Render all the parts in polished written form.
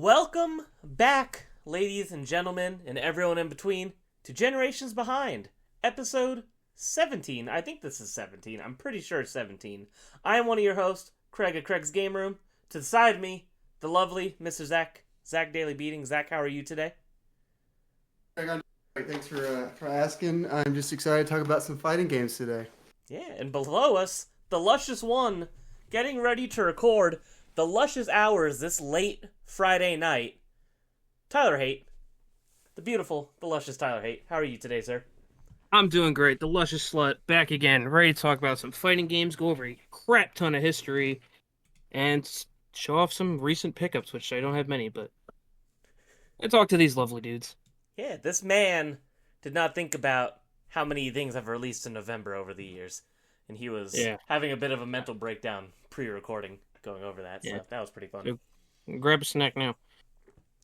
Welcome back, ladies and gentlemen, and everyone in between, to Generations Behind, episode 17. I think this is 17. I'm pretty sure it's 17. I am one of your hosts, Craig at Craig's Game Room. To the side of me, the lovely Mr. Zach Daily Beating. Zach, how are you today? Craig, I'm great. Thanks for asking. I'm just excited to talk about some fighting games today. Yeah, and below us, the luscious one, getting ready to record the luscious hours this late Friday night. Tyler Haight, the luscious Tyler Haight. How are you today, sir? I'm doing great. The luscious slut back again, ready to talk about some fighting games, go over a crap ton of history, and show off some recent pickups, which I don't have many, but I talk to these lovely dudes. Yeah, this man did not think about how many things I've released in November over the years, and he was having a bit of a mental breakdown pre-recording going over that, so that was pretty fun. So, grab a snack now.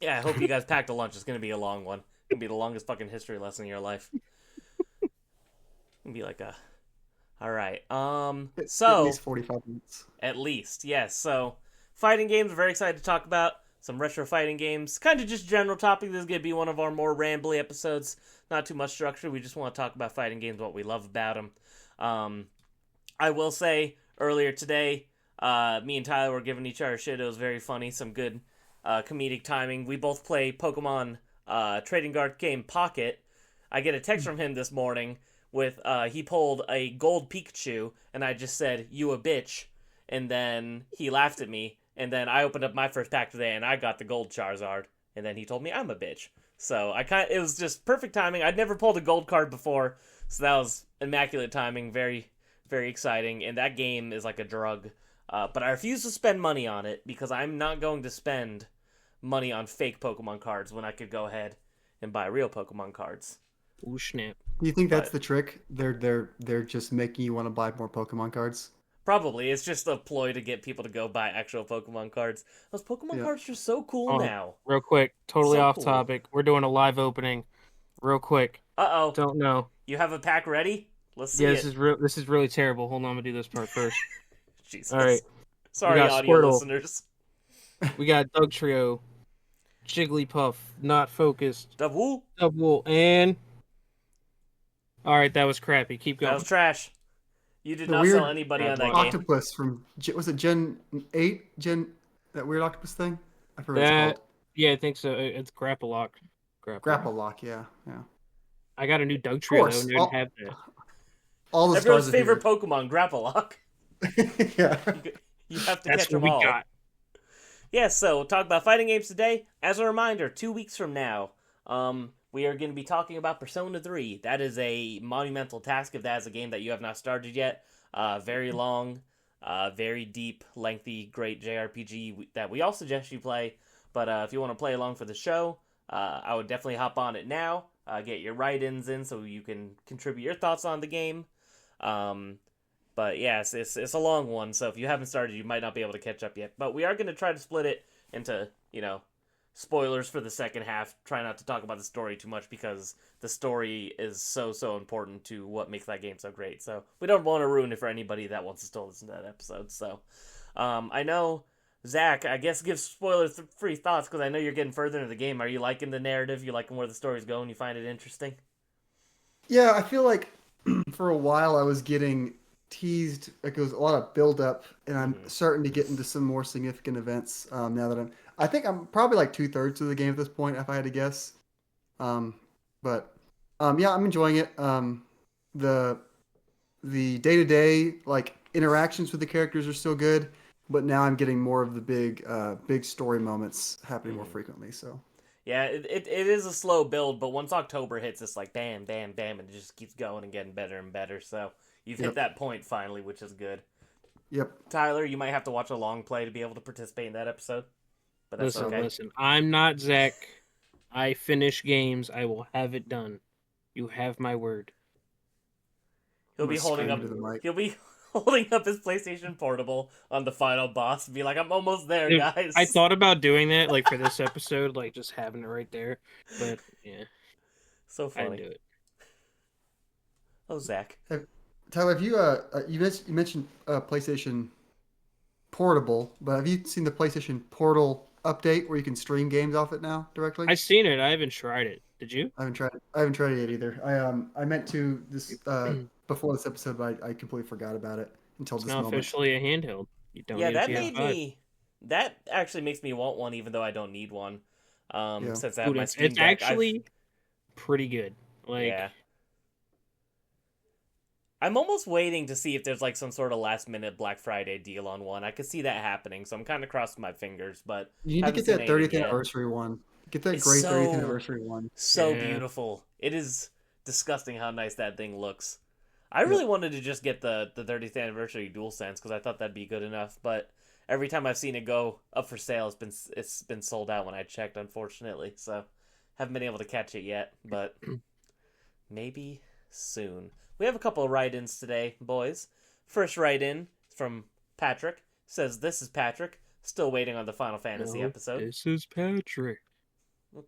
Yeah, I hope you guys packed a lunch. It's going to be a long one. It's going to be the longest fucking history lesson in your life. It's going to be like a... Alright, so... At least 45 minutes. At least, yes. So, fighting games, we're very excited to talk about. Some retro fighting games. Kind of just general topic. This is going to be one of our more rambly episodes. Not too much structure. We just want to talk about fighting games, what we love about them. I will say, earlier today, me and Tyler were giving each other shit. It was very funny. Some good comedic timing. We both play Pokemon trading card game Pocket. I get a text from him this morning with, he pulled a gold Pikachu, and I just said, "You a bitch," and then he laughed at me, and then I opened up my first pack today, and I got the gold Charizard, and then he told me I'm a bitch. So it was just perfect timing. I'd never pulled a gold card before, so that was immaculate timing, very, very exciting, and that game is like a drug. But I refuse to spend money on it, because I'm not going to spend money on fake Pokemon cards when I could go ahead and buy real Pokemon cards. Ooh, snap. Do you think that's the trick? They're just making you want to buy more Pokemon cards? Probably. It's just a ploy to get people to go buy actual Pokemon cards. Those Pokemon cards are so cool now. Real quick, totally So off cool. topic. We're doing a live opening. Real quick. Uh-oh. Don't know. You have a pack ready? Let's see Yeah, it. this is really terrible. Hold on, I'm gonna do this part first. Jesus. All right. Sorry, got audio Squirtle. listeners. We got Dugtrio, Jigglypuff, not focused, Dubwool? Dubwool, and... Alright, that was crappy. Keep going. That was trash. You did The not weird sell anybody on that game. Octopus from, was it Gen 8? That weird octopus thing? I forget what it's called. Yeah, I think so. It's Grapple Lock. Grapple Lock, yeah. I got a new Dugtrio, though, and I didn't have that. All the Everyone's stars are favorite Pokemon, Grappalock. Yeah. You have to That's catch what them we all. got. Yeah, so we'll talk about fighting games today. As a reminder, 2 weeks from now, we are going to be talking about Persona 3. That is a monumental task if that is a game that you have not started yet. Very long, very deep, lengthy, great JRPG that we all suggest you play. But if you want to play along for the show, I would definitely hop on it now. Get your write-ins in so you can contribute your thoughts on the game. But yes, it's a long one, so if you haven't started, you might not be able to catch up yet. But we are going to try to split it into, spoilers for the second half. Try not to talk about the story too much because the story is so important to what makes that game so great. So we don't want to ruin it for anybody that wants to still listen to that episode. So I know, Zach, I guess give spoiler-free thoughts because I know you're getting further into the game. Are you liking the narrative? You liking where the story's going? You find it interesting? Yeah, I feel like for a while I was getting teased, like it was a lot of build up, and I'm starting to get into some more significant events now that I think I'm probably like 2/3 of the game at this point, if I had to guess. Yeah, I'm enjoying it. The day-to-day like interactions with the characters are still good, but now I'm getting more of the big story moments happening more frequently. So Yeah, it is a slow build, but once October hits, it's like bam, bam, bam, and it just keeps going and getting better and better. So you've hit that point finally, which is good. Yep. Tyler, you might have to watch a long play to be able to participate in that episode, but that's okay. Listen. I'm not Zach. I finish games. I will have it done. You have my word. He'll be holding up his PlayStation Portable on the final boss and be like, "I'm almost there, Dude, guys." I thought about doing that, like for this episode, like just having it right there, but yeah, so I funny. didn't do it. Oh, Zach. Tyler, have you mentioned PlayStation Portable, but have you seen the PlayStation Portal update where you can stream games off it now directly? I've seen it. I haven't tried it. Did you? I haven't tried it. I haven't tried it yet either. I meant to this before this episode, but I completely forgot about it until It's this now moment. officially a handheld. You don't Yeah, need a that PS5. made me. That actually makes me want one, even though I don't need one. Yeah. Since I have Dude, my it's Steam Deck, actually pretty good. Like, yeah. I'm almost waiting to see if there's like some sort of last minute Black Friday deal on one. I could see that happening, so I'm kind of crossing my fingers. But You need to haven't get seen that 30th anything yet. anniversary one. Get that It's great so- 30th anniversary one. So Yeah. beautiful. It is disgusting how nice that thing looks. I really wanted to just get the 30th anniversary DualSense because I thought that'd be good enough, but every time I've seen it go up for sale, it's been sold out when I checked, unfortunately. So haven't been able to catch it yet, but maybe soon. We have a couple of write-ins today, boys. First write-in from Patrick. Says, "This is Patrick. Still waiting on the Final Fantasy no, episode." This is Patrick. We'll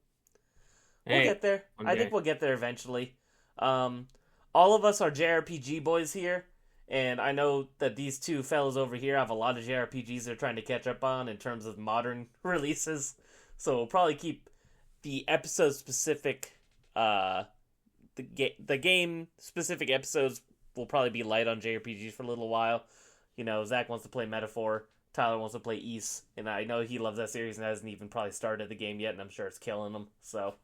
Hey, get there. one I day. think we'll get there eventually. All of us are JRPG boys here, and I know that these two fellas over here have a lot of JRPGs they're trying to catch up on in terms of modern releases. So we'll probably keep the episode specific, the game specific episodes will probably be light on JRPGs for a little while. You know, Zach wants to play Metaphor. Tyler wants to play Ys, and I know he loves that series and hasn't even probably started the game yet, and I'm sure it's killing him. So.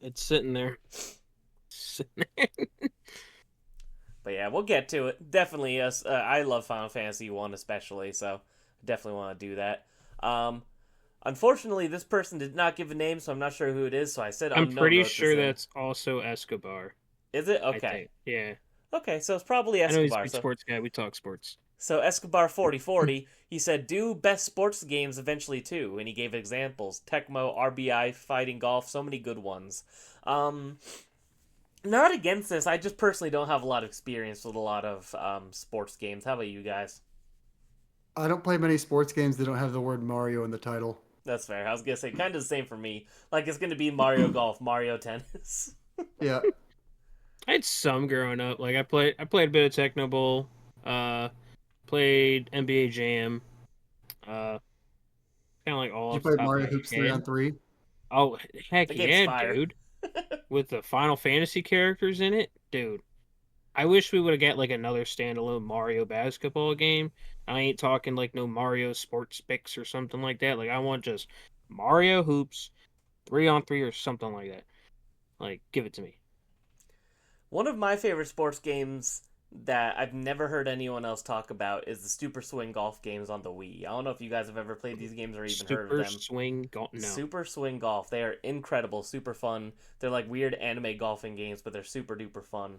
It's sitting there. But yeah, we'll get to it. Definitely, I love Final Fantasy 1 especially, so definitely want to do that. Unfortunately, this person did not give a name, so I'm not sure who it is, so I said I'm unknown pretty wrote this sure in. that's also Escobar. Is it? I Okay. think. Yeah. Okay, so it's probably I know he's a Escobar. big So, sports guy. We talk sports. so Escobar 4040, he said, do best sports games eventually too, and he gave examples. Tecmo, RBI, Fighting Golf, so many good ones. Not against this, I just personally don't have a lot of experience with a lot of sports games. How about you guys? I don't play many sports games that don't have the word Mario in the title. That's fair. I was gonna say kind of the same for me. Like it's gonna be Mario Golf, Mario Tennis. Yeah. I had some growing up. Like I played a bit of Techno Bowl. Played NBA Jam. Kind of like all. Did you off the play top of Mario my Hoops head. 3-on-3? Oh heck The game's yeah, fire. dude! With the Final Fantasy characters in it, dude. I wish we would have got like another standalone Mario basketball game. I ain't talking like no Mario Sports Picks or something like that. Like I want just Mario Hoops 3-on-3 or something like that. Like give it to me. One of my favorite sports games that I've never heard anyone else talk about is the Super Swing Golf games on the Wii. I don't know if you guys have ever played these games or even heard of Super them. Swing Golf. No. Super Swing Golf. They are incredible, super fun. They're like weird anime golfing games, but they're super duper fun.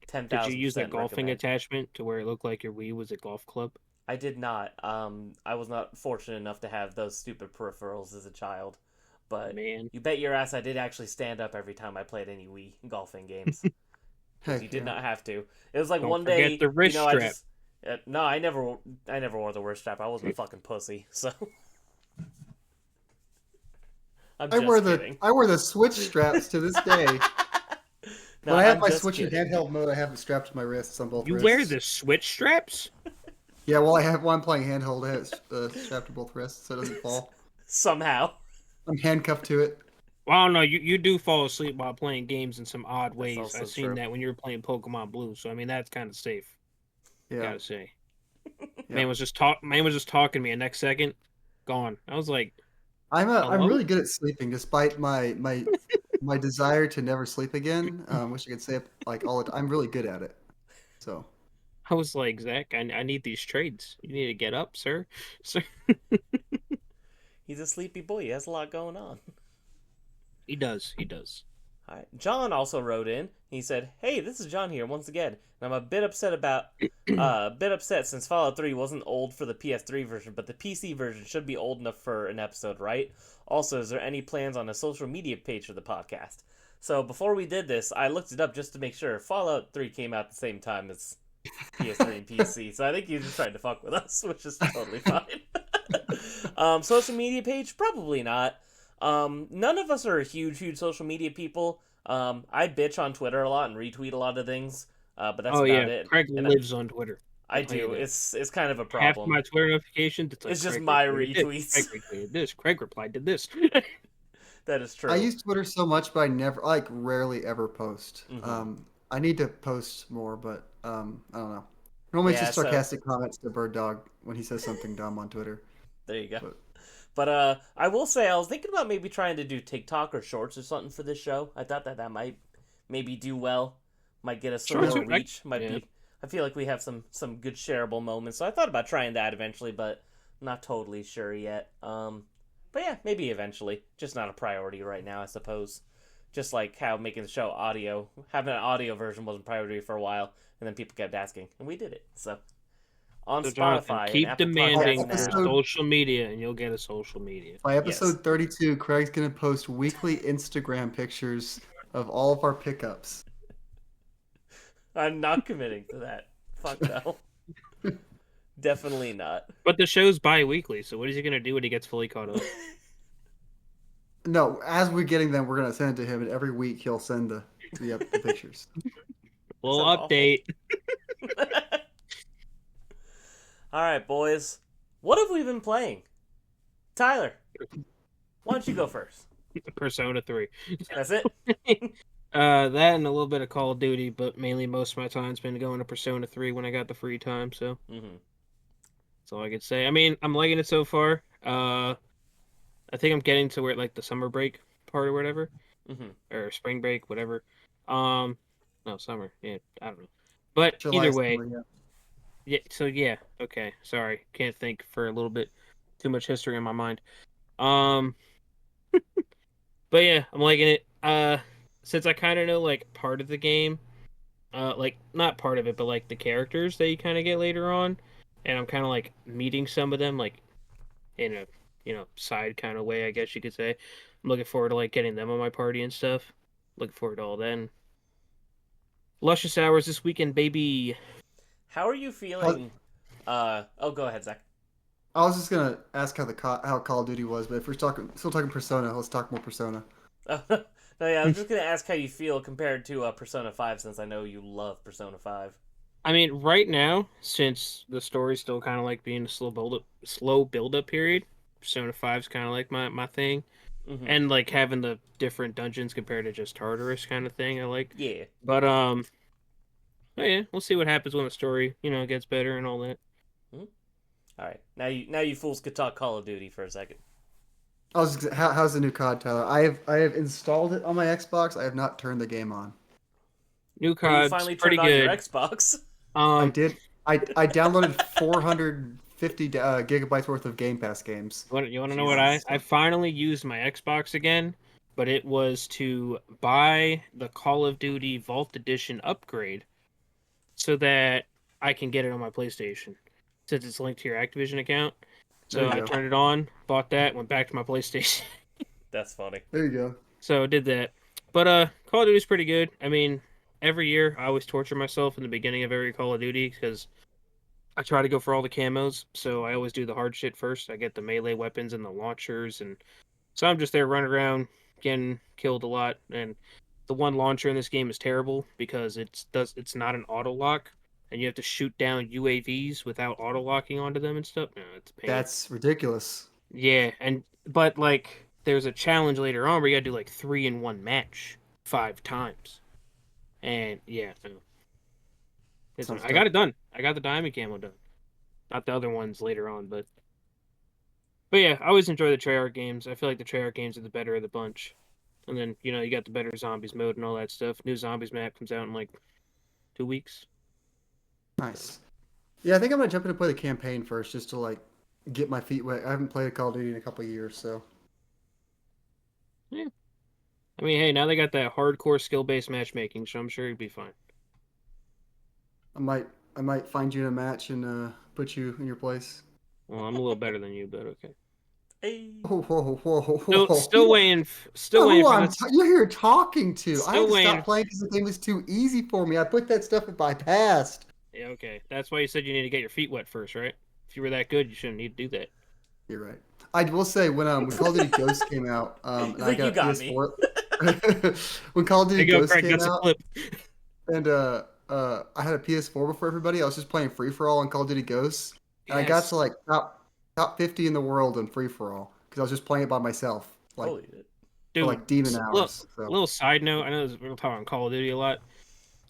10,000%. Did you use that golfing recommend. attachment to where it looked like your Wii was a golf club? I did not. I was not fortunate enough to have those stupid peripherals as a child. But Man. you bet your ass I did actually stand up every time I played any Wii golfing games. Heck You did yeah. not have to. It was like Don't one forget day, the wrist you know, I strap. just no, I never wore the wrist strap. I wasn't a fucking pussy, so. I'm just kidding. I wear the Switch straps to this day. No, When I have I'm my just Switch in kidding. handheld mode, I have it strapped to my wrists on both You wrists. wear the Switch straps? Yeah, while I'm playing handheld, I have it strapped to both wrists so it doesn't fall. Somehow. I'm handcuffed to it. Well, no, you do fall asleep while playing games in some odd ways. also I've seen true. that when you were playing Pokemon Blue, so I mean that's kind of safe. Yeah. Gotta say. Yeah. Man was just talking to me, and next second, gone. I was like, I'm Hello? really good at sleeping, despite my my desire to never sleep again. Wish I could say it like all the time. I'm really good at it. So Zach, I need these trades. You need to get up, sir. Sir. He's a sleepy boy. He has a lot going on. He does. All right. John also wrote in. He said, "Hey, this is John here once again, and I'm a bit upset since Fallout 3 wasn't old for the PS3 version, but the PC version should be old enough for an episode, right? Also, is there any plans on a social media page for the podcast?" So before we did this, I looked it up just to make sure. Fallout 3 came out at the same time as PS3 and PC, so I think he's just trying to fuck with us, which is totally fine. Social media page? Probably not. None of us are huge social media people. I bitch on Twitter a lot and retweet a lot of things, but that's Oh about yeah, it. Craig And lives on Twitter. I tell you do. this. It's kind of a Half problem. my Twitter notifications, it's like It's just Craig my retweeted retweets. this, Craig retweeted this. Craig replied to this. That is true. I use Twitter so much, but I never, like, rarely ever post. Mhm. I need to post more, but I don't know. Normally, it's Yeah, just so sarcastic comments to Bird Dog when he says something dumb on Twitter. there you go. But But I will say I was thinking about maybe trying to do TikTok or Shorts or something for this show. I thought that might maybe do well. Might get us some Shorts more are- reach. Might yeah. be. I feel like we have some good shareable moments. So I thought about trying that eventually, but not totally sure yet. But yeah, maybe eventually. Just not a priority right now, I suppose. Just like how making the show audio, having an audio version wasn't priority for a while, and then people kept asking, and we did it. So on So Jonathan, Spotify, and keep Apple demanding Podcasts for now. social media, and you'll get a social media. by Yes. episode 32, Craig's going to post weekly Instagram pictures of all of our pickups. I'm not committing to that. Fuck no. Definitely not. But the show's bi-weekly, so what is he gonna do when he gets fully caught up? No, as we're getting them, we're going to send it to him, and every week he'll send the pictures. Little Sounds awful. update. All right, boys. What have we been playing? Tyler, why don't you go first? Persona 3. That's it? That and a little bit of Call of Duty, but mainly most of my time's been going to Persona 3 when I got the free time, so Mm-hmm. that's all I could say. I mean, I'm liking it so far. I think I'm getting to where like the summer break part or whatever. Mm-hmm. Or spring break, whatever. No, summer. Yeah, I don't know. But July, either way, summer, yeah. yeah. So yeah, okay. Sorry, can't think for a little bit. Too much history in my mind. But yeah, I'm liking it. Since I kind of know like part of the game, like not part of it, but like the characters that you kind of get later on, and I'm kind of like meeting some of them like in a side kind of way, I guess you could say. I'm looking forward to like getting them on my party and stuff. Looking forward to all that. Luscious Hours this weekend, baby. How are you feeling? Oh, go ahead, Zach. I was just going to ask how Call of Duty was, but if we're still talking Persona, let's talk more Persona. Oh, no, yeah, I was just gonna ask how you feel compared to Persona 5, since I know you love Persona 5. I mean, right now, since the story's still kind of like being a slow build up period, Persona 5's kind of like my thing, Mm-hmm. and like having the different dungeons compared to just Tartarus kind of thing, I like. Yeah. But oh yeah, we'll see what happens when the story gets better and all that. All right. Now you fools could talk Call of Duty for a second. How's the new COD, Tyler? I have installed it on my Xbox. I have not turned the game on. New You COD's finally pretty turned on your good. Xbox. I did. I downloaded 450 gigabytes worth of Game Pass games. You want to know what I finally used my Xbox again, but it was to buy the Call of Duty Vault Edition upgrade so that I can get it on my PlayStation since it's linked to your Activision account. So There you I go. turned it on, bought that, went back to my PlayStation. That's funny. There you go. So did that. But Call of Duty's pretty good. I mean, every year I always torture myself in the beginning of every Call of Duty because I try to go for all the camos. So I always do the hard shit first. I get the melee weapons and the launchers, and so I'm just there running around getting killed a lot. And the one launcher in this game is terrible because it's not an auto lock, and you have to shoot down UAVs without auto locking onto them and stuff. No, it's a pain. That's ridiculous. Yeah, but like there's a challenge later on where you gotta do like 3-in-1 match 5 times. And yeah, no. Sounds I got it done. I got the diamond camo done. Not the other ones later on, but yeah, I always enjoy the Treyarch games. I feel like the Treyarch games are the better of the bunch. And then, you got the better zombies mode and all that stuff. New zombies map comes out in like 2 weeks. Nice. Yeah, I think I'm gonna jump in and play the campaign first, just to like get my feet wet. I haven't played a Call of Duty in a couple of years, so I mean, hey, now they got that hardcore skill-based matchmaking, so I'm sure you'd be fine. I might find you in a match and put you in your place. Well, I'm a little better than you, but okay. Hey. Whoa, whoa, whoa, whoa! Still waiting. Still Who waiting for I'm this. you're here talking to. I Still had to waiting. stop playing because the game was too easy for me. I put that stuff in my past. Yeah, okay. That's why you said you need to get your feet wet first, right? If you were that good, you shouldn't need to do that. You're right. I will say when Call of Duty Ghosts came out, and He's I like, got "You a got PS4. When Call of There Duty you go, Ghosts Craig. came That's a out, clip. and I had a PS4 before everybody. I was just playing free for all on Call of Duty Ghosts, and I got Yes. to like top 50 in the world in free for all because I was just playing it by myself, like Holy shit. for Dude, like demon hours. So little side note. I know we're talking Call of Duty a lot.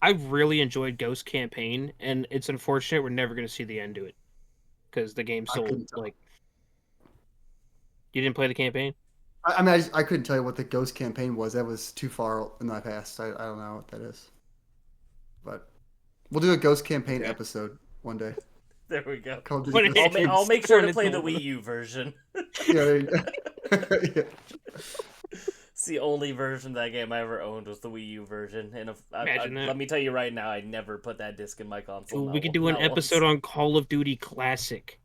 I really enjoyed Ghost campaign, and it's unfortunate we're never going to see the end to it because the game's I still couldn't tell. like. You didn't play the campaign? I mean, I couldn't tell you what the Ghost campaign was. That was too far in my past. I don't know what that is, but we'll do a Ghost campaign Okay. episode one day. There we go. Call of Duty What Ghost it I'll, is. I'll make sure to Turn play it the over. Wii U version. Yeah, there you go. Yeah. It's the only version of that game I ever owned was the Wii U version, and Imagine that. let me tell you right now, I never put that disc in my console. Dude, we could do an episode on Call of Duty Classic.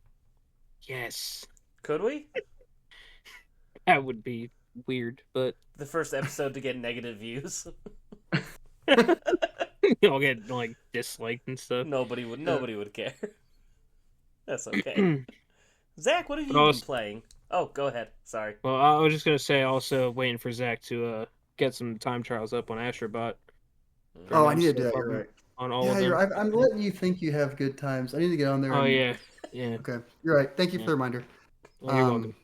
Yes, Could we? that would be weird, but The first episode to get negative views. you'll get like disliked and stuff. Nobody would care. That's okay. Zach, what have you But been also- playing? Oh, go ahead. Sorry. Well, I was just gonna say, also waiting for Zach to get some time trials up on Astrobot. Oh, I I'm need to still do that. You're fucking right. on all Yeah, of them. you're right. I'm letting you think you have good times. I need to get on there. Oh and- yeah, yeah. Okay, you're right. Thank you for Yeah. the reminder. Well, you're welcome.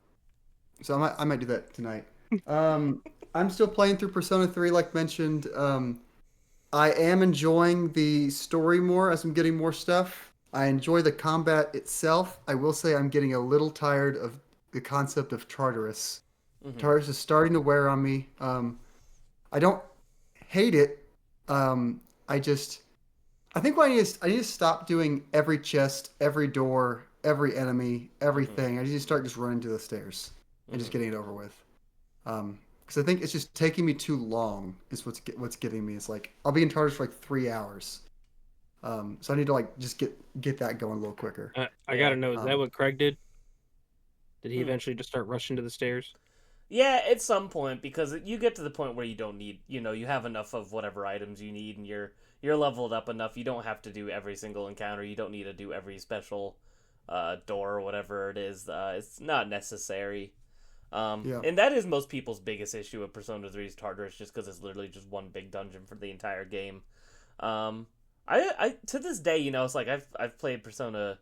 So I might do that tonight. I'm still playing through Persona 3, like mentioned. I am enjoying the story more as I'm getting more stuff. I enjoy the combat itself. I will say I'm getting a little tired of the concept of Tartarus. Mhm. Tartarus is starting to wear on me. I don't hate it. I think I need to stop doing every chest, every door, every enemy, everything. I need to start just running to the stairs and just getting it over with. Because I think it's just taking me too long. Is what's getting me. It's like I'll be in Tartarus for like 3 hours. So I need to like just get that going a little quicker. I gotta know, is that what Craig did? Did he Hmm. eventually just start rushing to the stairs? Yeah, at some point, because you get to the point where you don't need, you have enough of whatever items you need, and you're leveled up enough. You don't have to do every single encounter. You don't need to do every special door or whatever it is. It's not necessary. Yeah. And that is most people's biggest issue with Persona 3's Tartarus, just because it's literally just one big dungeon for the entire game. I to this day, it's like I've played Persona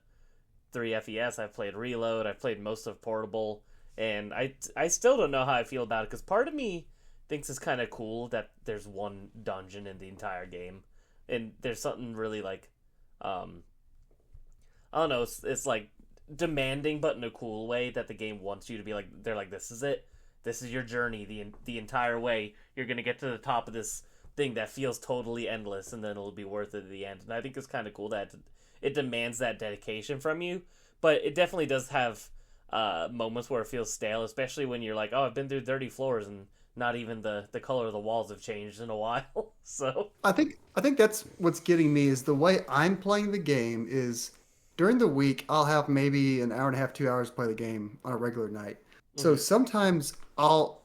3 FES, I've played Reload, I've played most of Portable, and I still don't know how I feel about it, because part of me thinks it's kind of cool that there's one dungeon in the entire game, and there's something really like, I don't know, it's like demanding, but in a cool way, that the game wants you to be like, they're like, this is it, this is your journey, the entire way, you're gonna get to the top of this thing that feels totally endless, and then it'll be worth it at the end. And I think it's kind of cool that it demands that dedication from you, but it definitely does have moments where it feels stale, especially when you're like, oh, I've been through 30 floors and not even the color of the walls have changed in a while. So I think that's what's getting me is the way I'm playing the game is during the week I'll have maybe an hour and a half, 2 hours to play the game on a regular night. So sometimes I'll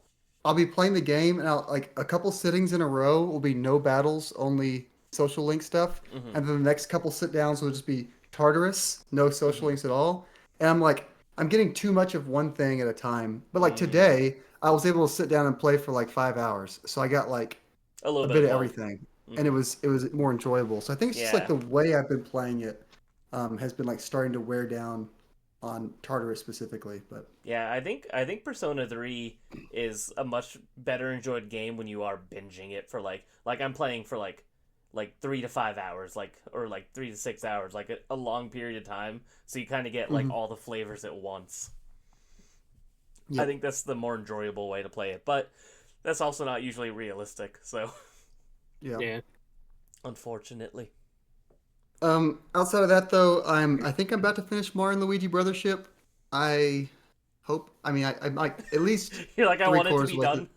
be playing the game and I'll like a couple sittings in a row will be no battles, only social link stuff, and then the next couple sit downs will just be Tartarus, no social links at all. And I'm like, I'm getting too much of one thing at a time. But like today, I was able to sit down and play for like 5 hours, so I got like a little a bit bit of both. everything, and it was more enjoyable. So I think it's just like Yeah. the way I've been playing it has been like starting to wear down on Tartarus specifically. But Yeah, I think Persona 3 is a much better enjoyed game when you are binging it for like I'm playing for like 3 to 5 hours, or 3 to 6 hours, like a long period of time, so you kind of get like all the flavors at once. Yep. I think that's the more enjoyable way to play it, but that's also not usually realistic, so yeah. Yeah. unfortunately. Outside of that though, I think I'm about to finish Mario and Luigi Brothership. I hope. I mean, I might at least. You're like, I want it to 3/4 be with done.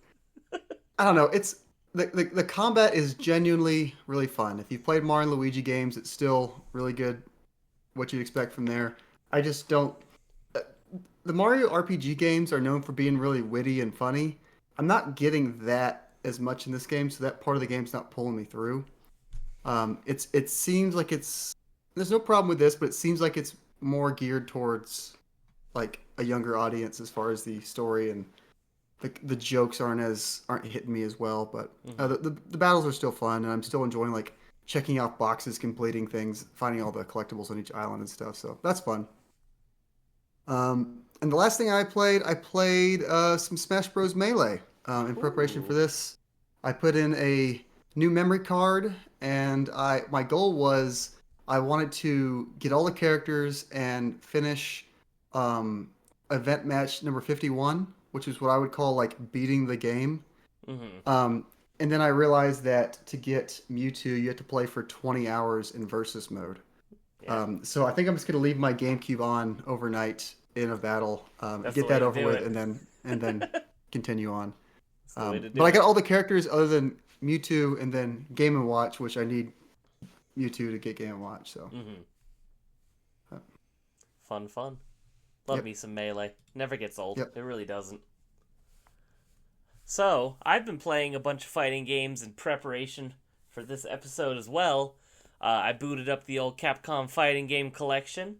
I don't know. It's the combat is genuinely really fun. If you've played Mario and Luigi games, it's still really good. What you'd expect from there. I just don't. The Mario RPG games are known for being really witty and funny. I'm not getting that as much in this game, so that part of the game's not pulling me through. It seems like there's no problem with this, but it seems like it's more geared towards like a younger audience as far as the story, and the jokes aren't hitting me as well. But the battles are still fun, and I'm still enjoying like checking off boxes, completing things, finding all the collectibles on each island and stuff. So that's fun. And the last thing I played some Smash Bros. Melee. In preparation for Ooh. this, I put in a new memory card, and my goal was I wanted to get all the characters and finish um, event match number 51, which is what I would call like beating the game. Mm-hmm. Um, and then I realized that to get Mewtwo, you have to play for 20 hours in versus mode. Yeah, So I think I'm just gonna leave my GameCube on overnight in a battle, that's the get way that to over do with, it. and then continue on. That's the way to But do I got it. all the characters other than Mewtwo, and then Game and Watch, which I need Mewtwo to get Game and Watch. So Mm-hmm. uh, Fun, fun. Love yep, me some Melee. Never gets old. yep. It really doesn't. So, I've been playing a bunch of fighting games in preparation for this episode as well. I booted up the old Capcom fighting game collection.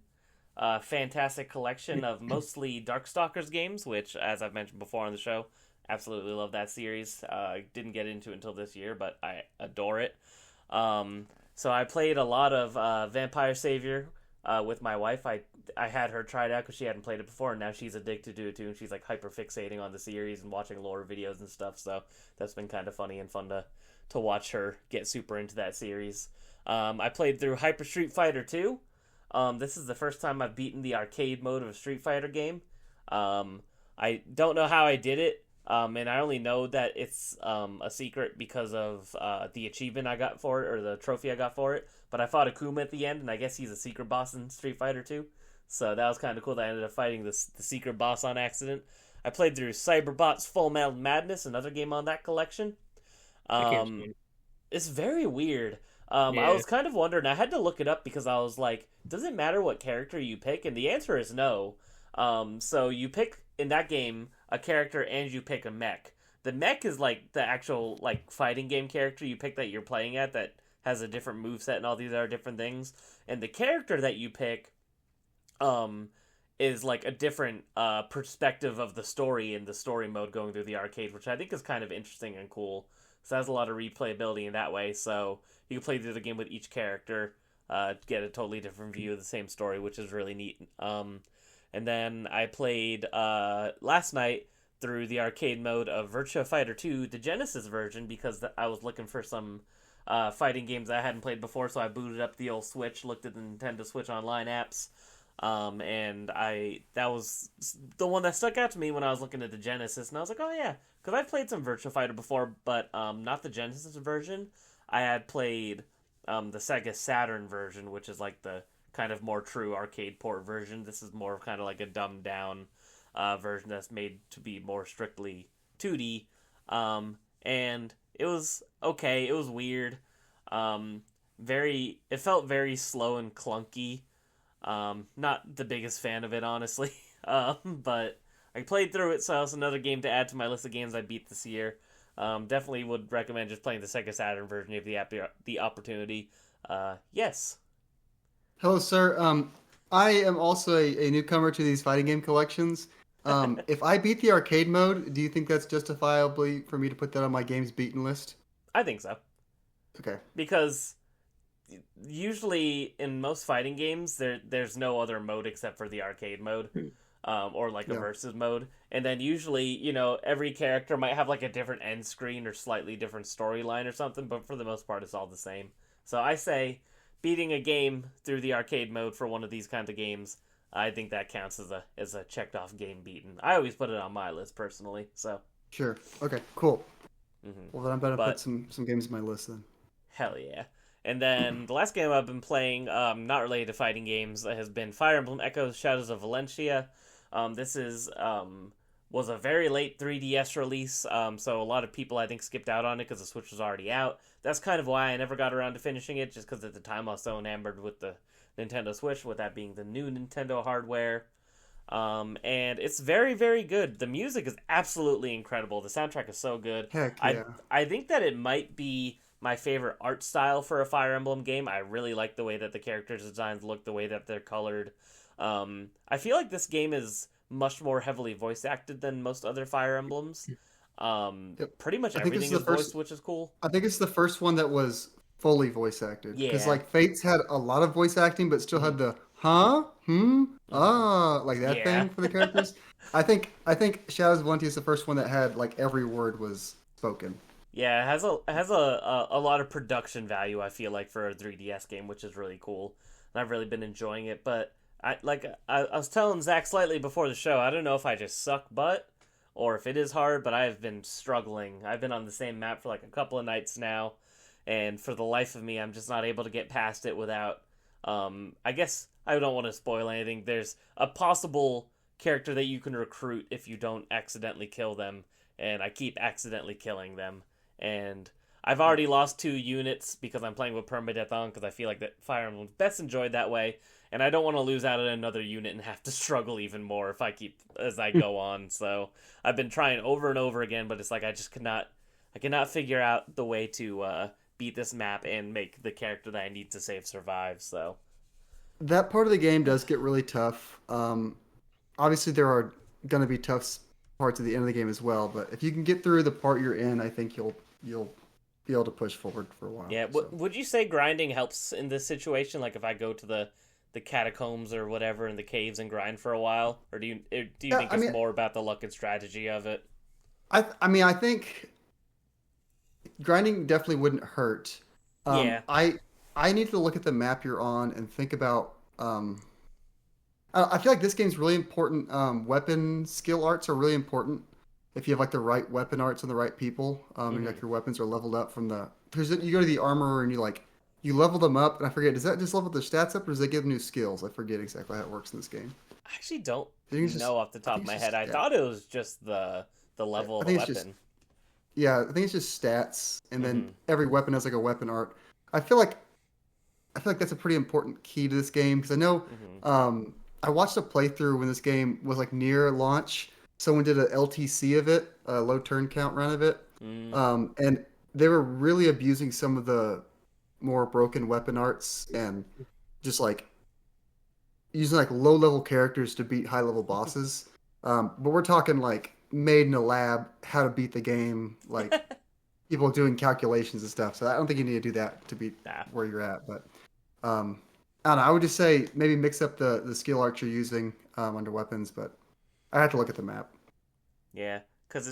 Fantastic collection of mostly Darkstalkers games, which, as I've mentioned before on the show, absolutely love that series. I didn't get into it until this year, but I adore it. So I played a lot of Vampire Savior with my wife. I had her try it out because she hadn't played it before, and now she's addicted to it too, and she's like hyper fixating on the series and watching lore videos and stuff. So that's been kind of funny and fun to watch her get super into that series. I played through Hyper Street Fighter 2. This is the first time I've beaten the arcade mode of a Street Fighter game. I don't know how I did it, and I only know that it's a secret because of the achievement I got for it, or the trophy I got for it. But I fought Akuma at the end, and I guess he's a secret boss in Street Fighter 2. So that was kind of cool that I ended up fighting the secret boss on accident. I played through Cyberbot's Full Metal Madness, another game on that collection. That game's Um, fun. it's very weird. I Yeah. was kind of wondering. I had to look it up because I was like, does it matter what character you pick? And the answer is no. So you pick in that game a character and you pick a mech. The mech is like the actual like fighting game character you pick that you're playing at that has a different moveset and all these other different things. And the character that you pick um is like a different perspective of the story in the story mode going through the arcade, which I think is kind of interesting and cool. So it has a lot of replayability in that way. So you can play through the game with each character, get a totally different view of the same story, which is really neat. And then I played last night through the arcade mode of Virtua Fighter 2, the Genesis version, because I was looking for some fighting games I hadn't played before. So I booted up the old Switch, looked at the Nintendo Switch Online apps. And that was the one that stuck out to me when I was looking at the Genesis, and I was like, oh yeah, because I've played some Virtua Fighter before, but not the Genesis version. I had played the Sega Saturn version, which is like the kind of more true arcade port version. This is more kind of like a dumbed down version that's made to be more strictly 2D. And it was okay. It was weird. It felt very slow and clunky. Not the biggest fan of it, honestly. But I played through it, so it's another game to add to my list of games I beat this year. Definitely would recommend just playing the Sega Saturn version if you have the opportunity. Yes. Hello, sir. I am also a newcomer to these fighting game collections. If I beat the arcade mode, do you think that's justifiably for me to put that on my games beaten list? I think so. Okay. Because usually in most fighting games, there's no other mode except for the arcade mode. Or like a Yeah. versus mode. And then usually, every character might have like a different end screen or slightly different storyline or something, but for the most part, it's all the same. So I say beating a game through the arcade mode for one of these kinds of games, I think that counts as a checked off game beaten. I always put it on my list personally. So, Sure. Okay. Cool. hmm Well, then I'm gonna put but some games in my list then. hell yeah. And then the last game I've been playing, not related to fighting games, has been Fire Emblem Echoes Shadows of Valencia. This was a very late 3DS release, so a lot of people I think skipped out on it because the Switch was already out. That's kind of why I never got around to finishing it, just because at the time I was so enamored with the Nintendo Switch, with that being the new Nintendo hardware. And it's very, very good. The music is absolutely incredible. The soundtrack is so good. Heck I yeah. I think that it might be my favorite art style for a Fire Emblem game. I really like the way that the characters' designs look, the way that they're colored. I feel like this game is much more heavily voice acted than most other Fire Emblems. Yep. Pretty much I think this everything is is the first. voiced, which is cool. I think it's the first one that was fully voice acted. Because Yeah. like Fates had a lot of voice acting, but still Hmm. had the huh, Hmm. like that Yeah. thing for the characters. I think Shadows of Valentia is the first one that had like every word was spoken. Yeah, it has a lot of production value. I feel like for a 3DS game, which is really cool, and I've really been enjoying it. But I was telling Zach slightly before the show, I don't know if I just suck butt or if it is hard, but I have been struggling. I've been on the same map for like a couple of nights now, and for the life of me, I'm just not able to get past it without. I guess I don't want to spoil anything. There's a possible character that you can recruit if you don't accidentally kill them, and I keep accidentally killing them and I've already lost 2 units because I'm playing with permadeath on because I feel like that Fire Emblem's best enjoyed that way, and I don't want to lose out on another unit and have to struggle even more if I keep as I go on. So I've been trying over and over again, but it's like I cannot figure out the way to beat this map and make the character that I need to save survive. So That part of the game does get really tough. Obviously, there are going to be tough parts at the end of the game as well. But if you can get through the part you're in, I think you'll be able to push forward for a while. yeah, So would you say grinding helps in this situation? Like if I go to the catacombs or whatever in the caves and grind for a while, or do you yeah, think it's more about the luck and strategy of it? I think grinding definitely wouldn't hurt. Yeah. I need to look at the map you're on and think about. I feel like this game's really important. Weapon skill arts are really important. If you have like the right weapon arts and the right people, and Hmm. like your weapons are leveled up from the because you go to the armorer and you level them up, and I forget, does that just level their stats up or does that give new skills? I forget exactly how it works in this game. I actually don't I think it's just know off the I top think of it's my just head. I stat. thought it was just the Yeah, level I of the think it's just weapon. yeah, I think it's just stats, and then Hmm. every weapon has like a weapon art. I feel like I feel like that's a pretty important key to this game because I know Hmm. I watched a playthrough when this game was like near launch. Someone did a LTC of it, a low turn count run of it, Mm. and they were really abusing some of the more broken weapon arts and just like using like low level characters to beat high level bosses. But we're talking like made in a lab, how to beat the game, like people doing calculations and stuff. So I don't think you need to do that to beat Nah. where you're at. But I don't know. I would just say maybe mix up the skill art you're using under weapons. But I have to look at the map. Yeah, because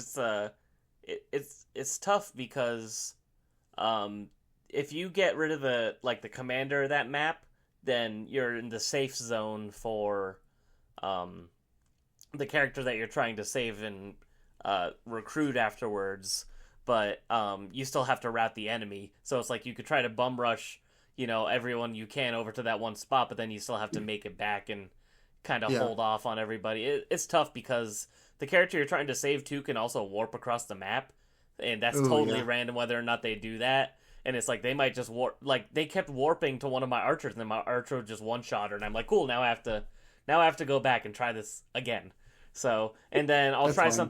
it's tough because um if you get rid of the commander of that map, then you're in the safe zone for um the character that you're trying to save and recruit afterwards, but you still have to route the enemy. So it's like you could try to bum rush, everyone you can over to that one spot, but then you still have to make it back and kind of Yeah. hold off on everybody. It's tough because the character you're trying to save too can also warp across the map, and that's Oh totally yeah. random whether or not they do that. And it's like they might just warp, like they kept warping to one of my archers, and then my archer just one shot her, and I'm like, cool, now I have to go back and try this again. So, and then That's fine.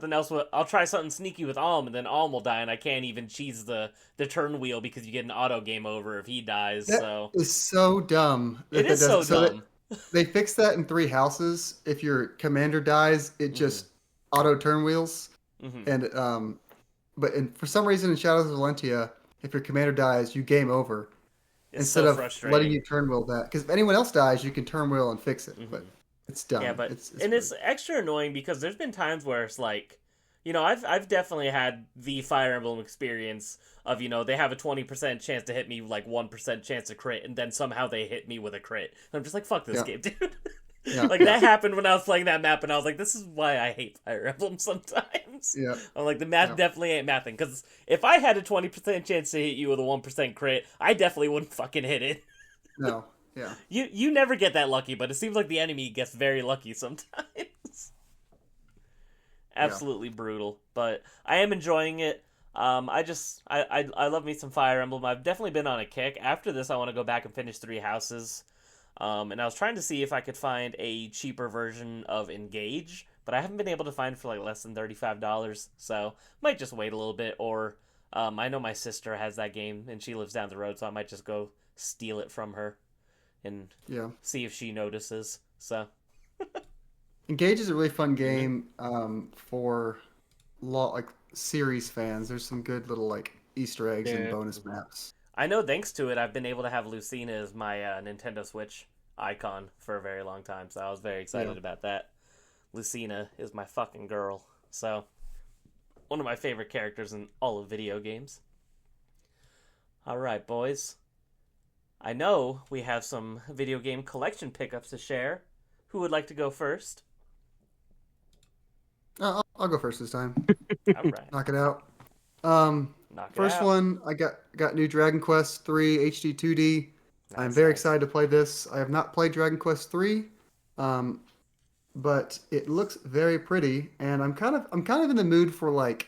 I'll try something sneaky with Alm, and then Alm will die, and I can't even cheese the turn wheel because you get an auto game over if he dies. That So is so dumb it that is doesn't. so So that dumb. they fixed that in Three Houses. If your commander dies, it Hmm. just auto turn wheels. Hmm. And for some reason in Shadows of Valentia, if your commander dies, you game over It's instead so of letting frustrating. you turn wheel that. Because if anyone else dies, you can turn wheel and fix it. But Hmm. it's Yeah, dumb. but It's and weird. it's extra annoying because there's been times where it's like, I've definitely had the Fire Emblem experience of they have a 20% chance to hit me, like 1% chance to crit, and then somehow they hit me with a crit. And I'm just like, fuck this Yeah, game, dude. yeah, Like yeah, that happened when I was playing that map, and I was like, this is why I hate Fire Emblem sometimes. yeah, I'm like, the math yeah. definitely ain't mathing because if I had a 20% chance to hit you with a 1% crit, I definitely wouldn't fucking hit it. No, yeah. You never get that lucky, but it seems like the enemy gets very lucky sometimes. Yeah. Absolutely brutal, but I am enjoying it. I love me some Fire Emblem. I've definitely been on a kick. After this, I want to go back and finish Three Houses. And I was trying to see if I could find a cheaper version of Engage, but I haven't been able to find it for like less than $35. So might just wait a little bit, or I know my sister has that game and she lives down the road, so I might just go steal it from her and Yeah. see if she notices. So Engage is a really fun mhm. game for like series fans. There's some good little like Easter eggs and Yeah. bonus Mhm. maps. I know thanks to it, I've been able to have Lucina as my Nintendo Switch icon for a very long time, so I was very excited about that. Lucina is my fucking girl. So, one of my favorite characters in all of video games. Alright, boys. I know we have some video game collection pickups to share. Who would like to go first? I'll go first this time. Alright. Knock it out. Knock it First out. one, I got new Dragon Quest 3 HD 2D. I'm Nice, very nice. excited to play this. I have not played Dragon Quest 3, but it looks very pretty, and I'm kind of in the mood for like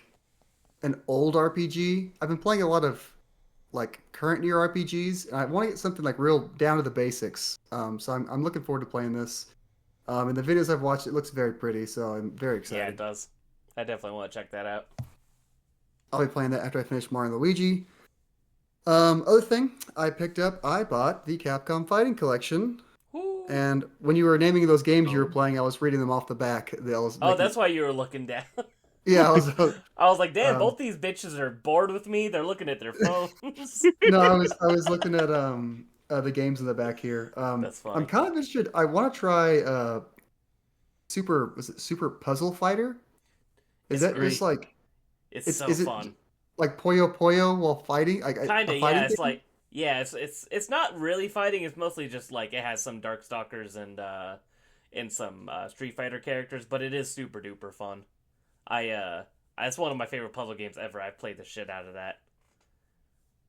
an old RPG. I've been playing a lot of like current year RPGs, and I want to get something like real down to the basics. So I'm looking forward to playing this. In the videos I've watched, it looks very pretty, so I'm very Yeah, excited. it does. I definitely want to check that out. I'll be playing that after I finish Mario and Luigi. Other thing I picked up, I bought the Capcom Fighting Collection. Woo. And when you were naming those games you were playing, I was reading them off the back. Oh, that's why you were looking down. Yeah, I was. I was like, damn, Um, both these bitches are bored with me. They're looking at their phones. No, I was looking at the games in the back here. That's funny. I'm kind of interested. I want to try Super Puzzle Fighter? Is It's that just like It's so is it fun. like Puyo Puyo while fighting? Like Kinda, a fighting yeah. It's game? like, yeah, it's not really fighting. It's mostly just like it has some Darkstalkers and some Street Fighter characters, but it is super duper fun. It's one of my favorite puzzle games ever. I've played the shit out of that.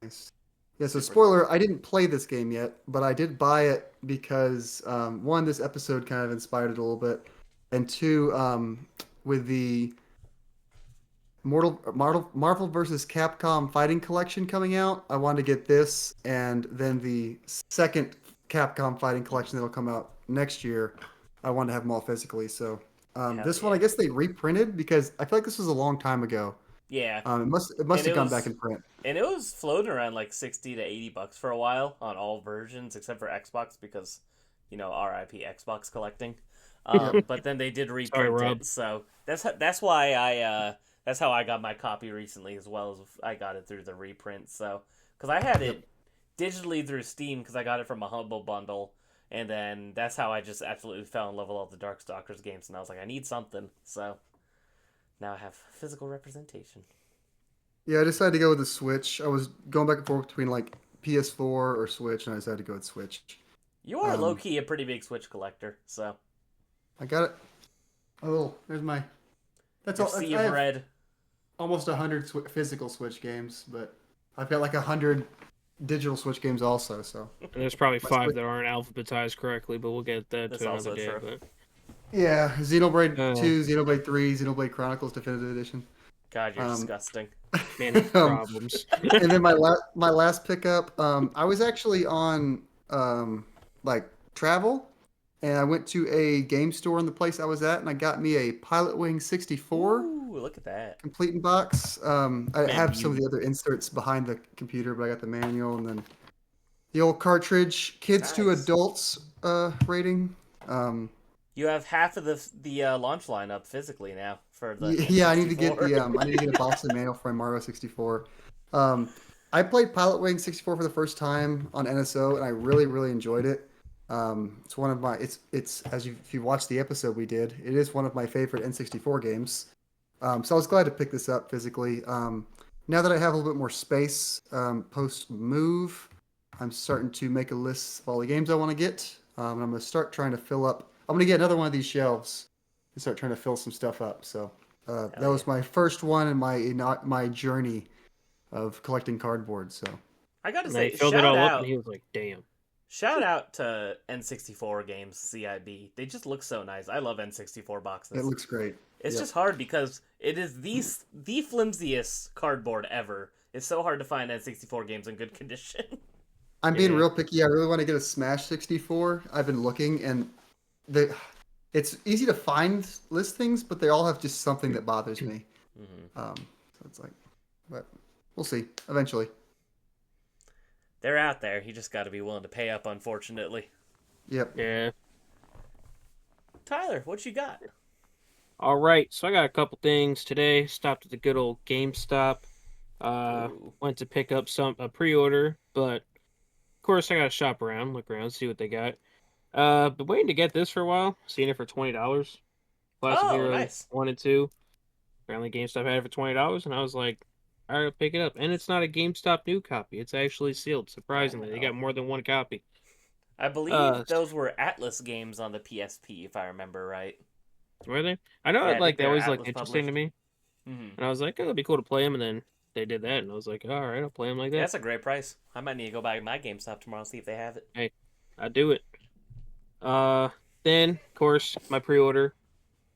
Nice. Yeah, so Super spoiler, I didn't play this game yet, but I did buy it because one, this episode kind of inspired it a little bit, and two, with the Marvel versus Capcom Fighting Collection coming out, I wanted to get this, and then the second Capcom Fighting Collection that'll come out next year, I wanted to have them all physically. So Hell this one, I yeah. guess they reprinted because I feel like this was a long time ago. Yeah, It must and have gone back in print. and it was floating around like $60 to $80 for a while on all versions except for Xbox because, RIP Xbox collecting. But then they did reprint Rob. it, so that's why that's how I got my copy recently as well as I got it through the reprint. So because I had it digitally through Steam because I got it from a Humble Bundle, and then that's how I just absolutely fell in love with all the Darkstalkers games, and I was like, I need something, so now I have physical representation. Yeah, I decided to go with the Switch. I was going back and forth between like PS4 or Switch, and I decided to go with Switch. You are low Um, key a pretty big Switch collector, so I got it. Oh, there's my. That's your all. sea I of have red. almost 100 physical Switch games, but I've got like 100 digital Switch games also. So And there's probably My 5 Switch- that aren't alphabetized correctly, but we'll get that That's to also another day. true. But yeah, Xenoblade Uh. 2, Xenoblade 3, Xenoblade Chronicles Definitive Edition. God, you're Um, disgusting. man, problems. And then my last pickup, I was actually on like travel, and I went to a game store in the place I was at, and I got me a Pilot Wing 64 Ooh, look at that. complete in box. I Man, have some of the other inserts behind the computer, but I got the manual and then the old cartridge, kids to Nice. adults rating. You have half of the launch lineup physically now for the Yeah, I need to get N64. I need to get a box and manual for my Mario 64. I played Pilot Wing 64 for the first time on NSO, and I really, really enjoyed it. It's one of my it's as if you watched the episode we did, it is one of my favorite N64 games. So I was glad to pick this up physically. Now that I have a little bit more space post move, I'm starting to make a list of all the games I want to get. And I'm going to start trying to fill up. I'm going to get another one of these shelves and start trying to fill some stuff up. So that was my first one in my journey of collecting cardboard. So I gotta And say, they filled it shout all up, out, and he was like, "Damn." shout out to N64 games CIB. They just look so nice. I love N64 boxes. it looks great. It's Yep. just hard because it is the flimsiest cardboard ever. It's so hard to find N64 games in good condition. I'm being Yeah. real picky. I really want to get a Smash 64. I've been looking, and it's easy to find listings, but they all have just something that bothers me. So it's like, but we'll see eventually. They're out there. You just got to be willing to pay up, unfortunately. Yep. Yeah. Tyler, what you got? All right, so I got a couple things today. Stopped at the good old GameStop. Ooh. Went to pick up a pre-order, but of course I gotta shop around, look around, see what they got. Been waiting to get this for a while. Seeing it for $20. Class of Oh, Heroes nice. 1 and 2. Apparently GameStop had it for $20, and I was like, all right, I'll pick it up. And it's not a GameStop new copy. It's actually sealed. Surprisingly, they got more than one copy. I believe those were Atlas games on the PSP, if I remember right. Were they? I know Yeah, it, I like think they they were always look Atlas interesting to published. me, Mm-hmm. and I was like, oh, it'd be cool to play them. And then they did that, and I was like, all right, I'll play them like Yeah, that. that's a great price. I might need to go back to my GameStop tomorrow and see if they have it. Hey, I do it. Then of course my pre-order,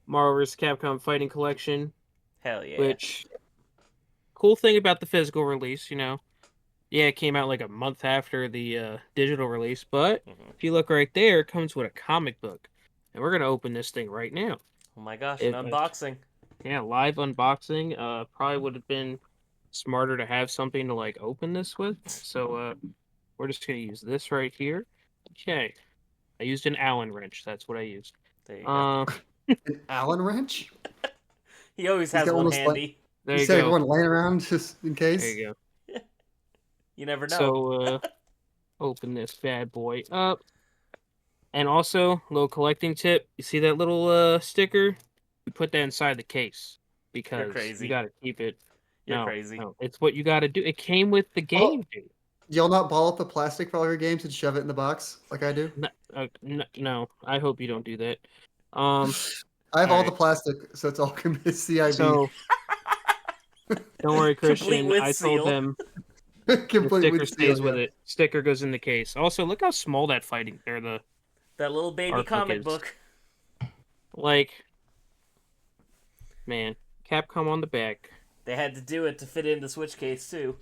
Marvel vs. Capcom Fighting Collection, Hell yeah. which cool thing about the physical release, yeah, it came out like a month after the digital release, but if you look right there, it comes with a comic book, and we're gonna open this thing right now. Oh my gosh, an It, unboxing. yeah, live unboxing. Probably would have been smarter to have something to like open this with. So we're just gonna use this right here. Okay, I used an Allen wrench. That's what I used. There you go. Uh, An Allen wrench? He always He's has got one one of those, like, handy. there You you said go. one laying around just in There case? you go. You never know. So open this bad boy up. And also, little collecting tip. You see that little sticker? You put that inside the case because crazy. you got to keep it. You're No, crazy. no, it's what you got to do. It came with the game, dude. You'll not ball up the plastic for all your games and shove it in the box like I do? No, I hope you don't do that. Um, I have all the Alright. plastic, so it's all committed CIB. so don't worry, Complete Christian. with I told seal. them the Complete sticker with stays seal, with yeah. it. Sticker goes in the case. Also, look how small that fighting or the That little baby art book comic is. book. Like, man, Capcom on the back. They had to do it to fit in the Switch case too.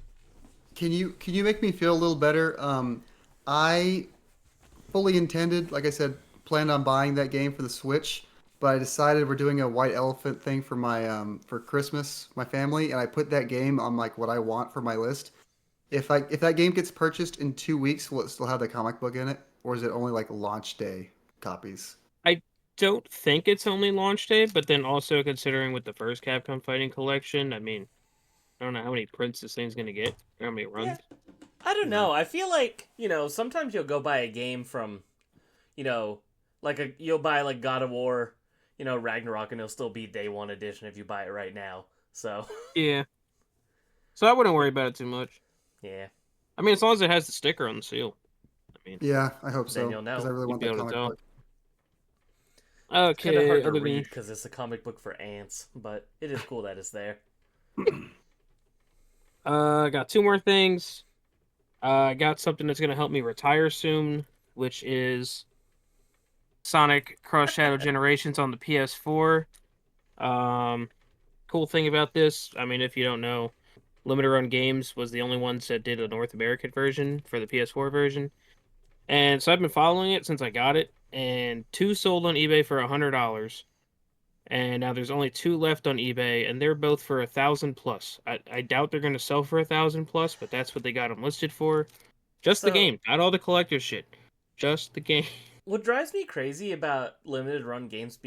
Can you make me feel a little better? I fully intended, like I said, planned on buying that game for the Switch, but I decided we're doing a white elephant thing for my for Christmas, my family, and I put that game on like what I want for my list. If that game gets purchased in 2 weeks, will it still have the comic book in it, or is it only like launch day copies? I don't think it's only launch day, but then also considering with the first Capcom Fighting Collection, I mean, I don't know how many prints this thing's gonna get, or how many runs. Yeah. I don't know. I feel like, sometimes you'll go buy a game from, you'll buy like God of War, Ragnarok, and it'll still be day one edition if you buy it right now. So, Yeah. So I wouldn't worry about it too much. yeah. I mean, as long as it has the sticker on the seal. I mean, Yeah, I hope so. Then you'll know. Because I really You'd want be that able to comic tell. book. It's kind of okay. hard to Other read than because it's a comic book for ants, but it is cool that it's there. I got two more things. I got something that's gonna help me retire soon, which is Sonic Cross Shadow Generations on the PS4. Cool thing about this, I mean, if you don't know, Limited Run Games was the only ones that did a North American version for the PS4 version. And so I've been following it since I got it, and two sold on eBay for $100. And now there's only two left on eBay, and they're both for 1,000 plus. I doubt they're going to sell for 1,000 plus, but that's what they got them listed for. Just the So- game, not all the collector shit. Just the game. What drives me crazy about limited run games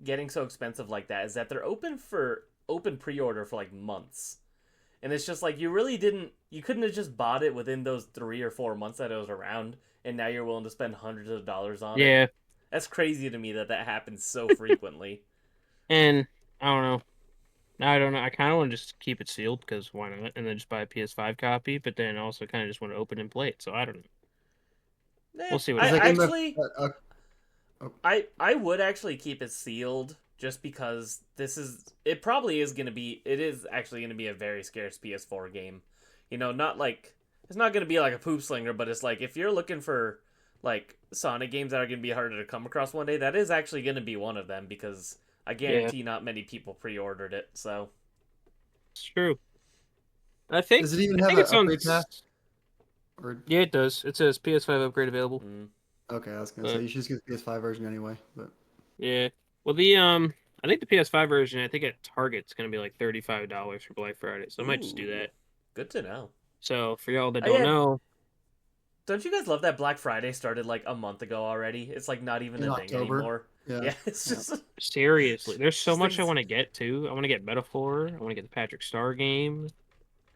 getting so expensive like that is that they're open pre-order for like months. And it's just like you couldn't have just bought it within those 3 or 4 months that it was around, and now you're willing to spend hundreds of dollars on it. Yeah, That's crazy to me that happens so frequently. and I don't know. I don't know. I kind of want to just keep it sealed because why not? And then just buy a PS5 copy, but then also kind of just want to open and play it. So I don't know. We'll see what I Is that game that- actually I would actually keep it sealed just because it probably is going to be a very scarce PS4 game. Not like it's not going to be like a poop slinger, but it's like if you're looking for like Sonic games that are going to be harder to come across one day, that is actually going to be one of them because I guarantee not many people pre-ordered it. So It's true. I think. Does it even I have think an it's on. upgrade path? Or Yeah, it does. It says PS5 upgrade available. okay, I was gonna But- say you should just get the PS5 version anyway. But Yeah. Well, I think the PS5 version, I think at Target's gonna be like $35 for Black Friday, so I might just do Ooh. that. good to know. So for y'all that Oh, don't yeah. know, Don't you guys love that Black Friday started like a month ago already? It's like not even In a thing October. anymore. yeah, Yeah, it's Yeah. just seriously, there's so Just much I things- want to get to. I want to get Metaphor. I want to get the Patrick Star game.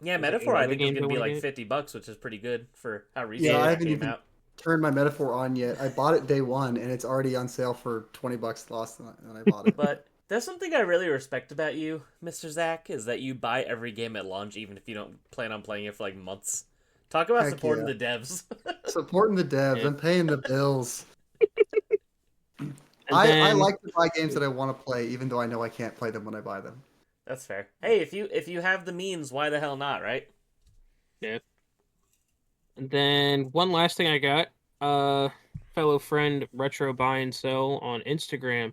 Yeah, There's, like, Metaphor 8 I other think is games going I to be wanna like get. $50, which is pretty good for how recently Yeah, I it haven't came even out. turned my Metaphor on yet. I bought it day one, and it's already on sale for $20 less than I bought it. But there's something I really respect about you, Mr. Zach, is that you buy every game at launch, even if you don't plan on playing it for like months. Talk about Heck supporting yeah. the devs. Supporting the devs. Yeah. I'm paying the bills. And I then like to buy games that I want to play, even though I know I can't play them when I buy them. That's fair. Hey, if you have the means, why the hell not, right? yeah. And then one last thing I got, fellow friend Retro Buy and Sell on Instagram.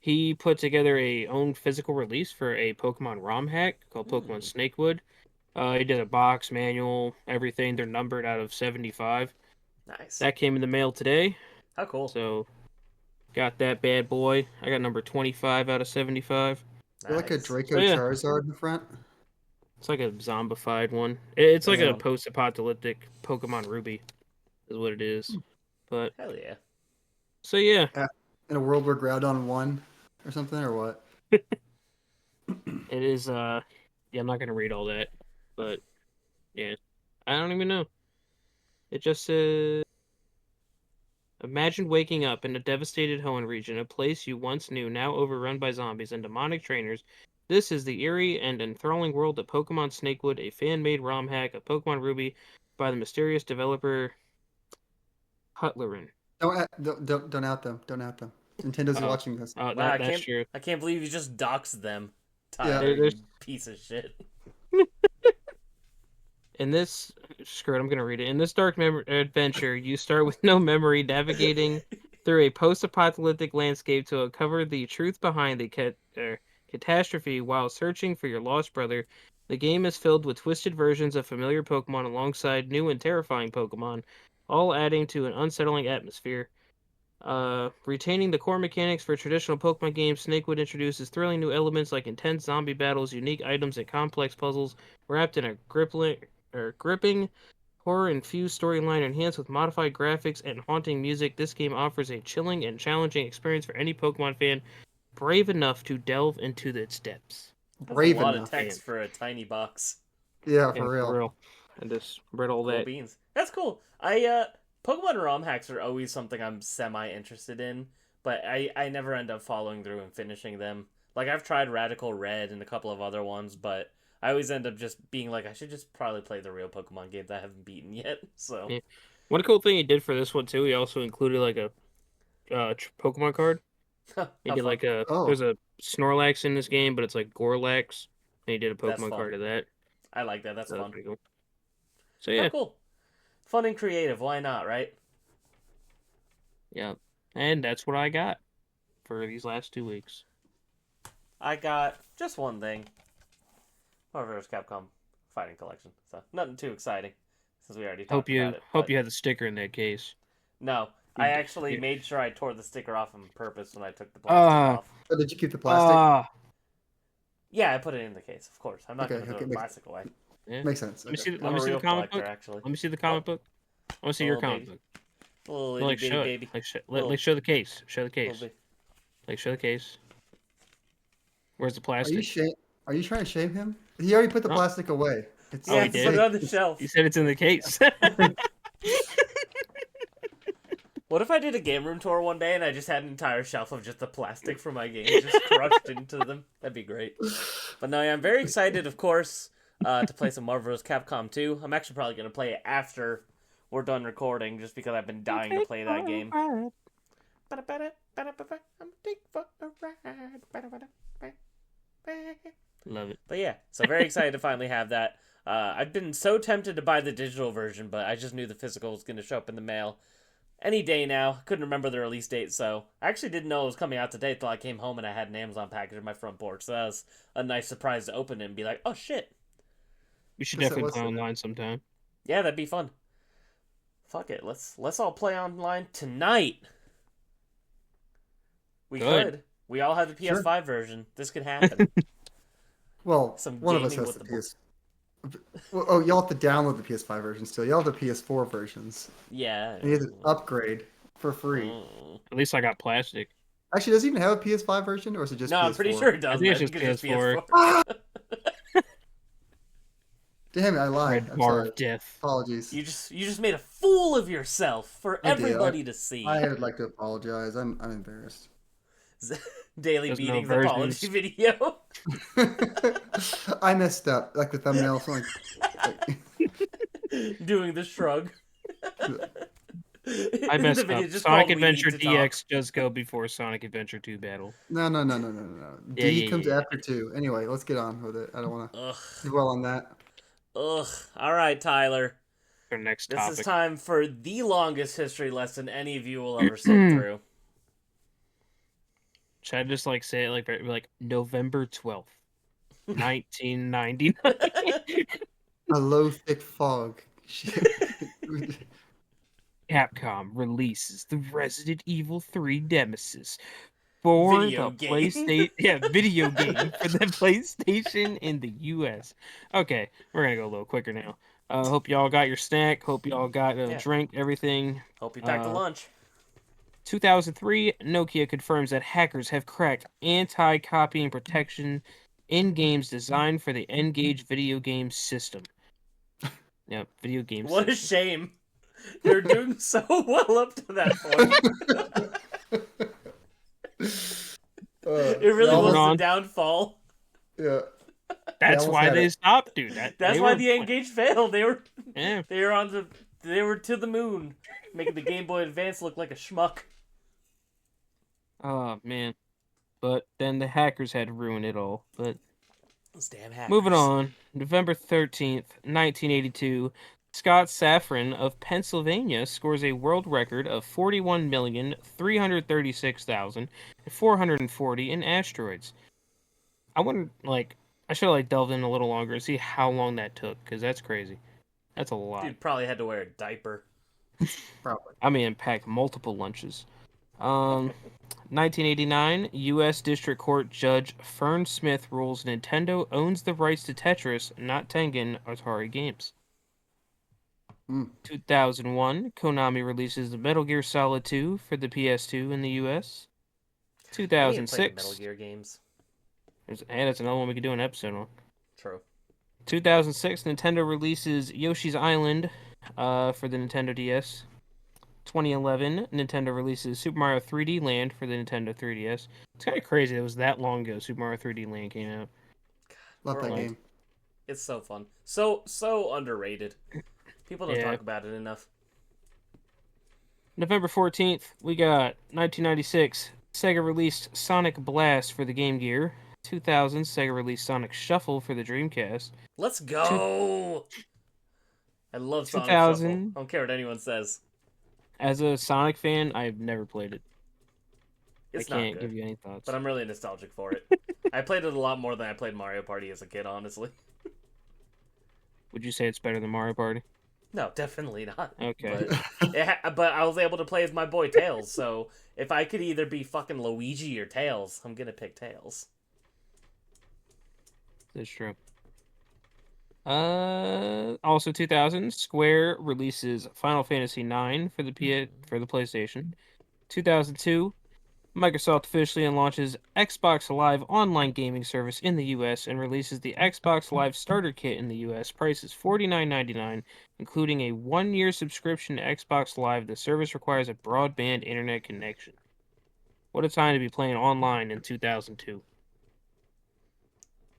He put together a own physical release for a Pokemon ROM hack called Pokemon Snakewood. He did a box, manual, everything. They're numbered out of 75. Nice. That came in the mail today, How cool. so got that bad boy. I got number 25 out of 75. You're like a Nice. Draco So yeah, Charizard in the front. it's like a zombified one. It's like That's a fun. post-apocalyptic Pokemon Ruby, is what it is. But Hell yeah. so yeah, In a world where Groudon won or something, or what? it is. Yeah, I'm not gonna read all that, but yeah, I don't even know. It just says, imagine waking up in a devastated Hoenn region, a place you once knew now overrun by zombies and demonic trainers. This is the eerie and enthralling world of Pokemon Snakewood, a fan-made ROM hack of Pokemon Ruby by the mysterious developer Hutlerin. Don't out them. Don't out them. Nintendo's Oh, watching this. oh, Wow, that's true. I can't believe you just doxed them. Yeah. Tyler, There's- you piece of shit. In this, screw it, I'm gonna read it. In this dark adventure, you start with no memory, navigating through a post-apocalyptic landscape to uncover the truth behind the catastrophe while searching for your lost brother. The game is filled with twisted versions of familiar Pokemon alongside new and terrifying Pokemon, all adding to an unsettling atmosphere. Retaining the core mechanics for traditional Pokemon games, Snakewood introduces thrilling new elements like intense zombie battles, unique items, and complex puzzles wrapped in a gripping, horror-infused storyline enhanced with modified graphics and haunting music. This game offers a chilling and challenging experience for any Pokemon fan brave enough to delve into its depths. That's Brave a lot enough. of text for a tiny box. Yeah, Yeah, for real. I just read all Cool that. beans. That's cool. Pokemon ROM hacks are always something I'm semi interested in, but I never end up following through and finishing them. Like I've tried Radical Red and a couple of other ones, but I always end up just being like, I should just probably play the real Pokemon games I haven't beaten yet. So Yeah. One cool thing he did for this one too, he also included like a Pokemon card. He How did fun. like Oh. there's a Snorlax in this game, but it's like Gorlax, and he did a That's Pokemon fun. card of that. I like that. That's So that was fun. pretty cool. So Oh, yeah, cool. Fun and creative. Why not, right? yeah, and that's what I got for these last 2 weeks. I got just one thing. Marvel vs. Capcom Fighting Collection. So nothing too exciting since we already talked about it. Hope but you had the sticker in that case. No, You I d- actually you- made sure I tore the sticker off on purpose when I took the plastic off. Oh, did you keep the plastic? Yeah, I put it in the case, of course. I'm not Okay, going to throw okay, the makes- plastic away. Yeah. Makes sense. Let me Okay. see. I'm Let me a see the real comic collector, book. actually. Let me see the comic book. I want to see A your little comic baby. book. Little Like itty show bitty it. baby. Like, Little- like show the case. Show the Little case. bit. Like show the case. Where's the Are plastic? you Are you trying to shame him? He already put the No. plastic away. It's, Oh, Yeah, he it's did? put it safe. on the shelf. You said it's in the case. What if I did a game room tour one day and I just had an entire shelf of just the plastic for my games just crushed into them? That'd be great. But no, yeah, I'm very excited, of course, to play some Marvel vs. Capcom 2. I'm actually probably going to play it after we're done recording just because I've been dying to play that game. I'm take for a ride. Love it. But yeah, so very excited to finally have that. I've been so tempted to buy the digital version, but I just knew the physical was going to show up in the mail any day now. Couldn't remember the release date, so I actually didn't know it was coming out today until I came home and I had an Amazon package on my front porch. So that was a nice surprise to open it and be like, oh shit. We should Yes, it definitely was play so online sometime. Yeah, that'd be fun. Fuck it, let's all play online tonight. We Good. could. We all have the Sure. PS5 version. This could happen. Well, Some one of us gaming has with the the- PS. Well, oh, y'all have to download the PS5 version still. Y'all have the PS4 versions. Yeah. And you have to upgrade for free. Mm. At least I got plastic. Actually, does it even have a PS5 version, or is it just No, PS4? I'm pretty sure it does. I think it's man. just I think it's PS4. Damn it, I lied. Red I'm bar sorry. of death. Apologies. You just made a fool of yourself for I did. everybody to see. I would like to apologize. I'm embarrassed. Daily There's no Beatings apology versions. video. I messed up, like the thumbnail. So Doing the shrug. I messed The video up. just Sonic called We Need Adventure to Talk. DX does go before Sonic Adventure 2 Battle. no. Yeah, D yeah, comes yeah. after 2. Anyway, let's get on with it. I don't want to Ugh. dwell on that. Ugh. All right, Tyler. Our next This topic. is time for the longest history lesson any of you will ever sit through. Should I just like say it like November 12th, 1999? A low, thick fog. Capcom releases the Resident Evil 3 Nemesis for Video the game. PlayStation. Yeah, video game for the PlayStation in the US. Okay, we're gonna go a little quicker now. Hope y'all got your snack. Hope y'all got a Yeah. drink. Everything. Hope you packed a lunch. 2003, Nokia confirms that hackers have cracked anti-copying protection in games designed for the N-Gage video game system. Yep, video game What a system. shame. They're doing so well up to that point. It really that was on. the downfall. Yeah. That's almost why had they it. stopped, dude. That's why the Engage failed. They were Yeah. they were to the moon, making the Game Boy Advance look like a schmuck. Oh, man. But then the hackers had to ruin it all. But Those damn hackers. moving on. November 13th, 1982, Scott Safran of Pennsylvania scores a world record of 41,336,440 in asteroids. I wonder, like, I should have, delved in a little longer and see how long that took, because that's crazy. That's a lot. Dude probably had to wear a diaper. Probably. I mean, packed multiple lunches. 1989, U.S. District Court Judge Fern Smith rules Nintendo owns the rights to Tetris, not Tengen Atari games. 2001, Konami releases the Metal Gear Solid 2 for the PS2 in the U.S. I need to play the 2006, Metal Gear games. and that's another one we could do an episode on. True. 2006, Nintendo releases Yoshi's Island for the Nintendo DS. 2011, Nintendo releases Super Mario 3D Land for the Nintendo 3DS. It's kind of crazy. It was that long ago Super Mario 3D Land came out. Love that We're game. It's so fun. So underrated. People don't Yeah. talk about it enough. November 14th, we got 1996. Sega released Sonic Blast for the Game Gear. 2000, Sega released Sonic Shuffle for the Dreamcast. Let's go! I love Sonic 2000. Shuffle. I don't care what anyone says. As a Sonic fan, I've never played it. It's I not can't good, give you any thoughts. but I'm really nostalgic for it. I played it a lot more than I played Mario Party as a kid, honestly. Would you say it's better than Mario Party? No, definitely not. Okay. But I was able to play as my boy Tails, so if I could either be fucking Luigi or Tails, I'm gonna pick Tails. That's true. Also 2000, Square releases Final Fantasy IX for the PlayStation. 2002, Microsoft officially launches Xbox Live online gaming service in the US and releases the Xbox Live Starter Kit in the US. Price is $49.99, including a 1-year subscription to Xbox Live. The service requires a broadband internet connection. What a time to be playing online in 2002.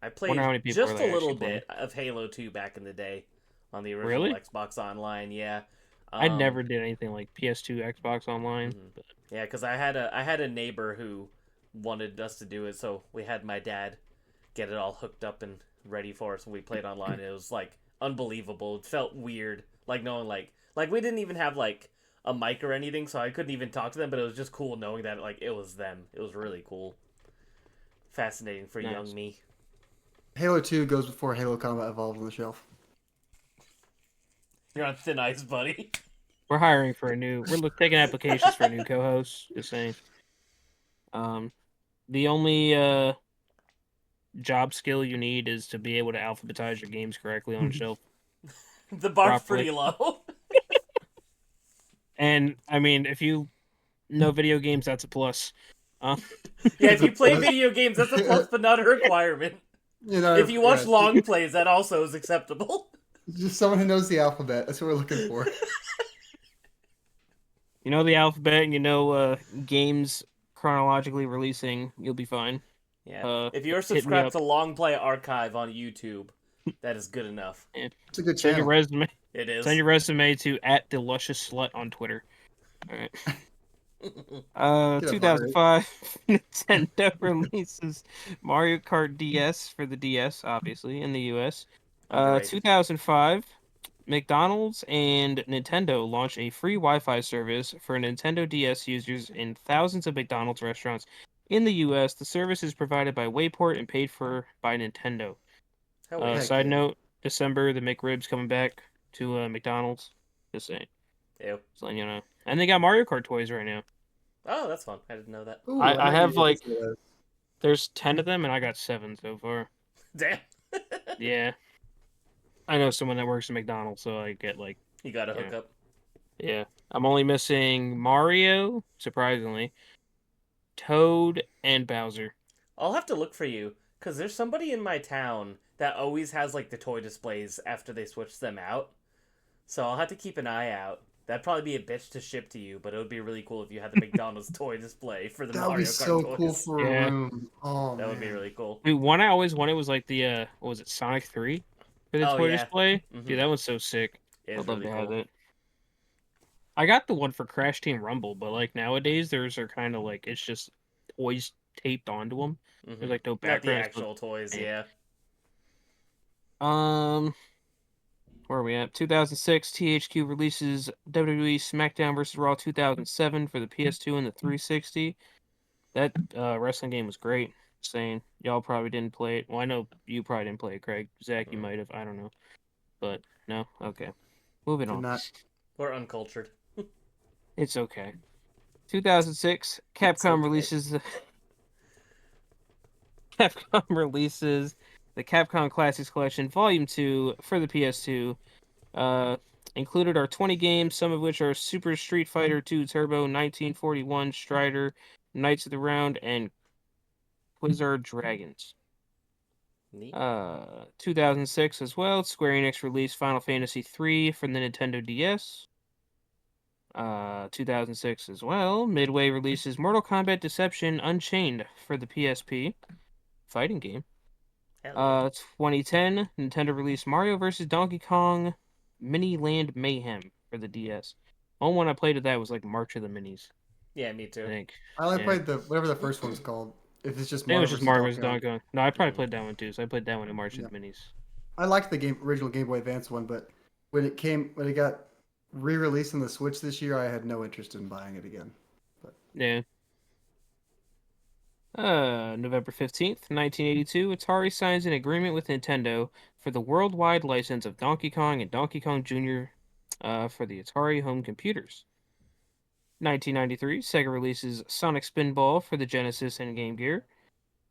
I played Wonder how many people just are a they little actually bit of Halo 2 back in the day on the original Really? Xbox Online. Yeah, I never did anything like PS2, Xbox Online. But Yeah, because I had a neighbor who wanted us to do it, so we had my dad get it all hooked up and ready for us when we played online. It was like unbelievable. It felt weird, like knowing like we didn't even have like a mic or anything, so I couldn't even talk to them. But it was just cool knowing that like it was them. It was really cool, fascinating for Nice. young me. Halo 2 goes before Halo Combat Evolved on the shelf. You're on thin ice, buddy. we're hiring for we're taking applications for a new co-host. Just saying. The only job skill you need is to be able to alphabetize your games correctly on a shelf. The bar's Properly. pretty low. And I mean, if you know video games, that's a plus. Yeah, if you play video games, that's a plus, but not a requirement. You know, If you watch yeah. long plays, that also is acceptable. Just someone who knows the alphabet. That's what we're looking for. You know the alphabet, and you know games chronologically releasing. You'll be fine. Yeah. If you're Hit me subscribed up. to Long Play Archive on YouTube, that is good enough. Yeah. It's a good Send your channel. resume. It Send is. your resume to @thelusciousSlut on Twitter. All right. Get a fire rate. 2005, Nintendo releases Mario Kart DS for the DS, obviously, in the US. Underrated. 2005, McDonald's and Nintendo launch a free Wi-Fi service for Nintendo DS users in thousands of McDonald's restaurants in the US. The service is provided by Wayport and paid for by Nintendo. Hell yeah. Heck Side yeah. note, December, the McRibs coming back to McDonald's. Just saying. Ew. Just letting you know. And they got Mario Kart toys right now. Oh, that's fun. I didn't know that. Ooh, I might have need to like, get some of those. there's 10 of them and I got 7 so far. Damn. Yeah. I know someone that works at McDonald's, so I get like, You got to Yeah. hook up. yeah. I'm only missing Mario, surprisingly, Toad, and Bowser. I'll have to look for you because there's somebody in my town that always has like the toy displays after they switch them out. So I'll have to keep an eye out. That'd probably be a bitch to ship to you, but it would be really cool if you had the McDonald's toy display for the That would Mario be Kart so toys. cool for Yeah. a room. Oh, That would be man. really cool. Dude, one I always wanted was like the, what was it, Sonic 3 for the Oh, toy yeah. display? Mhm. Dude, that was so sick. It I'd is love really to have cool. it. I got the one for Crash Team Rumble, but like nowadays, theirs are kind of like, it's just toys taped onto them. Mhm. There's like no Not the background. actual toys, Yeah. yeah. Where are we at? 2006, THQ releases WWE SmackDown vs. Raw 2007 for the PS2 and the 360. That wrestling game was great. Saying y'all probably didn't play it. Well, I know you probably didn't play it, Craig. Zach, you might have. I don't know, but no. Okay, moving Did on. not. We're uncultured. It's okay. 2006, Capcom okay. releases the Capcom releases the Capcom Classics Collection Volume 2 for the PS2. Included are 20 games, some of which are Super Street Fighter 2 Turbo, 1941, Strider, Knights of the Round, and Quizzard Dragons. Neat. 2006 as well, Square Enix released Final Fantasy 3 for the Nintendo DS. 2006 as well, Midway releases Mortal Kombat Deception Unchained for the PSP. Fighting game. Hell yeah. 2010, Nintendo released Mario vs. Donkey Kong Mini Land Mayhem for the DS. Only one I played of that was like March of the Minis, Yeah, me I too. think. I only Yeah. played the whatever the first one's called. If it's just I think it Mario was just versus Mario Donkey vs. Kong. Donkey Kong. No, I probably Mhm. played that one too, so I played that one in March Yeah. of the Minis. I liked the original Game Boy Advance one, but when it got re-released on the Switch this year, I had no interest in buying it again. Yeah. November 15th, 1982, Atari signs an agreement with Nintendo for the worldwide license of Donkey Kong and Donkey Kong Jr. For the Atari home computers. 1993, Sega releases Sonic Spinball for the Genesis and Game Gear.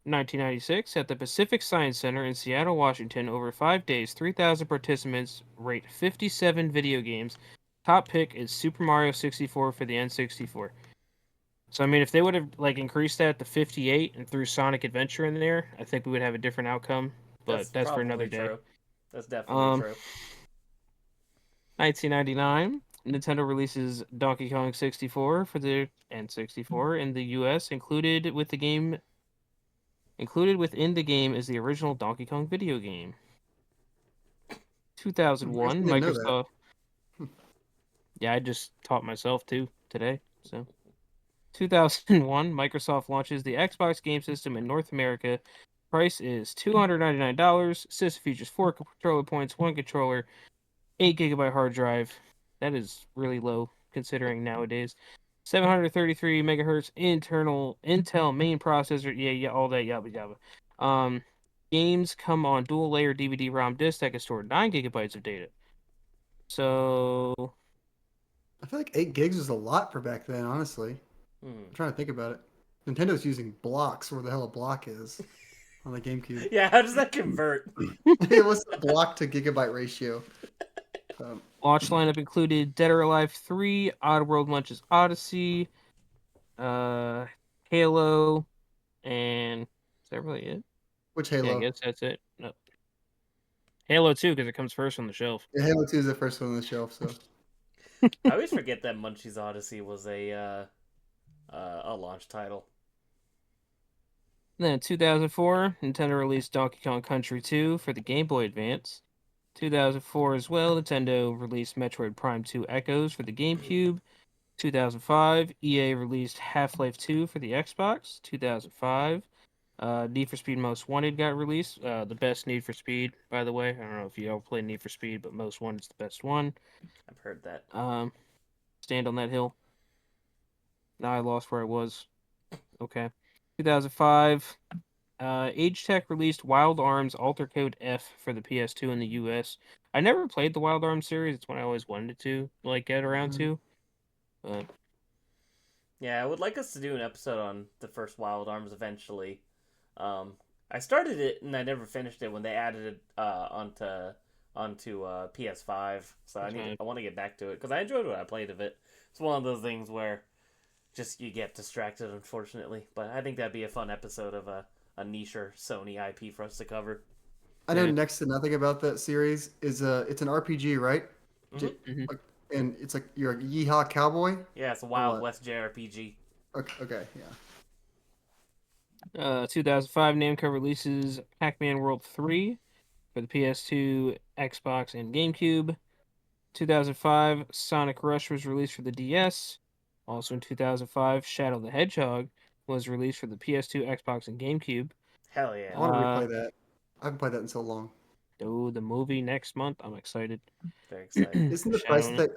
1996, at the Pacific Science Center in Seattle, Washington, over 5 days, 3,000 participants rate 57 video games. Top pick is Super Mario 64 for the N64. So I mean, if they would have like increased that to 58 and threw Sonic Adventure in there, I think we would have a different outcome. But that's for another probably day. true. That's definitely true. 1999, Nintendo releases Donkey Kong 64 for the N64 in the US. Included within the game is the original Donkey Kong video game. 2001, didn't know that. Microsoft. Yeah, I just taught myself too today. So, 2001, Microsoft launches the Xbox game system in North America. Price is $299. System features 4 controller points, 1 controller, 8 gigabyte hard drive. That is really low considering nowadays. 733 megahertz internal Intel main processor. Yeah, all that yabba yabba. Games come on dual layer DVD-ROM disc that can store 9 gigabytes of data. So I feel like 8 gigs was a lot for back then, honestly. Hmm. I'm trying to think about it. Nintendo's using blocks, where the hell a block is on the GameCube. Yeah, how does that convert? It was the block to gigabyte ratio. launch lineup included Dead or Alive 3, Oddworld Lunches Odyssey, Halo, and is that really it? Which Yeah, I Halo? guess that's it. No. Halo 2 because it comes first on the shelf. Yeah, Halo 2 is the first one on the shelf, so I always forget that Munchie's Odyssey was a launch title. Then in 2004, Nintendo released Donkey Kong Country 2 for the Game Boy Advance. 2004 as well, Nintendo released Metroid Prime 2 Echoes for the GameCube. 2005, EA released Half-Life 2 for the Xbox. 2005, Need for Speed Most Wanted got released. The best Need for Speed, by the way. I don't know if you all play Need for Speed, but Most Wanted's the best one. I've heard that. Stand on that hill. Now I lost where I was. Okay. 2005, Age Tech released Wild Arms Alter Code F for the PS2 in the US. I never played the Wild Arms series. It's one I always wanted to get around to. But Yeah, I would like us to do an episode on the first Wild Arms eventually. I started it and I never finished it when they added it onto PS5. So I want to get back to it because I enjoyed what I played of it. It's one of those things where just you get distracted, unfortunately. But I think that'd be a fun episode of a niche or Sony IP for us to cover. I know next to nothing about that series is it's an RPG, right? Mm-hmm. And it's like you're a yeehaw cowboy. Yeah, it's a Wild West JRPG. Okay, yeah. 2005, Namco releases Pac-Man World 3 for the PS2, Xbox, and GameCube. 2005, Sonic Rush was released for the DS. Also in 2005, Shadow the Hedgehog was released for the PS2, Xbox, and GameCube. Hell yeah. I want to replay that. I haven't played that in so long. Oh, the movie next month. I'm excited. Very excited. Isn't the price of that...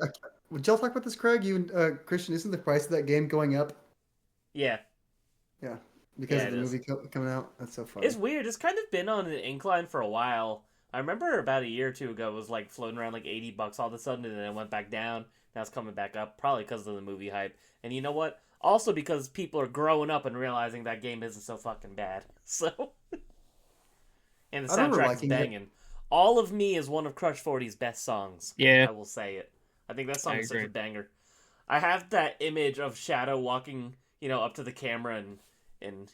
would y'all talk about this, Craig? You and Christian, isn't the price of that game going up? Yeah. Yeah. Because of the movie coming out? That's so funny. It's weird. It's kind of been on an incline for a while. I remember about a year or two ago it was like floating around like $80 all of a sudden and then it went back down. Now it's coming back up, probably because of the movie hype. And you know what? Also because people are growing up and realizing that game isn't so fucking bad. So... and the soundtrack's banging. All of Me is one of Crush 40's best songs. Yeah. I will say it. I think that song is such a banger. I have that image of Shadow walking, up to the camera and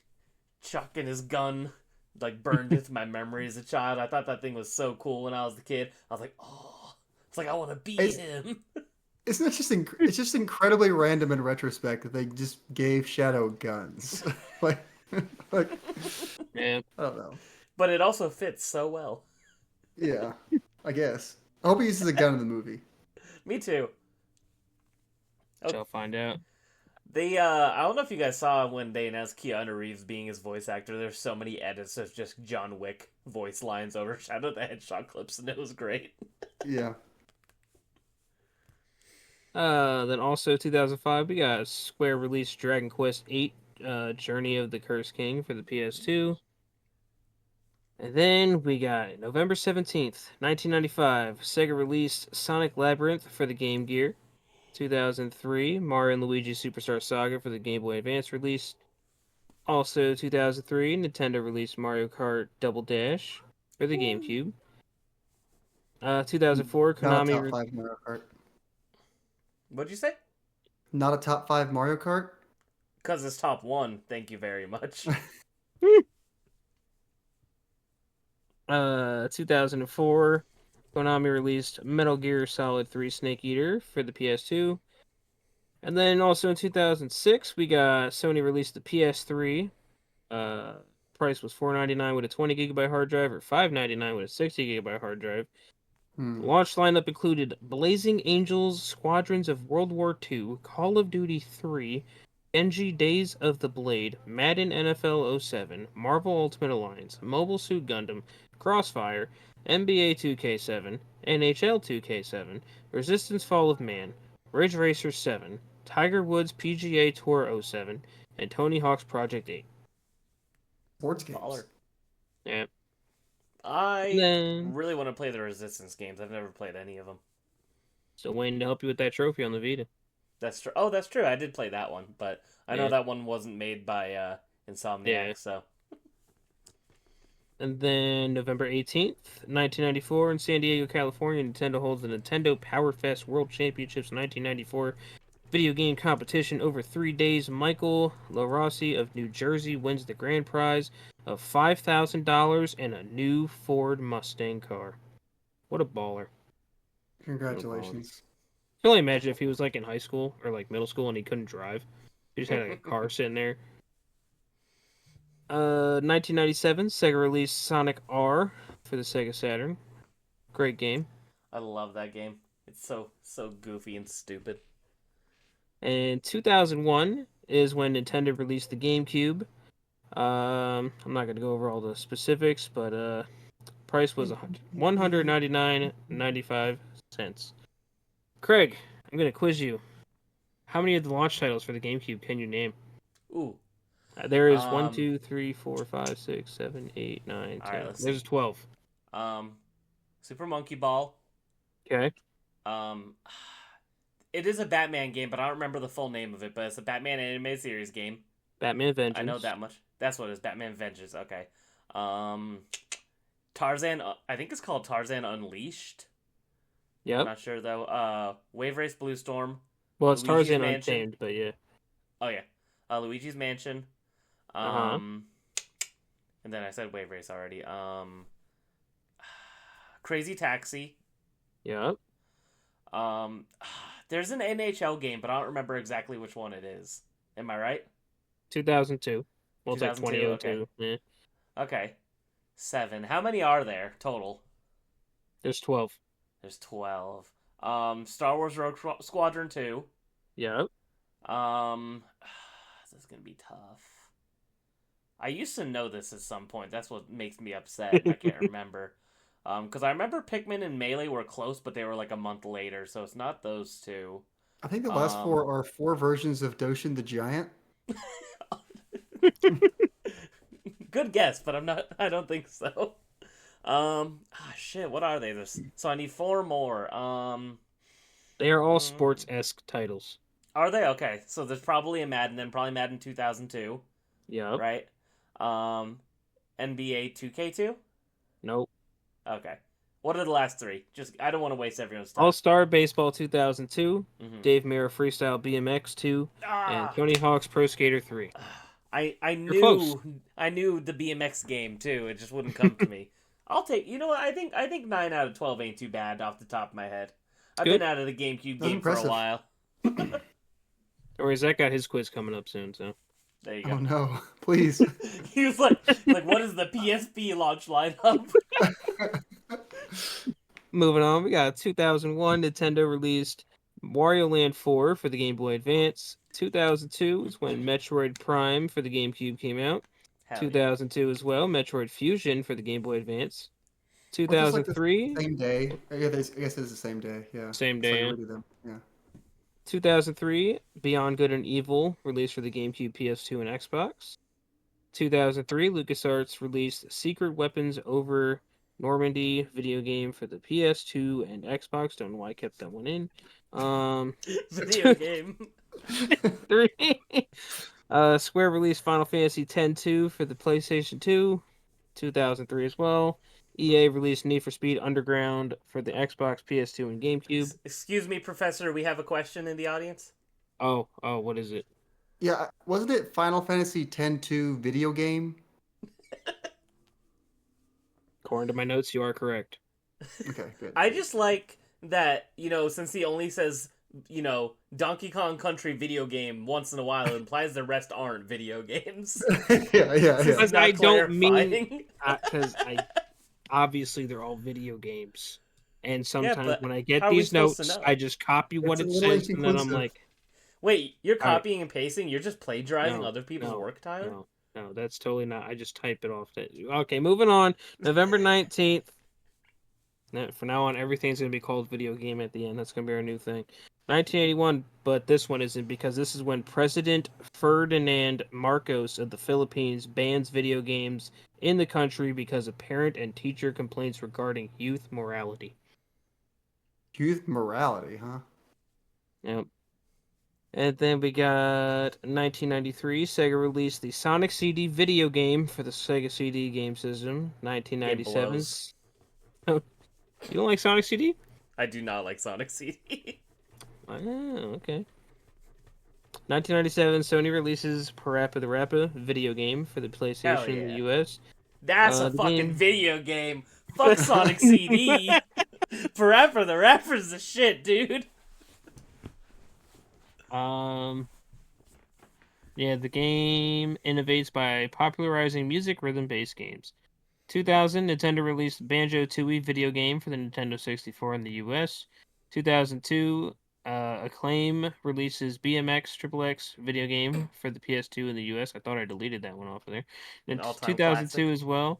chucking his gun, like, burned into my memory as a child. I thought that thing was so cool when I was a kid. I was like, oh, it's like I want to be him. Isn't it it's just incredibly random in retrospect that they just gave Shadow guns. like, yeah. I don't know. But it also fits so well. Yeah, I guess. I hope he uses a gun in the movie. Me too. Shall find out. I don't know if you guys saw when they announced Keanu Reeves being his voice actor. There's so many edits of just John Wick voice lines over Shadow the Hedgehog clips, and it was great. Yeah. Then also 2005, we got Square released Dragon Quest VIII, Journey of the Cursed King for the PS2. And then we got November 17th, 1995, Sega released Sonic Labyrinth for the Game Gear. 2003, Mario & Luigi Superstar Saga for the Game Boy Advance release. Also 2003, Nintendo released Mario Kart Double Dash for the GameCube. 2004, Konami... Not a top 5 Mario Kart. What'd you say? Not a top 5 Mario Kart? Because it's top 1, thank you very much. 2004, Konami released Metal Gear Solid 3 Snake Eater for the PS2. And then also in 2006, we got Sony released the PS3. Price was $499 with a 20GB hard drive or $599 with a 60GB hard drive. The launch lineup included Blazing Angels, Squadrons of World War II, Call of Duty 3, Genji Days of the Blade, Madden NFL 07, Marvel Ultimate Alliance, Mobile Suit Gundam, Crossfire, NBA 2K7, NHL 2K7, Resistance Fall of Man, Ridge Racer 7, Tiger Woods PGA Tour 07, and Tony Hawk's Project 8. Sports games. Baller. Yeah. I really want to play the Resistance games. I've never played any of them. Still waiting to help you with that trophy on the Vita. That's true. Oh, that's true. I did play that one, but I know that one wasn't made by Insomniac, so... And then November 18th, 1994, in San Diego, California, Nintendo holds the Nintendo Power Fest World Championships 1994 video game competition over 3 days. Michael LaRossi of New Jersey wins the grand prize of $5,000 and a new Ford Mustang car. What a baller. Congratulations. I can only imagine if he was like in high school or like middle school and he couldn't drive. He just had like a car sitting there. 1997, Sega released Sonic R for the Sega Saturn. Great game. I love that game. It's so goofy and stupid. And 2001 is when Nintendo released the GameCube. I'm not gonna go over all the specifics, but price was $199.95. Craig, I'm gonna quiz you. How many of the launch titles for the GameCube can you name? Ooh. There is Um, 1, 2, 3, 4, 5, 6, 7, 8, 9, 10. Alright, let's There's see. 12. Super Monkey Ball. Okay. Um, it is a Batman game, but I don't remember the full name of it. But it's a Batman animated series game. Batman Vengeance. I know that much. That's what it is. Batman Vengeance. Okay. Tarzan. I think it's called Tarzan Unleashed. I'm Yep. not sure though. Wave Race Blue Storm. Well, it's Luigi's Tarzan Mansion. Untamed, but yeah. Oh yeah. Luigi's Mansion. Uh-huh. And then I said Wave Race already. Crazy Taxi. Yep. There's an NHL game, but I don't remember exactly which one it is. Am I right? 2002. Well, it's like 2002, 2002. Yeah. Okay. 7. How many are there total? There's 12. There's 12. Star Wars Rogue Squadron 2. Yep. This is gonna be tough. I used to know this at some point. That's what makes me upset. I can't remember. Because I remember Pikmin and Melee were close, but they were like a month later, so it's not those two. I think the last four are 4 versions of Doshin the Giant. Good guess, but I don't think so. Shit, what are they? So I need 4 more. They are all sports-esque titles. Are they? Okay, so there's probably a Madden, then probably Madden 2002, Yep. right? NBA 2K2? Nope. Okay. What are the last 3? I don't want to waste everyone's time. All-Star Baseball 2002, Mhm. Dave Mirra Freestyle BMX 2, and Ah, Tony Hawk's Pro Skater 3. I close. knew the BMX game too. It just wouldn't come to me. I'll take. You know what? I think 9 out of 12 ain't too bad off the top of my head. I've Good. been out of the GameCube That's game for a impressive. while. Or Zach got his quiz coming up soon, so. There you go. Oh no! Please. He was like, what is the PSP launch lineup? Moving on, we got 2001, Nintendo released Wario Land 4 for the Game Boy Advance. 2002 is when Metroid Prime for the GameCube came out. Hell 2002 as well, Metroid Fusion for the Game Boy Advance. Or just like the 2003, Same day. I guess it's the same day. Yeah. Same It's like day, yeah. already them. Yeah. 2003, Beyond Good and Evil, released for the GameCube, PS2, and Xbox. 2003, LucasArts released Secret Weapons Over Normandy video game for the PS2 and Xbox. Don't know why I kept that one in. Video game. 3. Square released Final Fantasy X-2 for the PlayStation 2, 2003 as well. EA released Need for Speed Underground for the Xbox, PS2, and GameCube. Excuse me, Professor. We have a question in the audience. Oh, what is it? Yeah. Wasn't it Final Fantasy X-2 video game? According to my notes, you are correct. Okay. Good. I just like that, since he only says, Donkey Kong Country video game once in a while, it implies the rest aren't video games. yeah. This is Because not I don't mean- clarifying. Because obviously they're all video games, and sometimes but when I get how are we these supposed to notes, know? I just copy what It's it a little says, and then I'm inconclusive. like, Wait, you're All right. copying and pasting? You're just plagiarizing No, other people's no, work, Tyler? no, that's totally not. I just type it off. Okay, moving on. November 19th. From now on, everything's going to be called video game at the end. That's going to be our new thing. 1981, but this one isn't, because this is when President Ferdinand Marcos of the Philippines bans video games in the country because of parent and teacher complaints regarding youth morality. Youth morality, huh? Yep. And then we got 1993, Sega released the Sonic CD video game for the Sega CD game system. 1997. blows. Oh, you don't like Sonic CD? I do not like Sonic CD. Oh, okay. 1997, Sony releases Parappa the Rappa video game for the PlayStation in yeah. the US. That's a the fucking game- video game. Fuck Sonic CD. Parappa the Rapper's the shit, dude. Yeah, the game innovates by popularizing music rhythm-based games. 2000, Nintendo released Banjo-Tooie video game for the Nintendo 64 in the US. 2002, Acclaim releases BMX XXX video game for the PS2 in the US. I thought I deleted that one off of there. An And all-time 2002 classic. as well.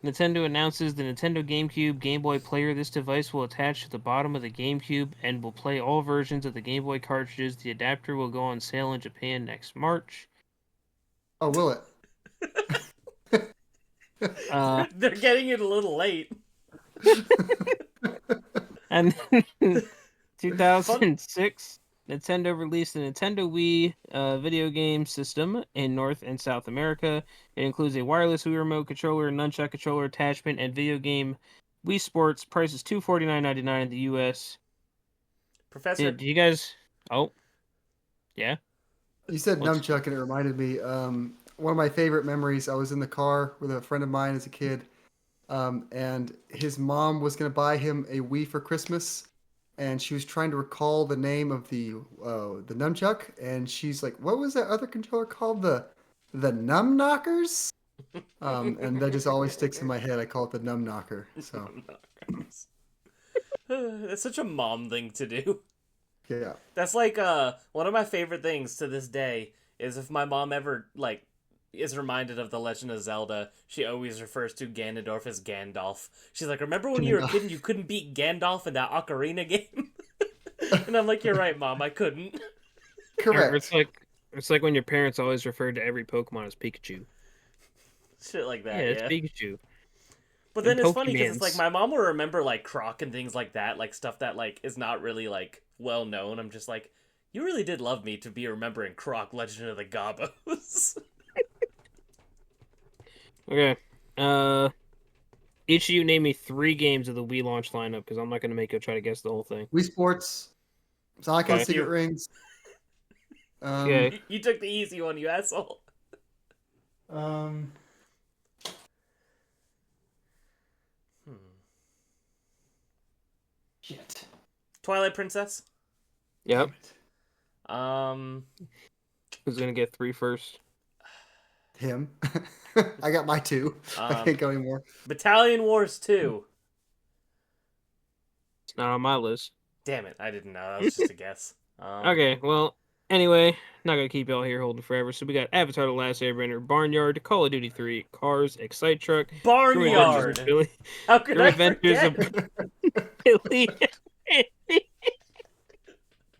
Nintendo announces the Nintendo GameCube Game Boy player. This device will attach to the bottom of the GameCube and will play all versions of the Game Boy cartridges. The adapter will go on sale in Japan next March. Oh, will it? They're getting it a little late. And 2006, Nintendo released the Nintendo Wii video game system in North and South America. It includes a wireless Wii remote controller, nunchuck controller attachment, and video game Wii Sports. Price is $249.99 in the US. Professor. Did you guys? Oh, yeah. You said What's- nunchuck, and it reminded me. One of my favorite memories. I was in the car with a friend of mine as a kid, and his mom was going to buy him a Wii for Christmas, and she was trying to recall the name of the nunchuck, and she's like, "What was that other controller called? The Num Knockers?" And that just always sticks in my head. I call it the Num Knocker. So That's such a mom thing to do. yeah. That's like one of my favorite things to this day is if my mom ever like is reminded of The Legend of Zelda, she always refers to Ganondorf as Gandalf. She's like, "Remember when you were a kid and you couldn't beat Gandalf in that Ocarina game?" And I'm like, "You're right, Mom, I couldn't." Or Correct. it's like when your parents always referred to every Pokemon as Pikachu. Shit like that, Yeah, it's yeah. Pikachu. But then And it's funny because it's like Pokemans. my mom will remember like Croc and things like that, like stuff that like is not really like well known. I'm just like, you really did love me to be remembering Croc, Legend of the Gobos. Okay. Each of you name me 3 games of the Wii launch lineup because I'm not going to make you try to guess the whole thing. Wii Sports, Sonic and Okay. Secret Rings. Okay. You took the easy one, you asshole. Um, shit. Twilight Princess. Yep. Um, Who's going to get 3 first? Him. I got my 2. I Um, can't go anymore. Battalion Wars 2. It's not on my list. Damn it, I didn't know. That was just a guess. Okay, well, anyway, not going to keep y'all here holding forever. So we got Avatar The Last Airbender, Barnyard, Call of Duty 3, Cars, Excite Truck, True Adventures Barnyard. of Billy, How could True I Adventures forget? of Billy,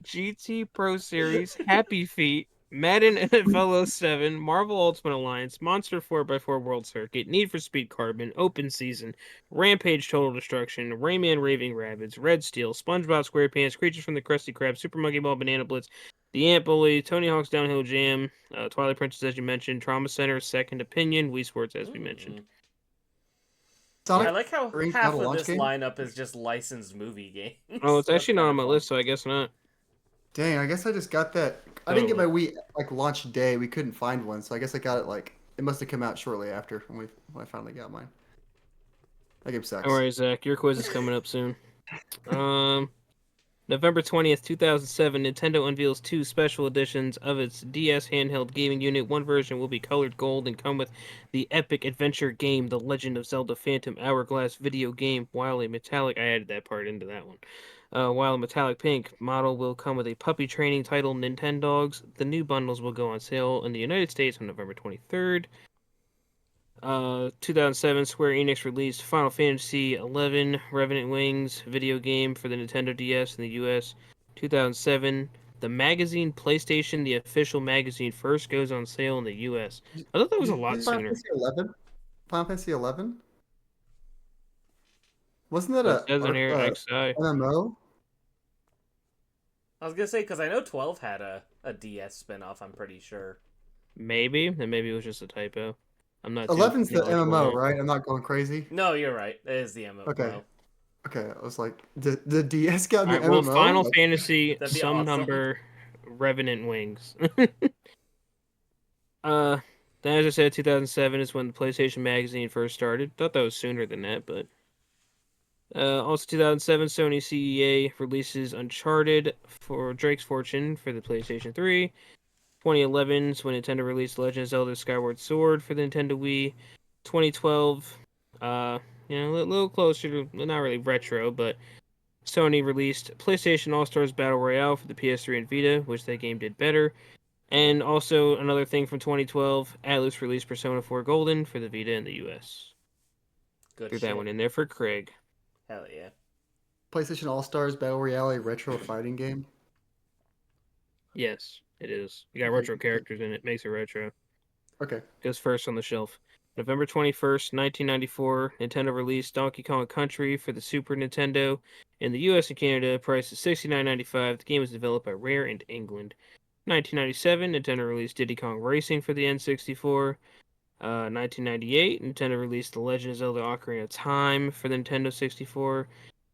GT Pro Series, Happy Feet, Madden NFL 07, Marvel Ultimate Alliance, Monster 4x4 World Circuit, Need for Speed Carbon, Open Season, Rampage Total Destruction, Rayman Raving Rabbids, Red Steel, SpongeBob SquarePants, Creatures from the Krusty Krab, Super Monkey Ball, Banana Blitz, The Ant Bully, Tony Hawk's Downhill Jam, Twilight Princess, as you mentioned, Trauma Center, Second Opinion, Wii Sports, as we mentioned. Sonic I like how Rings half not a of launch this game? lineup is just licensed movie games. Oh, it's That's actually not kinda on my fun. list, so I guess not. Dang, I guess I just got that. I didn't get my Wii like launch day. We couldn't find one, so I guess I got it like it must have come out shortly after when I finally got mine. That game sucks. Don't worry, Zach. Your quiz is coming up soon. November 20th, 2007, Nintendo unveils 2 special editions of its DS handheld gaming unit. One version will be colored gold and come with the epic adventure game, The Legend of Zelda Phantom Hourglass video game, while a metallic... I added that part into that one. While a metallic pink model will come with a puppy training title, Nintendogs. The new bundles will go on sale in the United States on November 23rd. 2007, Square Enix released Final Fantasy XI Revenant Wings video game for the Nintendo DS in the US. 2007, the magazine PlayStation, the official magazine, first goes on sale in the US. I thought that was a lot Final sooner. Fantasy 11? Final Fantasy 11? Wasn't that But it says in here a XI. MMO? I was gonna say because I know 12 had a DS spinoff. I'm pretty sure. Maybe, and maybe it was just a typo. I'm not. 11's the knowledgeable MMO, on it. right? I'm not going crazy. No, you're right. It is the MMO. Okay. Okay, I was like, the DS got All the right, well, MMO? Final Like, Fantasy, That'd be some awesome. number, Revenant Wings. Then as I said, 2007 is when the PlayStation Magazine first started. Thought that was sooner than that, but Also 2007, Sony CEA releases Uncharted for Drake's Fortune for the PlayStation 3. 2011 is when Nintendo released Legend of Zelda Skyward Sword for the Nintendo Wii. 2012, a little closer to, not really retro, but Sony released PlayStation All-Stars Battle Royale for the PS3 and Vita, which that game did better. And also another thing from 2012, Atlus released Persona 4 Golden for the Vita in the US. Good Threw shit. that one in there for Craig. Hell yeah. PlayStation All Stars Battle Royale, a retro fighting game. Yes, it is. You got retro characters in it, makes it retro. Okay. Goes first on the shelf. November 21st, 1994, Nintendo released Donkey Kong Country for the Super Nintendo. In the US and Canada, price is $69.95. The game was developed by Rare in England. 1997, Nintendo released Diddy Kong Racing for the N64. 1998, Nintendo released The Legend of Zelda Ocarina of Time for the Nintendo 64.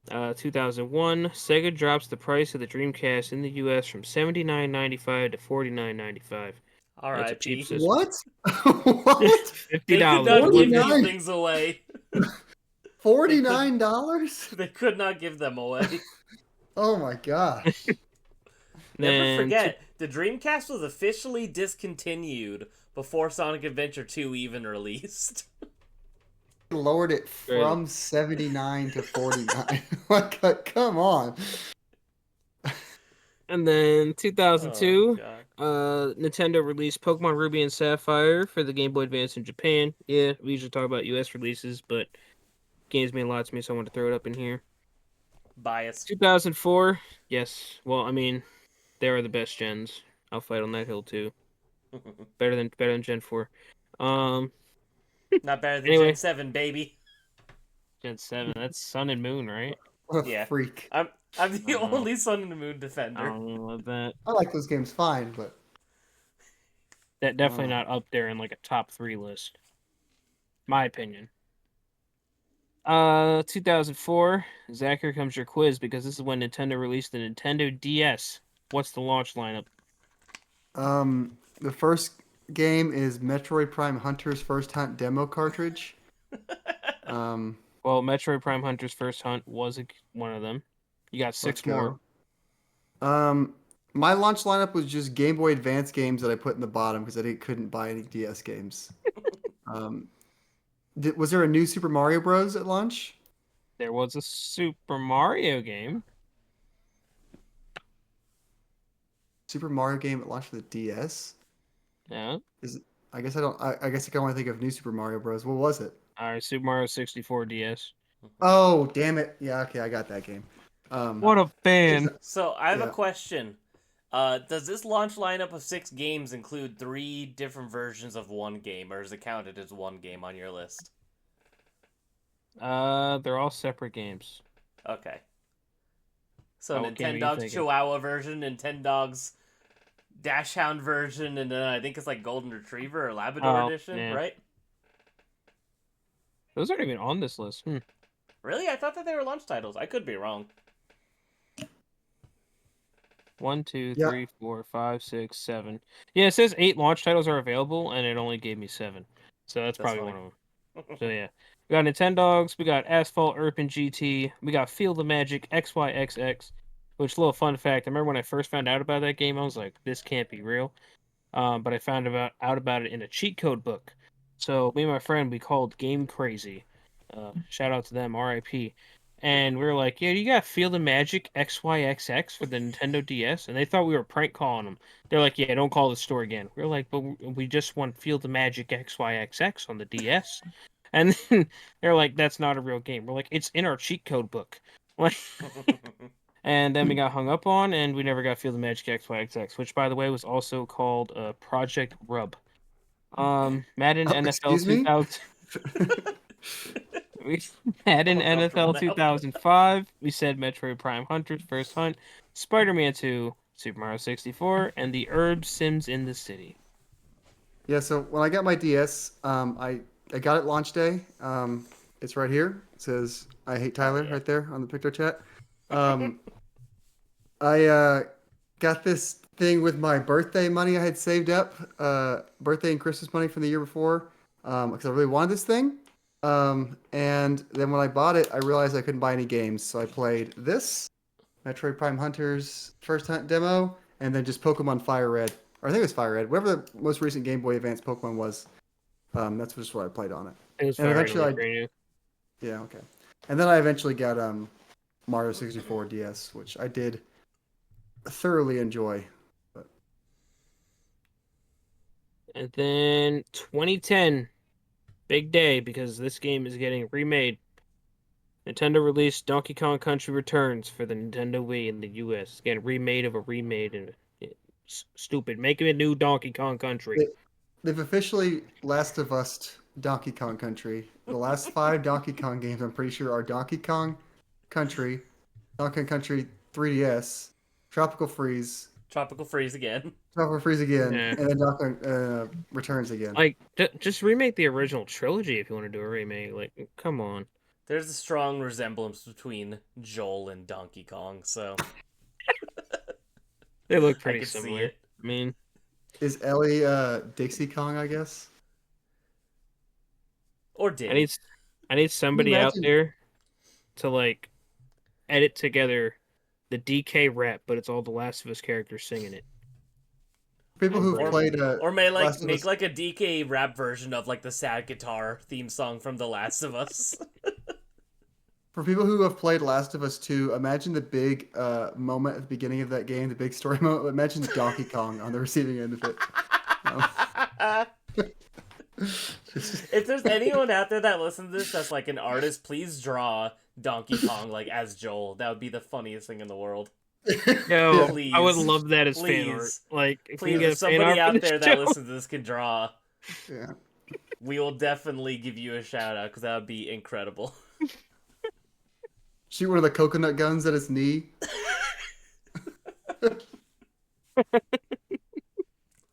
2001, Sega drops the price of the Dreamcast in the US from $79.95 to $49.95. That's a cheap R.I.P. system. What? What? They could $50. not give these 49. things away. $49? They could not give them away. Oh my gosh. Never Then forget, the Dreamcast was officially discontinued before Sonic Adventure 2 even released. Lowered it from 79 to 49. Like, come on. And then Oh, 2002, God. Nintendo released Pokemon Ruby and Sapphire for the Game Boy Advance in Japan. Yeah, we usually talk about US releases, but games mean a lot to me, so I wanted to throw it up in here. Bias. 2004, yes. Well, I mean, they are the best gens. I'll fight on that hill too. Better than Gen 4. Not better than Anyway. Gen 7, baby. Gen 7, that's Sun and Moon, right? What a Yeah. freak. I'm the Oh. only Sun and the Moon I defender. don't know about that. I like those games fine, but That definitely not up there in like a top 3 list. My opinion. 2004, Zach, here comes your quiz because this is when Nintendo released the Nintendo DS. What's the launch lineup? the first game is Metroid Prime Hunter's First Hunt demo cartridge. Well, Metroid Prime Hunter's First Hunt was one of them. You got 6 let's more. go. My launch lineup was just Game Boy Advance games that I put in the bottom because I couldn't buy any DS games. Was there a new Super Mario Bros. At launch? There was a Super Mario game. Super Mario game at launch for the DS? Yeah. I guess I don't. I guess I can only think of New Super Mario Bros. What was it? All right, Super Mario 64 DS. Oh, damn it! Yeah, okay, I got that game. What a fan! So, I have a Yeah. question. Does this launch lineup of 6 games include 3 different versions of one game, or is it counted as one game on your list? They're all separate games. Okay. So, what game are you Nintendog's thinking? Chihuahua version, Nintendog's Dash Hound version, and then I think it's like Golden Retriever or Labrador Oh, edition, yeah. right? Those aren't even on this list. Really? I thought that they were launch titles. I could be wrong. 1, 2, Yeah. 3, 4, 5, 6, 7. Yeah, it says 8 launch titles are available, and it only gave me 7. So that's probably funny. one of them. So yeah, we got Nintendogs, we got Asphalt Urban GT, we got Field of Magic XYXX. Which, little fun fact, I remember when I first found out about that game, I was like, this can't be real. But I found out about it in a cheat code book. So me and my friend, we called Game Crazy. Shout out to them, RIP. And we were like, yeah, you got Field of Magic XYXX for the Nintendo DS? And they thought we were prank calling them. They're like, yeah, don't call the store again. We are like, but we just want Field of Magic XYXX on the DS. And then they're like, that's not a real game. We're like, it's in our cheat code book. Like, and then we got hung up on, and we never got Field of Magic XYXX, which, by the way, was also called Project Rub. Madden NFL excuse me? 2000. Madden I'm uncomfortable NFL now. 2005. We said Metroid Prime Hunter's First Hunt, Spider-Man 2, Super Mario 64, and the Herb Sims in the City. Yeah, so when I got my DS, I got it launch day. It's right here. It says "I hate Tyler" yeah. right there on the picture chat. I got this thing with my birthday money I had saved up, birthday and Christmas money from the year before, because I really wanted this thing. And then when I bought it, I realized I couldn't buy any games, so I played this Metroid Prime Hunters First Hunt demo, and then just Pokemon Fire Red, or I think it was Fire Red, whatever the most recent Game Boy Advance Pokemon was. That's just what I played on it. It was And fire eventually, yeah, okay. And then I eventually got Mario 64 DS, which I did thoroughly enjoy. But And then 2010, big day because this game is getting remade. Nintendo released Donkey Kong Country Returns for the Nintendo Wii in the US. It's getting remade of a remade, and stupid. Make it a new Donkey Kong Country. they've officially Last of Us Donkey Kong Country. The last 5 Donkey Kong games, I'm pretty sure, are Donkey Kong Country, Donkey Kong Country 3DS, Tropical Freeze, Tropical Freeze again. Tropical Freeze again, Yeah. and then Donkey Kong Returns again. Like, just remake the original trilogy if you want to do a remake. Like, come on. There's a strong resemblance between Joel and Donkey Kong, so They look I pretty could see similar. it. I mean, Is Ellie Dixie Kong, I guess? Or I did. need somebody out imagine- there to like edit together the DK rap, but it's all the Last of Us characters singing it. People who've Or- played Or may like Last of make Us- like a DK rap version of like the sad guitar theme song from The Last of Us. For people who have played Last of Us 2, imagine the big moment at the beginning of that game, the big story moment. Imagine Donkey Kong on the receiving end of it. If there's anyone out there that listens to this that's like an artist, please draw Donkey Kong like as Joel. That would be the funniest thing in the world. No, Please. I would love that as fan art. Please. Like, if we Please, get if a fan somebody art out for there this that show. listens to this can draw, Yeah. we will definitely give you a shout out because that would be incredible. Shoot one of the coconut guns at his knee.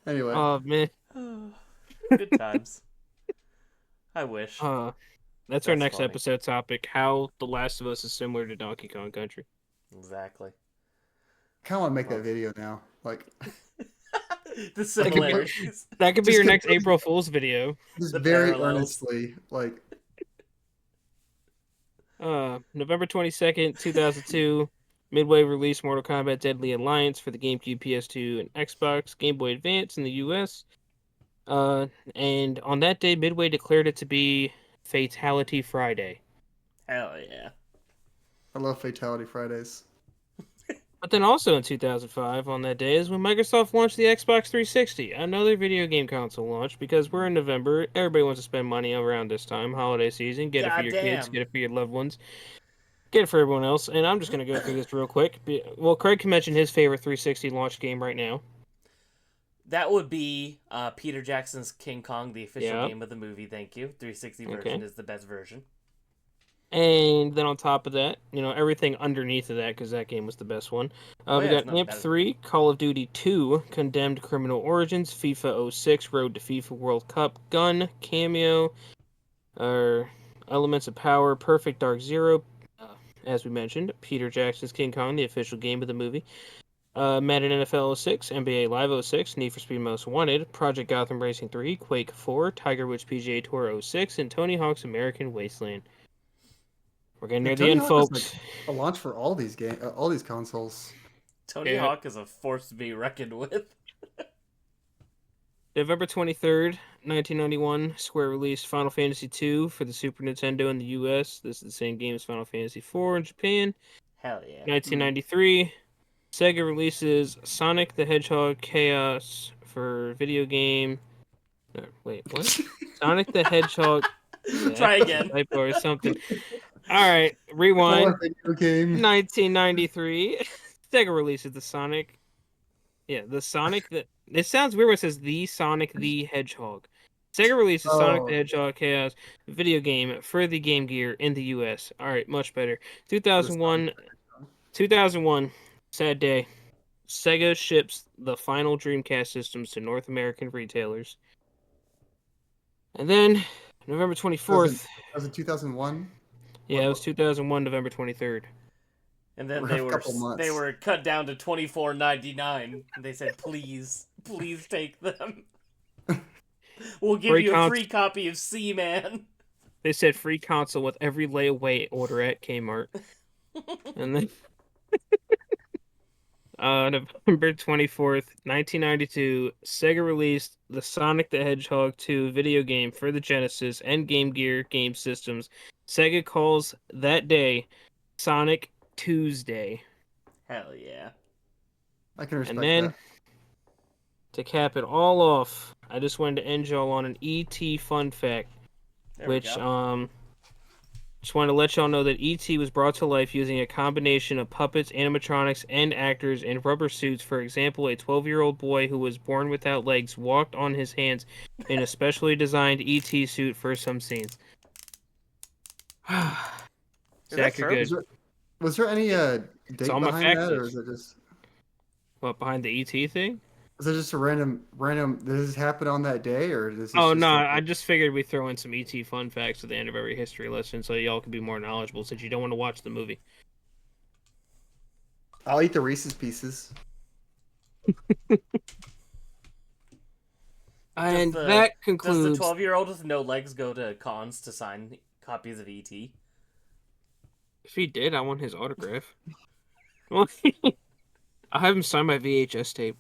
Anyway, Oh man, Good times. I wish. that's our That's next funny. episode topic: how The Last of Us is similar to Donkey Kong Country. Exactly. I kind of want to make that video now. Like, The similarities. That could be Just your next completely- April Fool's video. just The very parallels. earnestly. Like, November 22nd, 2002, Midway released Mortal Kombat Deadly Alliance for the GameCube, PS2, and Xbox, Game Boy Advance in the US. And on that day, Midway declared it to be Fatality Friday. Hell yeah. I love Fatality Fridays. But then also in 2005, on that day, is when Microsoft launched the Xbox 360, another video game console launch, because we're in November. Everybody wants to spend money around this time, holiday season. Get it for your kids, Goddamn. get it for your loved ones, get it for everyone else. And I'm just going to go through this real quick. Well, Craig can mention his favorite 360 launch game right now. That would be Peter Jackson's King Kong, the official Yeah. game of the movie. Thank you. 360 Okay. version is the best version. And then on top of that, everything underneath of that, because that game was the best one. Oh, We yeah, it's got not AMP bad. 3, Call of Duty 2, Condemned Criminal Origins, FIFA 06, Road to FIFA World Cup, Gun, Cameo, Elements of Power, Perfect Dark Zero, as we mentioned, Peter Jackson's King Kong, the official game of the movie. Madden NFL 06, NBA Live 06, Need for Speed Most Wanted, Project Gotham Racing 3, Quake 4, Tiger Woods PGA Tour 06, and Tony Hawk's American Wasteland. We're getting near the Tony end, Hawk is folks. A launch for all these all these consoles. Tony Yeah. Hawk is a force to be reckoned with. November 23rd, 1991, Square released Final Fantasy II for the Super Nintendo in the US. This is the same game as Final Fantasy IV in Japan. Hell yeah. 1993, Sega releases Sonic the Hedgehog Chaos for video game. No, wait, what? Sonic the Hedgehog. Try again. Typo or something. All right, rewind. More video game. 1993, Sega releases the Sonic. Yeah, the Sonic that. It sounds weird when it says the Sonic the Hedgehog. Sega releases Sonic Oh. the Hedgehog Chaos video game for the Game Gear in the US. All right, much better. 2001, sad day. Sega ships the final Dreamcast systems to North American retailers. And then November 24th. Was it 2001? Yeah, it was 2001, November 23rd. And then For they a were couple months. they were cut down to $24.99. And they said, please take them. We'll give Free you a cons- free copy of Seaman. They said free console with every layaway order at Kmart. And then November 24th, 1992, Sega released the Sonic the Hedgehog 2 video game for the Genesis and Game Gear game systems. Sega calls that day Sonic Tuesday. Hell yeah. I can respect And then, that. to cap it all off, I just wanted to end y'all on an ET fun fact, There we which go. just wanted to let y'all know that E.T. was brought to life using a combination of puppets, animatronics, and actors in rubber suits. For example, a 12-year-old boy who was born without legs walked on his hands in a specially designed E.T. suit for some scenes. Is that Zach, you're true? good. Was there any It's date all my behind fact that, or list. is it just What, behind the E.T. thing? is it just a random? Does this happen on that day, or is this Oh, just no, like I just figured we'd throw in some E.T. fun facts at the end of every history lesson so y'all could be more knowledgeable since you don't want to watch the movie. I'll eat the Reese's Pieces. Does And the that concludes... 12-year-old with no legs go to cons to sign copies of ET? If he did, I want his autograph. Well, I'll have him sign my VHS tape.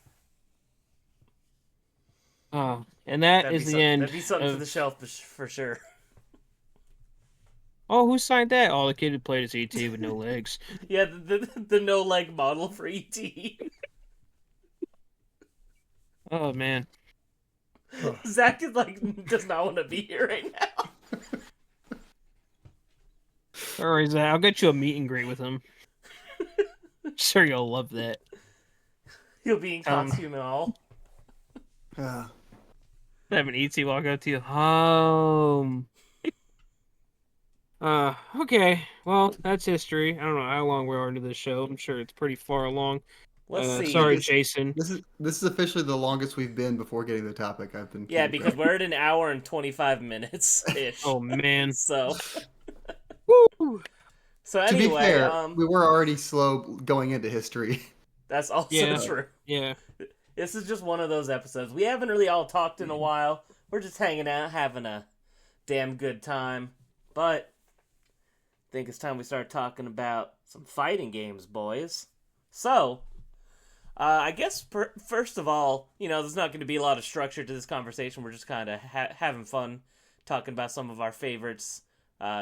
And that is the end That'd be something for the of... shelf for sure. Oh, who signed that? Oh, the kid who played as ET with no legs. Yeah, the no leg model for ET. Oh, man. Zach is does not want to be here right now. All right, Zach, I'll get you a meet and greet with him. Sure, you'll love that. He'll be in costume and all. Yeah. Have an ET walk up to you. Home. Okay. Well, that's history. I don't know how long we are into this show. I'm sure it's pretty far along. Let's see. Sorry, Jason. This is officially the longest we've been before getting the topic. I've been Yeah, keeping because track. we're at an hour and 25 minutes ish. Oh, man. So Woo! To be anyway, fair, we were already slow going into history. that's also Yeah. true. Yeah. This is just one of those episodes. We haven't really all talked in a while. We're just hanging out, having a damn good time. But I think it's time we start talking about some fighting games, boys. So, I guess first of all, there's not going to be a lot of structure to this conversation. We're just kind of having fun talking about some of our favorites,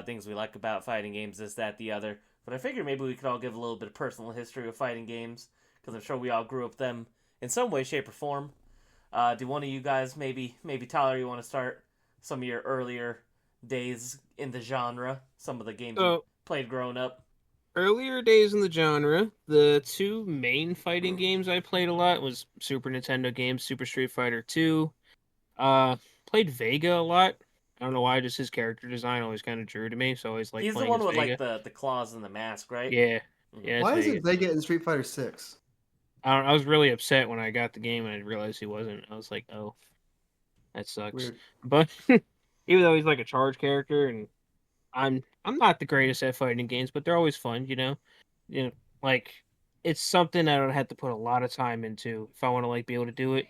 things we like about fighting games, this, that, the other. But I figured maybe we could all give a little bit of personal history of fighting games, because I'm sure we all grew up them in some way, shape, or form. Do one of you guys, maybe Tyler, you want to start some of your earlier days in the genre, some of the games you played growing up? Earlier days in the genre, the two main fighting games I played a lot was Super Nintendo games, Super Street Fighter 2. Played Vega a lot. I don't know why, just his character design always kind of drew to me, so I always liked He's the playing one as with Vega. the claws and the mask, right? Yeah. Mhm. Yeah, it's Why Vega. isn't Vega in Street Fighter 6? I was really upset when I got the game and I realized he wasn't. I was like, oh, that sucks. Weird. But even though he's like a charge character, and I'm not the greatest at fighting games, but they're always fun, You know, like it's something I don't have to put a lot of time into if I want to be able to do it.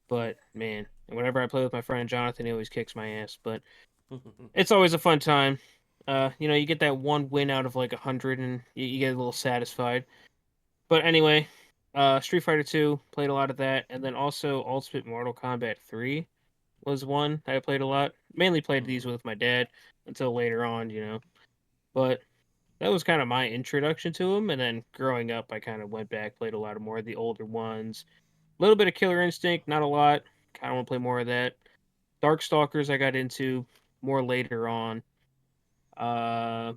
But man, whenever I play with my friend Jonathan, he always kicks my ass. But it's always a fun time. You get that one win out of 100, and you get a little satisfied. But anyway, Street Fighter 2, played a lot of that, and then also Ultimate Mortal Kombat 3 was one that I played a lot. Mainly played these with my dad until later on. But that was kind of my introduction to them, and then growing up, I kind of went back, played a lot of more of the older ones. A little bit of Killer Instinct, not a lot. Kind of want to play more of that. Darkstalkers I got into more later on. What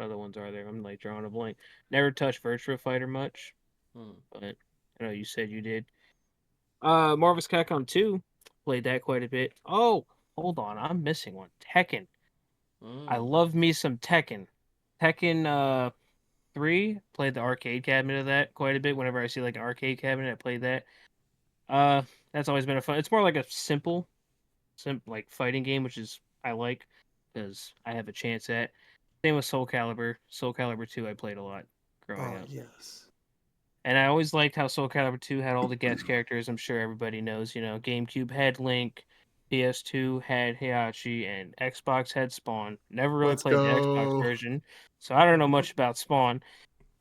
other ones are there? I'm drawing a blank. Never touched Virtua Fighter much, but I know you said you did. Marvel's Capcom 2, played that quite a bit. Oh, hold on, I'm missing one. Tekken. I love me some Tekken. Tekken 3, played the arcade cabinet of that quite a bit. Whenever I see an arcade cabinet, I play that. That's always been a fun. It's more like a simple fighting game, which is I like because I have a chance at. Same with Soul Calibur. Soul Calibur 2 I played a lot growing up. Yes. And I always liked how Soul Calibur 2 had all the guest characters I'm sure everybody knows. GameCube had Link, PS2 had Heihachi, and Xbox had Spawn. Never really Let's played the Xbox go. version, so I don't know much about Spawn,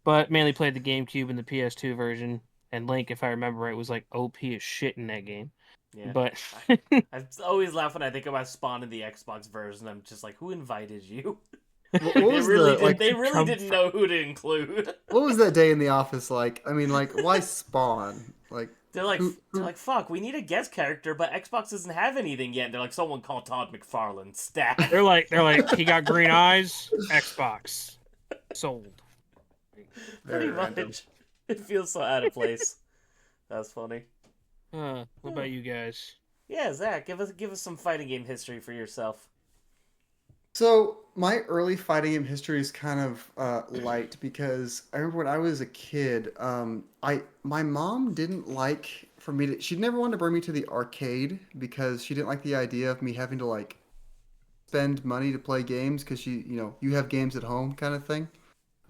but mainly played the GameCube and the PS2 version. And Link, if I remember right, was like OP as shit in that game. Yeah. But I always laugh when I think about Spawn in the Xbox version. I'm just like, who invited you? What Like, was the like? they really come didn't know who to include. What was that day in the office like? I mean, like, why Spawn? Like, They're like, who fuck, we need a guest character, but Xbox doesn't have anything yet. And they're like, someone call Todd McFarlane. Stat. they're like, he got green eyes. Xbox sold. Pretty very random. much. It feels so out of place. That's funny. What about you guys? Yeah, Zach, give us some fighting game history for yourself. So my early fighting game history is kind of light because I remember when I was a kid, I my mom didn't like for me to. She never wanted to bring me to the arcade because she didn't like the idea of me having to like spend money to play games because you have games at home kind of thing.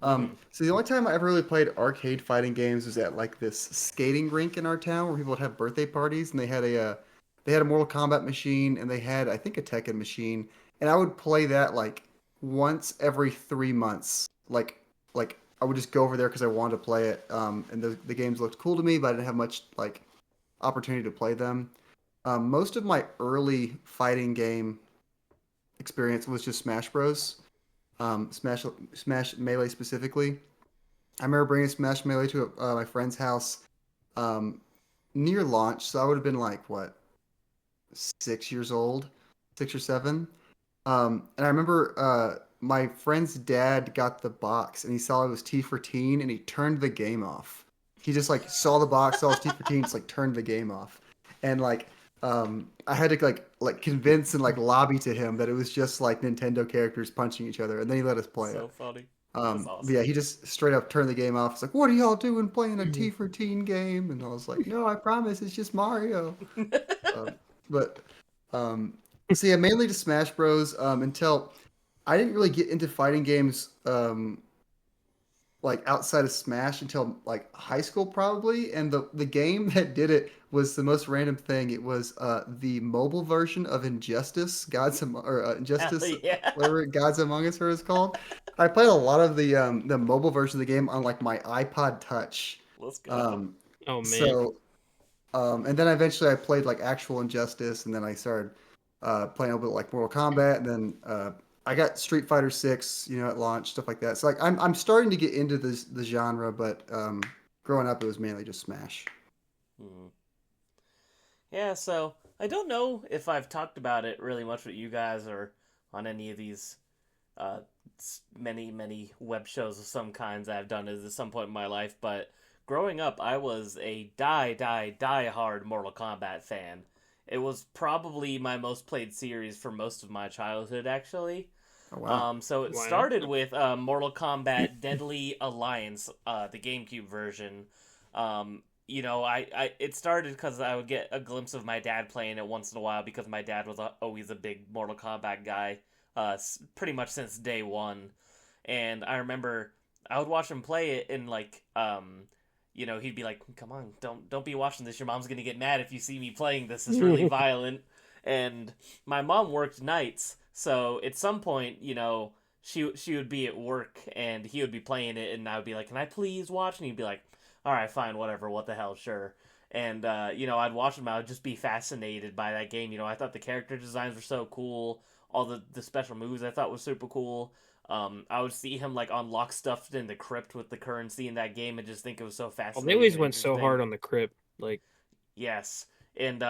Mm-hmm. So the only time I ever really played arcade fighting games was at like this skating rink in our town where people would have birthday parties, and they had a Mortal Kombat machine, and they had I think a Tekken machine, and I would play that like once every 3 months. Like I would just go over there because I wanted to play it, and the games looked cool to me, but I didn't have much like opportunity to play them. Most of my early fighting game experience was just Smash Bros. Smash Melee specifically. I remember bringing Smash Melee to my friend's house um, near launch, so I would have been like what 6 years old, 6 or 7. And I remember my friend's dad got the box and he saw it was T for Teen and he turned the game off. He just like saw the box, saw it was T for Teen, just like turned the game off. And like I had to like convince and like lobby to him that it was just like Nintendo characters punching each other, and then he let us play So it. funny. That's But yeah, awesome. he just straight up turned the game off. It's like, what are y'all doing playing a T Mhm. for Teen game? And I was like, no, I promise, it's just Mario. Um, but so yeah, mainly just Smash Bros. Until I didn't really get into fighting games like outside of Smash until like high school probably. And the game that did it was the most random thing. It was the mobile version of Injustice, Hell Injustice, yeah. whatever Gods Among Us is called. I played a lot of the mobile version of the game on like my iPod Touch. Let's go. Um, Oh man. so and then eventually I played like actual Injustice, and then I started playing a little bit like Mortal Kombat, and then I got Street Fighter 6, at launch, stuff like that. So like I'm starting to get into the genre, but growing up it was mainly just Smash. Hmm. Yeah, so I don't know if I've talked about it really much with you guys or on any of these uh, many web shows of some kinds I've done at some point in my life, but growing up, I was a die hard Mortal Kombat fan. It was probably my most played series for most of my childhood, actually. Oh wow. So it Wow. started with Mortal Kombat Deadly Alliance, the GameCube version. It started because I would get a glimpse of my dad playing it once in a while because my dad was always a big Mortal Kombat guy, pretty much since day one. And I remember I would watch him play it, and he'd be like, "Come on, don't be watching this. Your mom's gonna get mad if you see me playing this. It's really violent." And my mom worked nights, so at some point, she would be at work and he would be playing it, and I would be like, "Can I please watch?" And he'd be like, "All right, fine, whatever. What the hell, sure." And I'd watch him. I would just be fascinated by that game. I thought the character designs were so cool. All the special moves I thought was super cool. I would see him like unlock stuff in the crypt with the currency in that game and just think it was so Well, they fascinating always and went so interesting. hard on the crypt. Like, Yes. And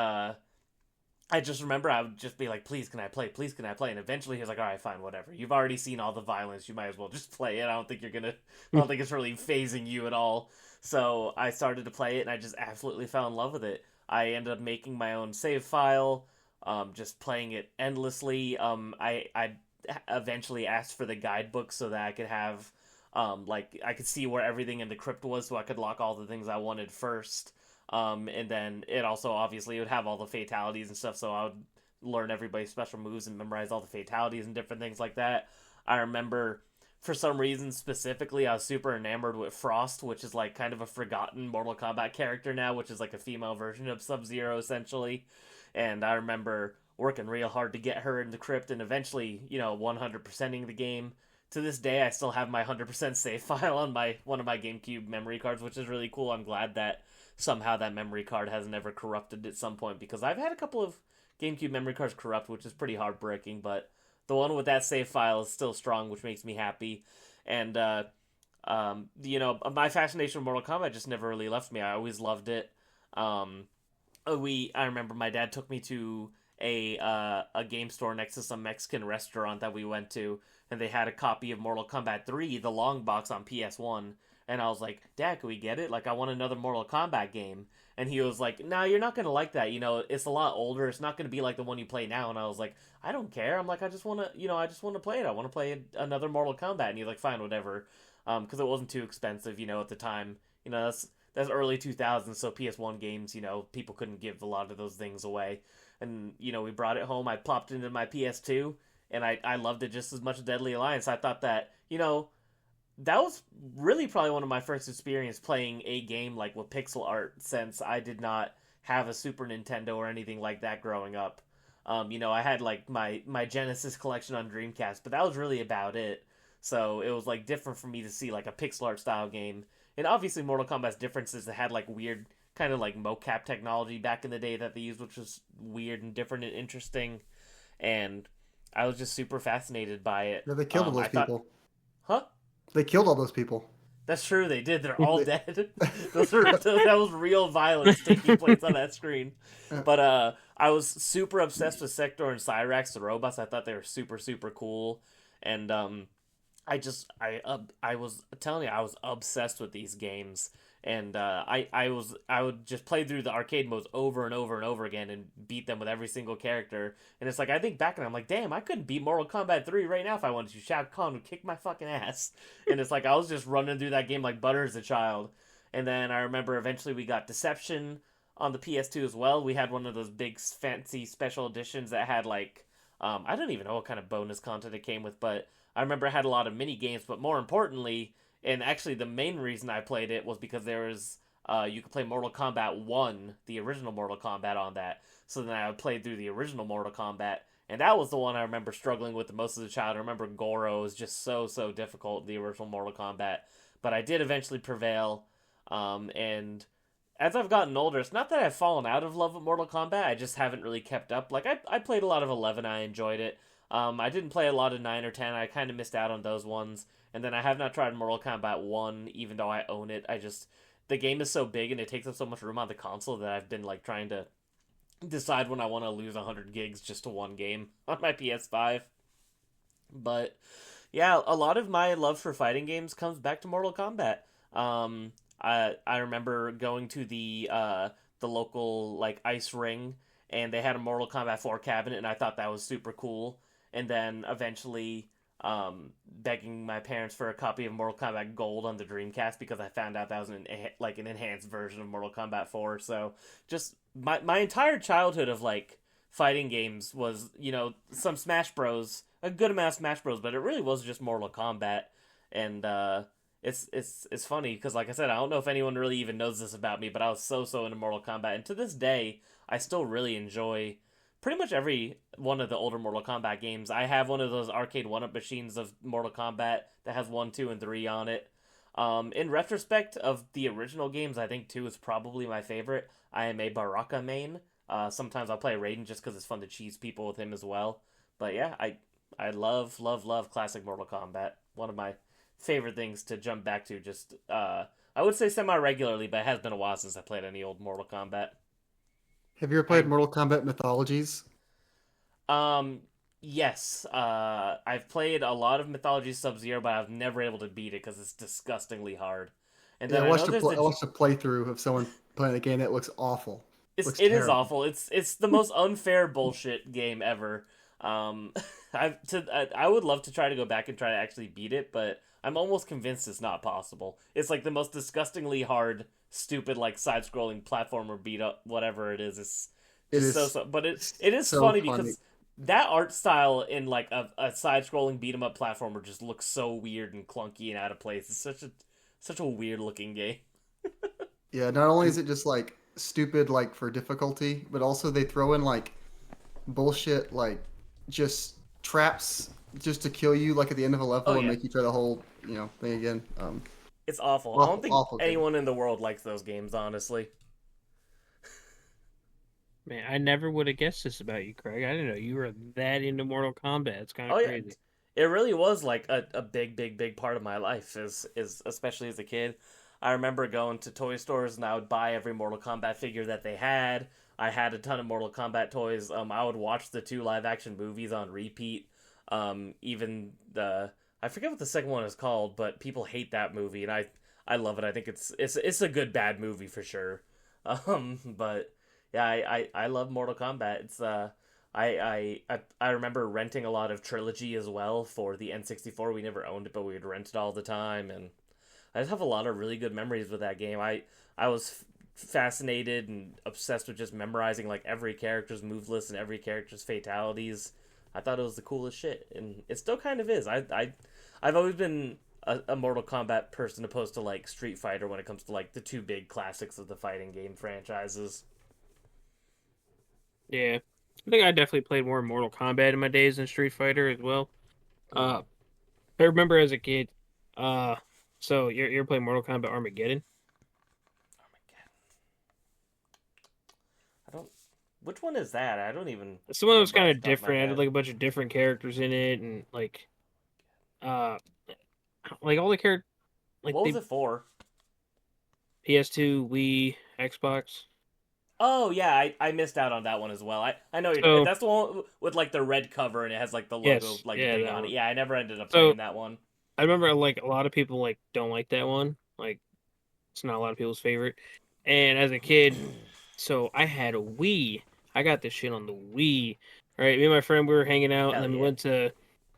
I just remember I would just be like, "Please can I play? Please can I play?" And eventually he was like, "All right, fine, whatever. You've already seen all the violence. You might as well just play it. I don't think it's really phasing you at all." So I started to play it and I just absolutely fell in love with it. I ended up making my own save file, just playing it endlessly. I eventually asked for the guidebook so that I could have, like, I could see where everything in the crypt was so I could lock all the things I wanted first. And then it also obviously would have all the fatalities and stuff, so I would learn everybody's special moves and memorize all the fatalities and different things like that. I remember for some reason specifically I was super enamored with Frost, which is like kind of a forgotten Mortal Kombat character now, which is like a female version of Sub-Zero essentially. And I remember working real hard to get her in the crypt and eventually, 100%ing the game. To this day, I still have my 100% save file on one of my GameCube memory cards, which is really cool. I'm glad that somehow that memory card has never corrupted at some point, because I've had a couple of GameCube memory cards corrupt, which is pretty heartbreaking, but the one with that save file is still strong, which makes me happy. And, my fascination with Mortal Kombat just never really left me. I always loved it. I remember my dad took me to a game store next to some Mexican restaurant that we went to, and they had a copy of Mortal Kombat 3, the long box on PS1, and I was like, Dad, can we get it? Like, I want another Mortal Kombat game. And he was like, no, you're not going to like that. It's a lot older. It's not going to be like the one you play now. And I was like, I don't care. I'm like, I just want to play it. I want to play another Mortal Kombat. And he's like, fine, whatever. Because it wasn't too expensive, at the time. That's early 2000s, so PS1 games, people couldn't give a lot of those things away. And, we brought it home. I plopped it into my PS2, and I loved it just as much as Deadly Alliance. I thought that, that was really probably one of my first experience playing a game like with pixel art, since I did not have a Super Nintendo or anything like that growing up. I had like my Genesis collection on Dreamcast, but that was really about it. So it was like different for me to see like a pixel art style game. And obviously Mortal Kombat's differences, it had like weird kind of like mocap technology back in the day that they used, which was weird and different and interesting. And I was just super fascinated by it. Yeah, they killed all those people. Huh? They killed all those people. That's true, they did. They're all dead. That was real violence taking place on that screen. But I was super obsessed with Sector and Cyrax, the robots. I thought they were super, super cool. And I was telling you, I was obsessed with these games. And I would just play through the arcade modes over and over and over again and beat them with every single character. And it's like, I think back and I'm like, damn, I couldn't beat Mortal Kombat 3 right now if I wanted to. Shao Kahn would kick my fucking ass. And it's like, I was just running through that game like butter as a child. And then I remember eventually we got Deception on the PS2 as well. We had one of those big fancy special editions that had like, I don't even know what kind of bonus content it came with, but I remember it had a lot of mini games, but more importantly, and actually the main reason I played it was because there was, you could play Mortal Kombat 1, the original Mortal Kombat on that. So then I would play through the original Mortal Kombat, and that was the one I remember struggling with the most as a child. I remember Goro was just so difficult in the original Mortal Kombat. But I did eventually prevail, and as I've gotten older, it's not that I've fallen out of love with Mortal Kombat, I just haven't really kept up. Like, I played a lot of 11, I enjoyed it. I didn't play a lot of 9 or 10, I kind of missed out on those ones. And then I have not tried Mortal Kombat 1, even though I own it. The game is so big and it takes up so much room on the console that I've been like trying to decide when I want to lose 100 gigs just to one game on my PS5. But yeah, a lot of my love for fighting games comes back to Mortal Kombat. I remember going to the local like ice ring, and they had a Mortal Kombat 4 cabinet, and I thought that was super cool. And then eventually begging my parents for a copy of Mortal Kombat Gold on the Dreamcast, because I found out that was an enhanced version of Mortal Kombat 4. So just my entire childhood of like fighting games was, some Smash Bros, a good amount of Smash Bros, but it really was just Mortal Kombat. And it's funny because, like I said, I don't know if anyone really even knows this about me, but I was so into Mortal Kombat, and to this day I still really enjoy pretty much every one of the older Mortal Kombat games. I have one of those arcade 1-up machines of Mortal Kombat that has 1, 2, and 3 on it. In retrospect of the original games, I think 2 is probably my favorite. I am a Baraka main. Sometimes I'll play Raiden just because it's fun to cheese people with him as well. But yeah, I love classic Mortal Kombat. One of my favorite things to jump back to, just I would say semi-regularly, but it has been a while since I played any old Mortal Kombat. Have you ever played Mortal Kombat Mythologies? Yes. I've played a lot of Mythology Sub-Zero, but I've never able to beat it because it's disgustingly hard. And then I watched a playthrough of someone playing a game that looks awful. It is awful. It's the most unfair bullshit game ever. I would love to try to go back and try to actually beat it, but I'm almost convinced it's not possible. It's like the most disgustingly hard, stupid, like side-scrolling platformer beat up, whatever it is. But it is so funny because that art style in like a side-scrolling beat 'em up platformer just looks so weird and clunky and out of place. It's such a weird looking game. Yeah, not only is it just like stupid like for difficulty, but also they throw in like bullshit like just traps just to kill you like at the end of a level Oh and yeah, make you try the whole thing again. it's awful. I don't Awful, think awful game. anyone in the world likes those games, honestly. Man, I never would have guessed this about you, Craig. I didn't know you were that into Mortal Kombat. It's kind Oh of yeah, crazy. it really was like a big part of my life. Is especially as a kid. I remember going to toy stores and I would buy every Mortal Kombat figure that they had. I had a ton of Mortal Kombat toys. I would watch the 2 live action movies on repeat. Even the I forget what the second one is called, but people hate that movie, and I love it. I think it's a good bad movie for sure. But yeah, I love Mortal Kombat. It's I remember renting a lot of Trilogy as well for the N64. We never owned it, but we would rent it all the time, and I just have a lot of really good memories with that game. I was fascinated and obsessed with just memorizing like every character's move list and every character's fatalities. I thought it was the coolest shit, and it still kind of is. I've always been a Mortal Kombat person opposed to like Street Fighter when it comes to like the 2 big classics of the fighting game franchises. Yeah, I think I definitely played more Mortal Kombat in my days than Street Fighter as well. Uh, I remember as a kid. Uh, so you're playing Mortal Kombat Armageddon? Oh my god, I don't. Which one is that? I don't even It's the one that was remember kind off of the top of my different. It had head. like a bunch of different characters in it, and uh, like all the characters, like What was the it for? PS2, Wii, Xbox. Oh yeah, I missed out on that one as well. I know you're, So that's the one with like the red cover and it has like the logo yes, like yeah, big that on it. one. Yeah, I never ended up So playing that one. I remember like a lot of people like don't like that one. Like it's not a lot of people's favorite. And as a kid, so I had a Wii. I got this shit on the Wii. Right, me and my friend we were hanging out, and Hell then we yeah. went to.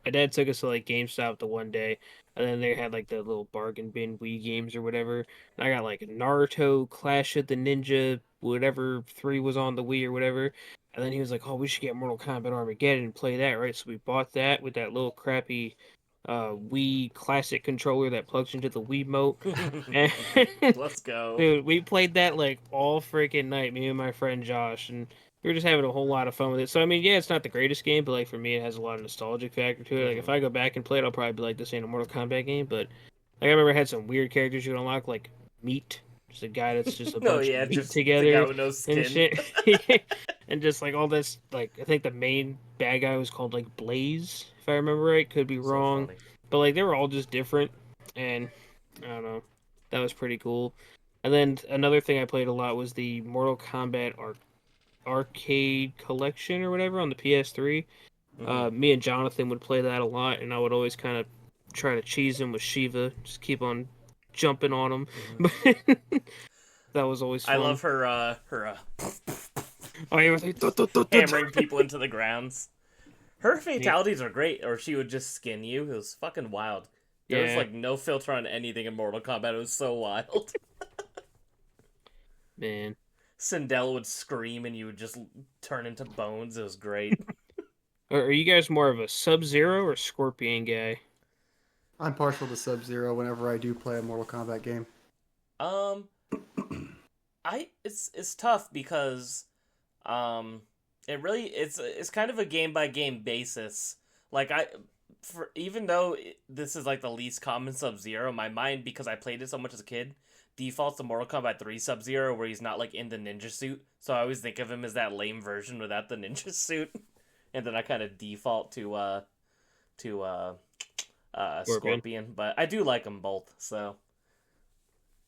My dad took us to like GameStop the one day, and then they had like the little bargain bin Wii games or whatever. And I got like Naruto, Clash of the Ninja, whatever 3 was on the Wii or whatever. And then he was like, "Oh, we should get Mortal Kombat Armageddon and play that, right?" So we bought that with that little crappy Wii Classic controller that plugs into the Wiimote. And Let's go. dude, we played that like all freaking night, me and my friend Josh, and we were just having a whole lot of fun with it. So I mean, yeah, it's not the greatest game, but like for me, it has a lot of nostalgic factor to it. Like if Hmm. I go back and play it, I'll probably be like, this ain't a Mortal Kombat game. But like I remember it had some weird characters you could unlock, like Meat, just a guy that's just a Oh bunch of yeah, meat just the guy together with no and skin. shit, and just like all this. Like I think the main bad guy was called like Blaze, if I remember right. Could be So wrong, funny. but like they were all just different, and I don't know. That was pretty cool. And then another thing I played a lot was the Mortal Kombat arcade collection or whatever on the PS3. Hmm. Me and Jonathan would play that a lot, and I would always kind of try to cheese him with Shiva, just keep on jumping on him. Hmm. But that was always I fun. love her Oh, you were like, "Dut, dut, dut, dut." hammering people into the grounds. Her Yeah, fatalities are great, or she would just skin you. It was fucking wild. There was yeah, like no filter on anything in Mortal Kombat. It was so wild. man. Sindel would scream and you would just turn into bones. It was great. Are you guys more of a Sub-Zero or Scorpion guy? I'm partial to Sub Zero whenever I do play a Mortal Kombat game. Um, it's tough because it really it's kind of a game by game basis. Like for even though this is like the least common Sub Zero, my mind, because I played it so much as a kid, defaults to Mortal Kombat 3 Sub Zero, where he's not like in the ninja suit. So I always think of him as that lame version without the ninja suit, and then I kind of default to Scorpion. Scorpion. But I do like them both. So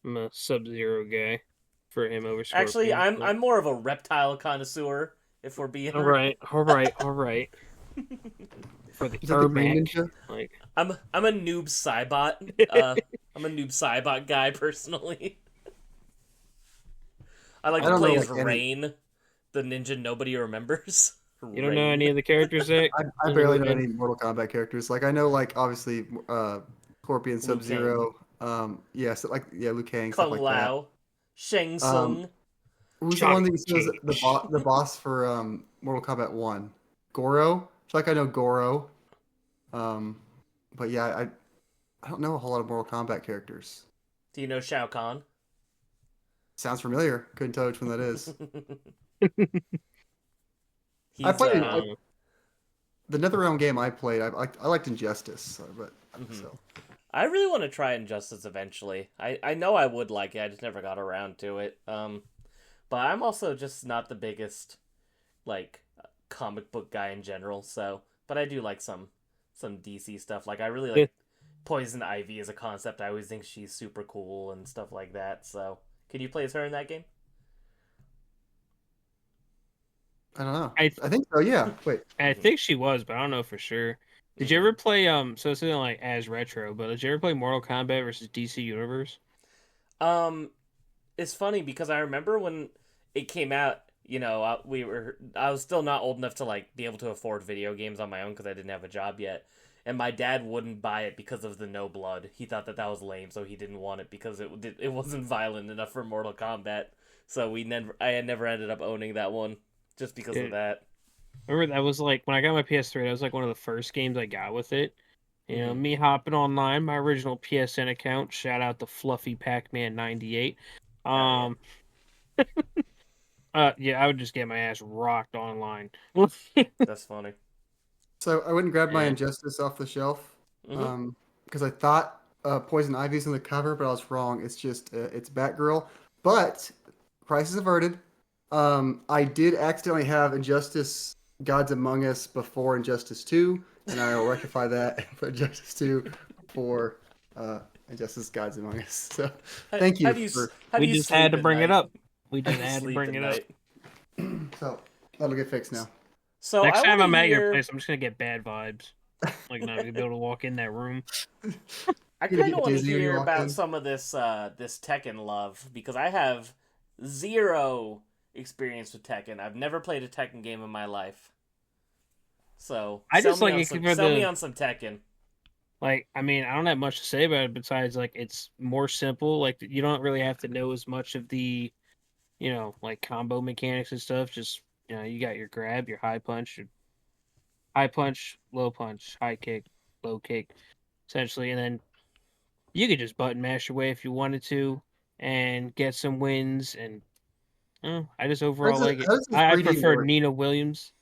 I'm a Sub-Zero guy for him over actually, Scorpion. I'm But... I'm more of a reptile connoisseur, if we're being All real. right, all right, all right. For the Is that the Green Ermac, Ninja? like, I'm a noob Cybot. I'm a noob Cybot guy personally. I like I to don't know play as like any. Rain, the ninja nobody remembers. you don't know any Rain. of the characters that I in the barely know movie? any Mortal Kombat characters. Like I know like obviously Scorpion, Liu Sub Kang, Zero, yeah, so like yeah, Liu Kang, stuff Kung like that. Lao, Shang Um, Tsung. who's the one Johnny that says Cage. the boss for Mortal Kombat One? Goro. I feel like I know Goro. Um, but yeah, I don't know a whole lot of Mortal Kombat characters. Do you know Shao Kahn? Sounds familiar. Couldn't tell which one that is. I He's played the NetherRealm game I played. I liked Injustice, but Mhm. so I really want to try Injustice eventually. I know I would like it. I just never got around to it. But I'm also just not the biggest like comic book guy in general. So, but I do like some DC stuff. Like I really Yeah. like Poison Ivy as a concept. I always think she's super cool and stuff like that. So, can you play as her in that game? I don't know. I I think so. Yeah. Wait. I Mhm. think she was, but I don't know for sure. Did you ever play so it's not like as retro, but did you ever play Mortal Kombat versus DC Universe? Um, it's funny because I remember when it came out. I was still not old enough to like be able to afford video games on my own because I didn't have a job yet, and my dad wouldn't buy it because of the no blood. He thought that was lame, so he didn't want it because it wasn't violent enough for Mortal Kombat. So I had never ended up owning that one just because Yeah. of that. Remember that was like when I got my PS3, that was like one of the first games I got with it. Hmm. Me hopping online, my original PSN account, shout out to Fluffy Pac-Man 98. Hell yeah, Um yeah, I would just get my ass rocked online. that's funny. So I went and grabbed my Yeah. Injustice off the shelf, Hmm. because I thought Poison Ivy's on the cover, but I was wrong. It's Batgirl. But prices averted. I did accidentally have Injustice Gods Among Us before Injustice 2, and I will rectify that and put Injustice 2 before uh, Injustice Gods Among Us. So thank How you do you for how do We you just had sleep to at bring it night? up. We How just do you had to sleep bring at it up. night? so that'll get fixed now. So Next I time want to I'm at your hear. place, I'm just gonna get bad vibes. Like not gonna be able to walk in that room. I You're gonna kind of get want to dizzy when you hear walk about in. some of this Tekken love because I have zero experience with Tekken. I've never played a Tekken game in my life. So I just like it for sell me the on some Tekken. like. I mean, I don't have much to say about it besides like it's more simple. Like you don't really have to know as much of the like combo mechanics and stuff. Just you got your grab, your high punch, low punch, high kick, low kick, essentially, and then you could just button mash your way if you wanted to and get some wins. And I just overall like it. How does the I 3D prefer work? Nina Williams.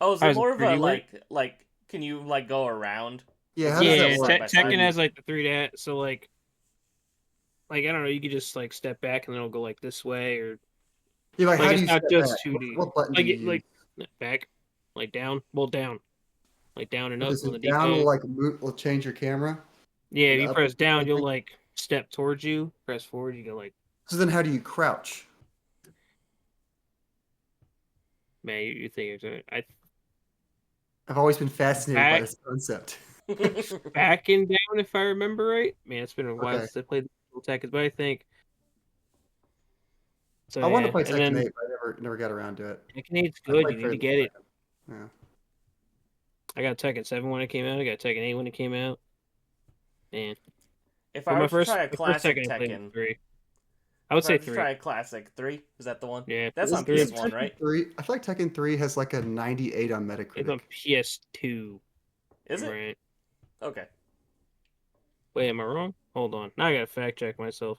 Oh, is How it does the more of a 3D work? like? Can you like go around? Yeah, Is how it does like that Yeah, a work? side by Tekken side? 3D. has like the three that so like I don't know, you could just like step back and then it'll go like this way or Yeah, like like how do it's you not step just back? 2D. What button do Like you it use? like back, like down, well down, like down and Okay, up so on the down will D-pad. like will change your camera, Yeah, if and you up press down, you'll anything. like step towards you. Press forward, you go like So then, how do you crouch? man, you think you're I I've always been fascinated by back this concept. back and down if I remember right. Man, it's been a while Okay, since I played the Tekken, but I think so. I wanted to Yeah, play and Tekken then 8, but I never got around to it. Tekken 8's I good. You played need to Fable get it. 2nd. Yeah. I got Tekken 7 when it came out. I got Tekken 8 when it came out. Man, If but I were to try a my first classic Tekken I played was Tekken, 3. I would if I say were to 3. try a classic 3, is that the one? Yeah, That's on 3 Is PS1, Tekken right? 3? I feel like Tekken 3 has like a 98 on it's on Metacritic. PS2. Is it? Right. Okay. Wait, am I wrong? Hold on. Now I gotta fact check myself.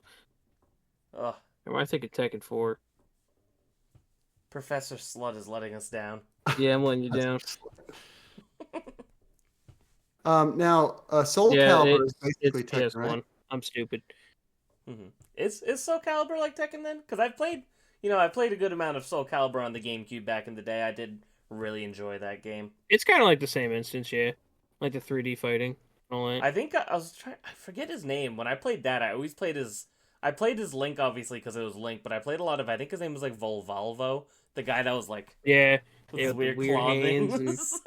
Ugh. Am I thinking Tekken 4? Professor Slut is letting us down. Yeah, I'm letting you That's down. now Soul Yeah, Calibur is it's basically Tekken, right? PS1. I'm stupid. Hmm. Is Soul Calibur like Tekken then? Because I played a good amount of Soul Calibur on the GameCube back in the day. I did really enjoy that game. It's kind of like the same instance, yeah. Like the 3D fighting and all that. I think I was trying. I forget his name. When I played that, I always played as. I played as Link, obviously, because it was Link, but I played a lot of. I think his name was like Volvalvo, the guy that was like Yeah, with yeah, his with the weird weird claw hands and things.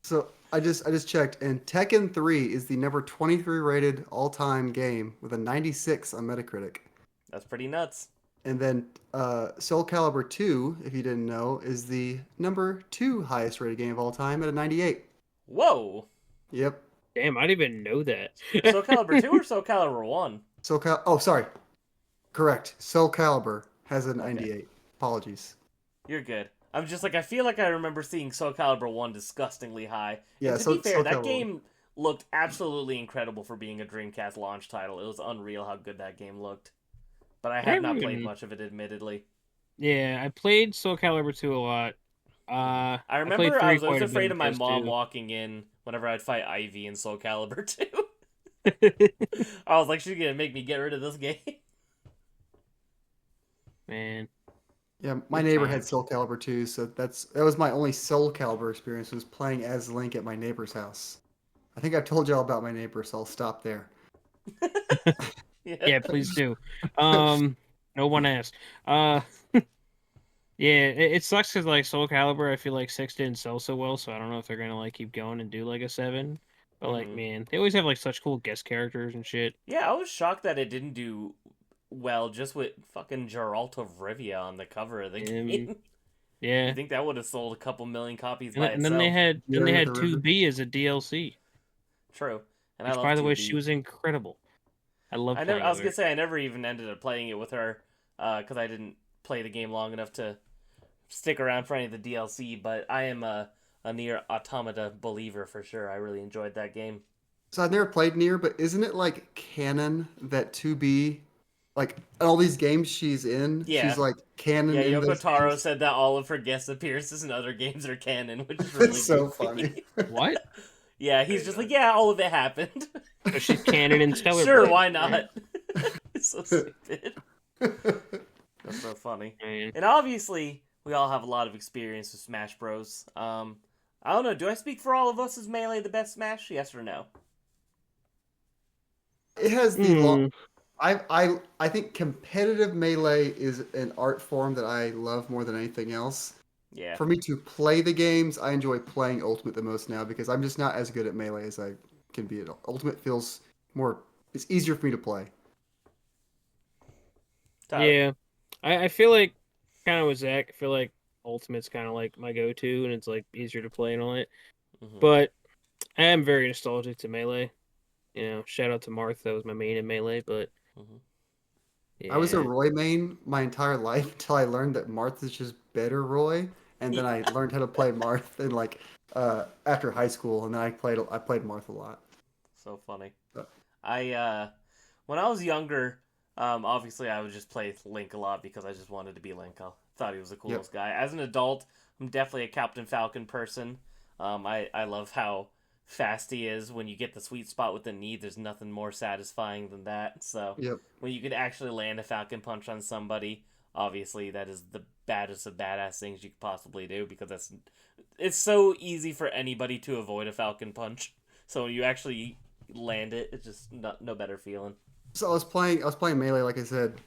So I just checked, and Tekken 3 is the number 23 rated all-time game with a 96 on Metacritic. That's pretty nuts. And then Soul Calibur 2, if you didn't know, is the number 2 highest rated game of all time at a 98. Whoa! Yep. damn, I didn't even know that. Soul Calibur 2 or Soul Calibur 1? Oh, sorry. Correct. Soul Calibur has a Okay, 98. Apologies. you're good. I'm just like I feel like I remember seeing Soul Calibur 1 disgustingly high. Yeah, And to be fair, Soul that Calibur. game looked absolutely incredible for being a Dreamcast launch title. It was unreal how good that game looked. But I I have haven't not played even. much of it, admittedly. Yeah, I played Soul Calibur 2 a lot. I I played remember I 3 was always quite a bit afraid on of my mom PS2. walking in whenever I'd fight Ivy in Soul Calibur 2. I was like, she's gonna make me get rid of this game. Man, Yeah, my good neighbor had times. Soul Calibur too, so that was my only Soul Calibur experience was playing as Link at my neighbor's house. I think I've told y'all about my neighbor, so I'll stop there. Yeah. Yeah, please do. Um, no one asked. Uh, yeah, it sucks because like Soul Calibur, I feel like 6 didn't sell so well, so I don't know if they're gonna like keep going and do like a 7. But like, hmm man, they always have like such cool guest characters and shit. Yeah, I was shocked that it didn't do well just with fucking Geralt of Rivia on the cover of the Um, game. You yeah, think that would have sold a couple million copies and, by and then they itself? had then they Fury of the had River. 2B as a DLC, True. And I which love by the way, she 2B. was incredible. I love I playing was with gonna her. say I never even ended up playing it with her, because I didn't play the game long enough to stick around for any of the DLC. But I am a Nier Automata believer for sure. I really enjoyed that game. So I've never played Nier, but isn't it like canon that 2B, like all these games she's in, she's Yeah, like canon yeah. in Yoko those Taro games? said that all of her guest appearances in other games are canon, which is It's really so funny. goofy. What? Yeah, he's just like, yeah, all of it happened. So she's canon in Stellar Sure, Blade. why Right? not? It's so stupid. That's so funny. Man. And obviously, we all have a lot of experience with Smash Bros. I don't know. Do I speak for all of us? Is Melee the best Smash? Yes or no? It has the long. Hmm. I think competitive melee is an art form that I love more than anything else. Yeah. For me to play the games, I enjoy playing Ultimate the most now because I'm just not as good at melee as I can be at Ultimate feels more it's easier for me to play. Tyler. Yeah, I feel like kind of with Zach. I feel like Ultimate's kind of like my go-to, and it's like easier to play and all that. hmm But I am very nostalgic to Melee. Shout out to Marth, that was my main in Melee. But hmm I was a yeah, Roy main my entire life until I learned that Marth is just better Roy, and then I Yeah. learned how to play Marth in like after high school, and then I played Marth a lot. So funny. But, I when I was younger, obviously I would just play Link a lot because I just wanted to be Link. I thought he was the yep. coolest guy. As an adult, I'm definitely a Captain Falcon person. I love how fast he is. When you get the sweet spot with the knee, there's nothing more satisfying than that. So Yep. when you can actually land a Falcon punch on somebody, obviously that is the baddest of badass things you could possibly do because it's so easy for anybody to avoid a Falcon punch. So when you actually land it, it's just no better feeling. So I was playing melee like I said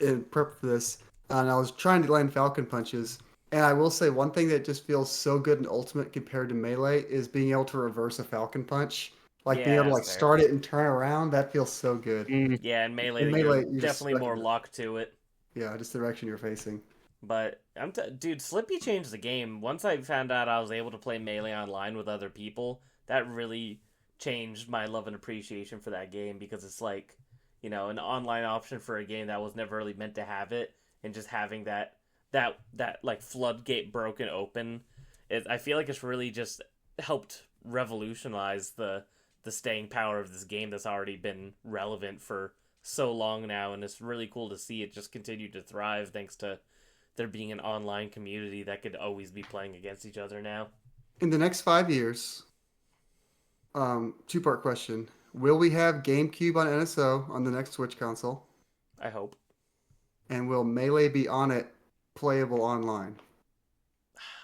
in prep for this, and I was trying to land Falcon punches. And I will say one thing that just feels so good in Ultimate compared to melee is being able to reverse a Falcon punch, like being Yeah, able to that's like fair. start it and turn around. That feels so good. mm, Yeah, in In melee, you're melee, you're just definitely stuck more in it. locked to it. Yeah, just the direction you're facing. But dude, Slippy changed the game. Once I found out I was able to play melee online with other people, that really changed my love and appreciation for that game because it's like, an online option for a game that was never really meant to have it, and just having that like floodgate broken open, I feel like it's really just helped revolutionize the staying power of this game that's already been relevant for so long now, and it's really cool to see it just continue to thrive thanks to there being an online community that could always be playing against each other now. In the next 5 years, two-part question: will we have GameCube on NSO on the next Switch console, I hope. and will Melee be on it, playable online?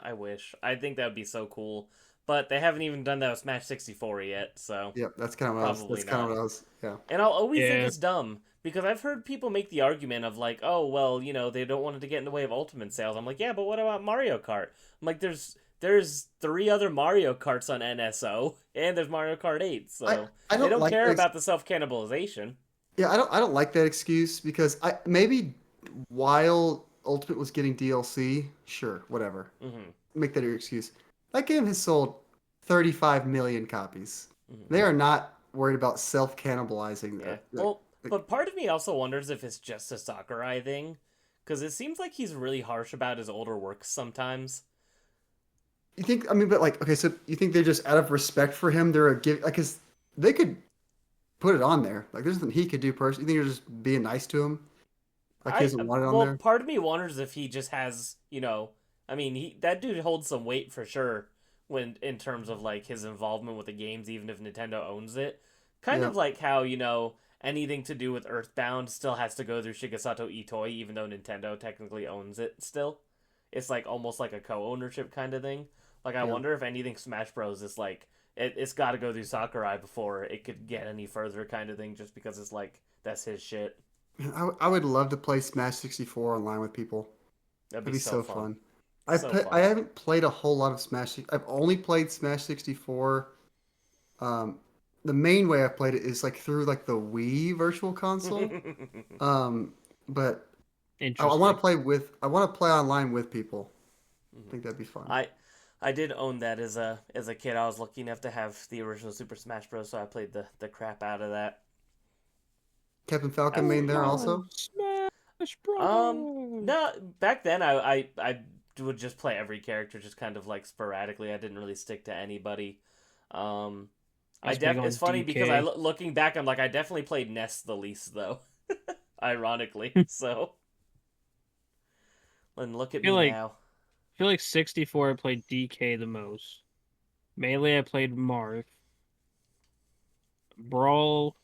I wish. I think that would be so cool. But they haven't even done that with Smash 64 yet, so Yep, that's kind of what I was. probably That's kind of not. what I was. Yeah. And I'll always think yeah, it's dumb because I've heard people make the argument of like, oh well, they don't want it to get in the way of Ultimate sales. I'm like, yeah, but what about Mario Kart? I'm like, there's 3 other Mario Karts on NSO, and there's Mario Kart 8, I so I they don't don't like care that. about the self cannibalization. Yeah, I don't like that excuse because I maybe while Ultimate was getting DLC, sure, whatever. hmm Make that your excuse. That game has sold 35 million copies. hmm They are not worried about self-cannibalizing. Yeah. Like, Well, but part of me also wonders if it's just a Sakurai thing, because it seems like he's really harsh about his older works sometimes. you think? I mean, but like, okay, so you think they're just out of respect for him? They're a give like, cause they could put it on there. Like, there's nothing he could do personally. You think they're just being nice to him? Like he doesn't want it on Well, there? part of me wonders if he just has, I mean, that dude holds some weight for sure when in terms of like his involvement with the games, even if Nintendo owns it. Kind Yeah. of like how anything to do with Earthbound still has to go through Shigesato Itoi, even though Nintendo technically owns it still. It's like almost like a co-ownership kind of thing. Like I Yeah. wonder if anything Smash Bros is like it's got to go through Sakurai before it could get any further kind of thing, just because it's like that's his shit. I would love to play Smash 64 online with people. That'd That'd be be so so fun. fun. So I fun. haven't played a whole lot of Smash. I've only played Smash 64. Um, the main way I've played it is like through like the Wii Virtual Console. But Interesting. I want to play online with people. I think that'd be fun. I did own that as a kid. I was lucky enough to have the original Super Smash Bros. So I played the crap out of that. Captain Falcon main there Absolutely. also. Smash Bros. No, back then I would just play every character just kind of like sporadically. I didn't really stick to anybody. was big on It's funny because DK. looking back, I'm like I definitely played Ness the least though, ironically. So, and look at feel me like now. I feel like 64 I played DK the most. Melee I played Marth. Brawl.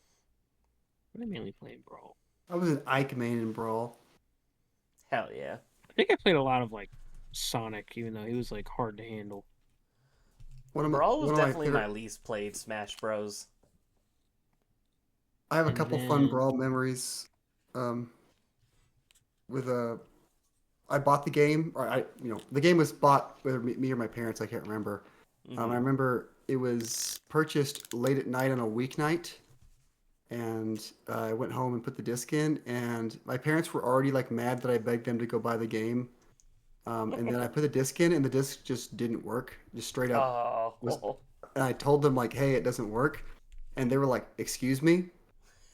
What did I mainly play in Brawl? I was an Ike main in Brawl. Hell yeah. I think I played a lot of like Sonic, even though he was like hard to handle. Brawl was one of my definitely my favorite. least played Smash Bros. I have a And couple fun then Brawl memories. Um, with I bought the game, or the game was bought whether me or my parents, I can't remember. I Hmm. remember it was purchased late at night on a weeknight, and I went home and put the disc in, and my parents were already like mad that I begged them to go buy the game. And then I put the disc in, and the disc just didn't work, just straight up was. Oh, And I told them like, "Hey, it doesn't work," and they were like, "Excuse me."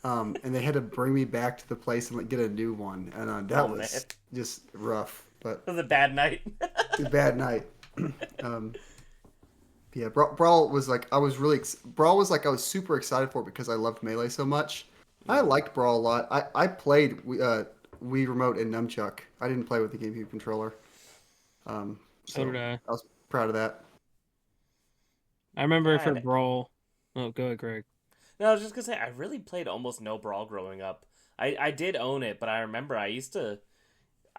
And they had to bring me back to the place and like get a new one, and oh that man, was just rough, but it was a bad night. a bad night. um, yeah, Brawl was like Brawl was like I was super excited for it because I loved Melee so much. I Mhm. liked Brawl a lot. I played Wii Remote and Nunchuck. I didn't play with the GameCube controller. Um, so did so I. I was proud of that. I remember Yeah, for Brawl. Oh, go ahead, Greg. no, I was just gonna say I really played almost no Brawl growing up. I did own it, but I remember I used to.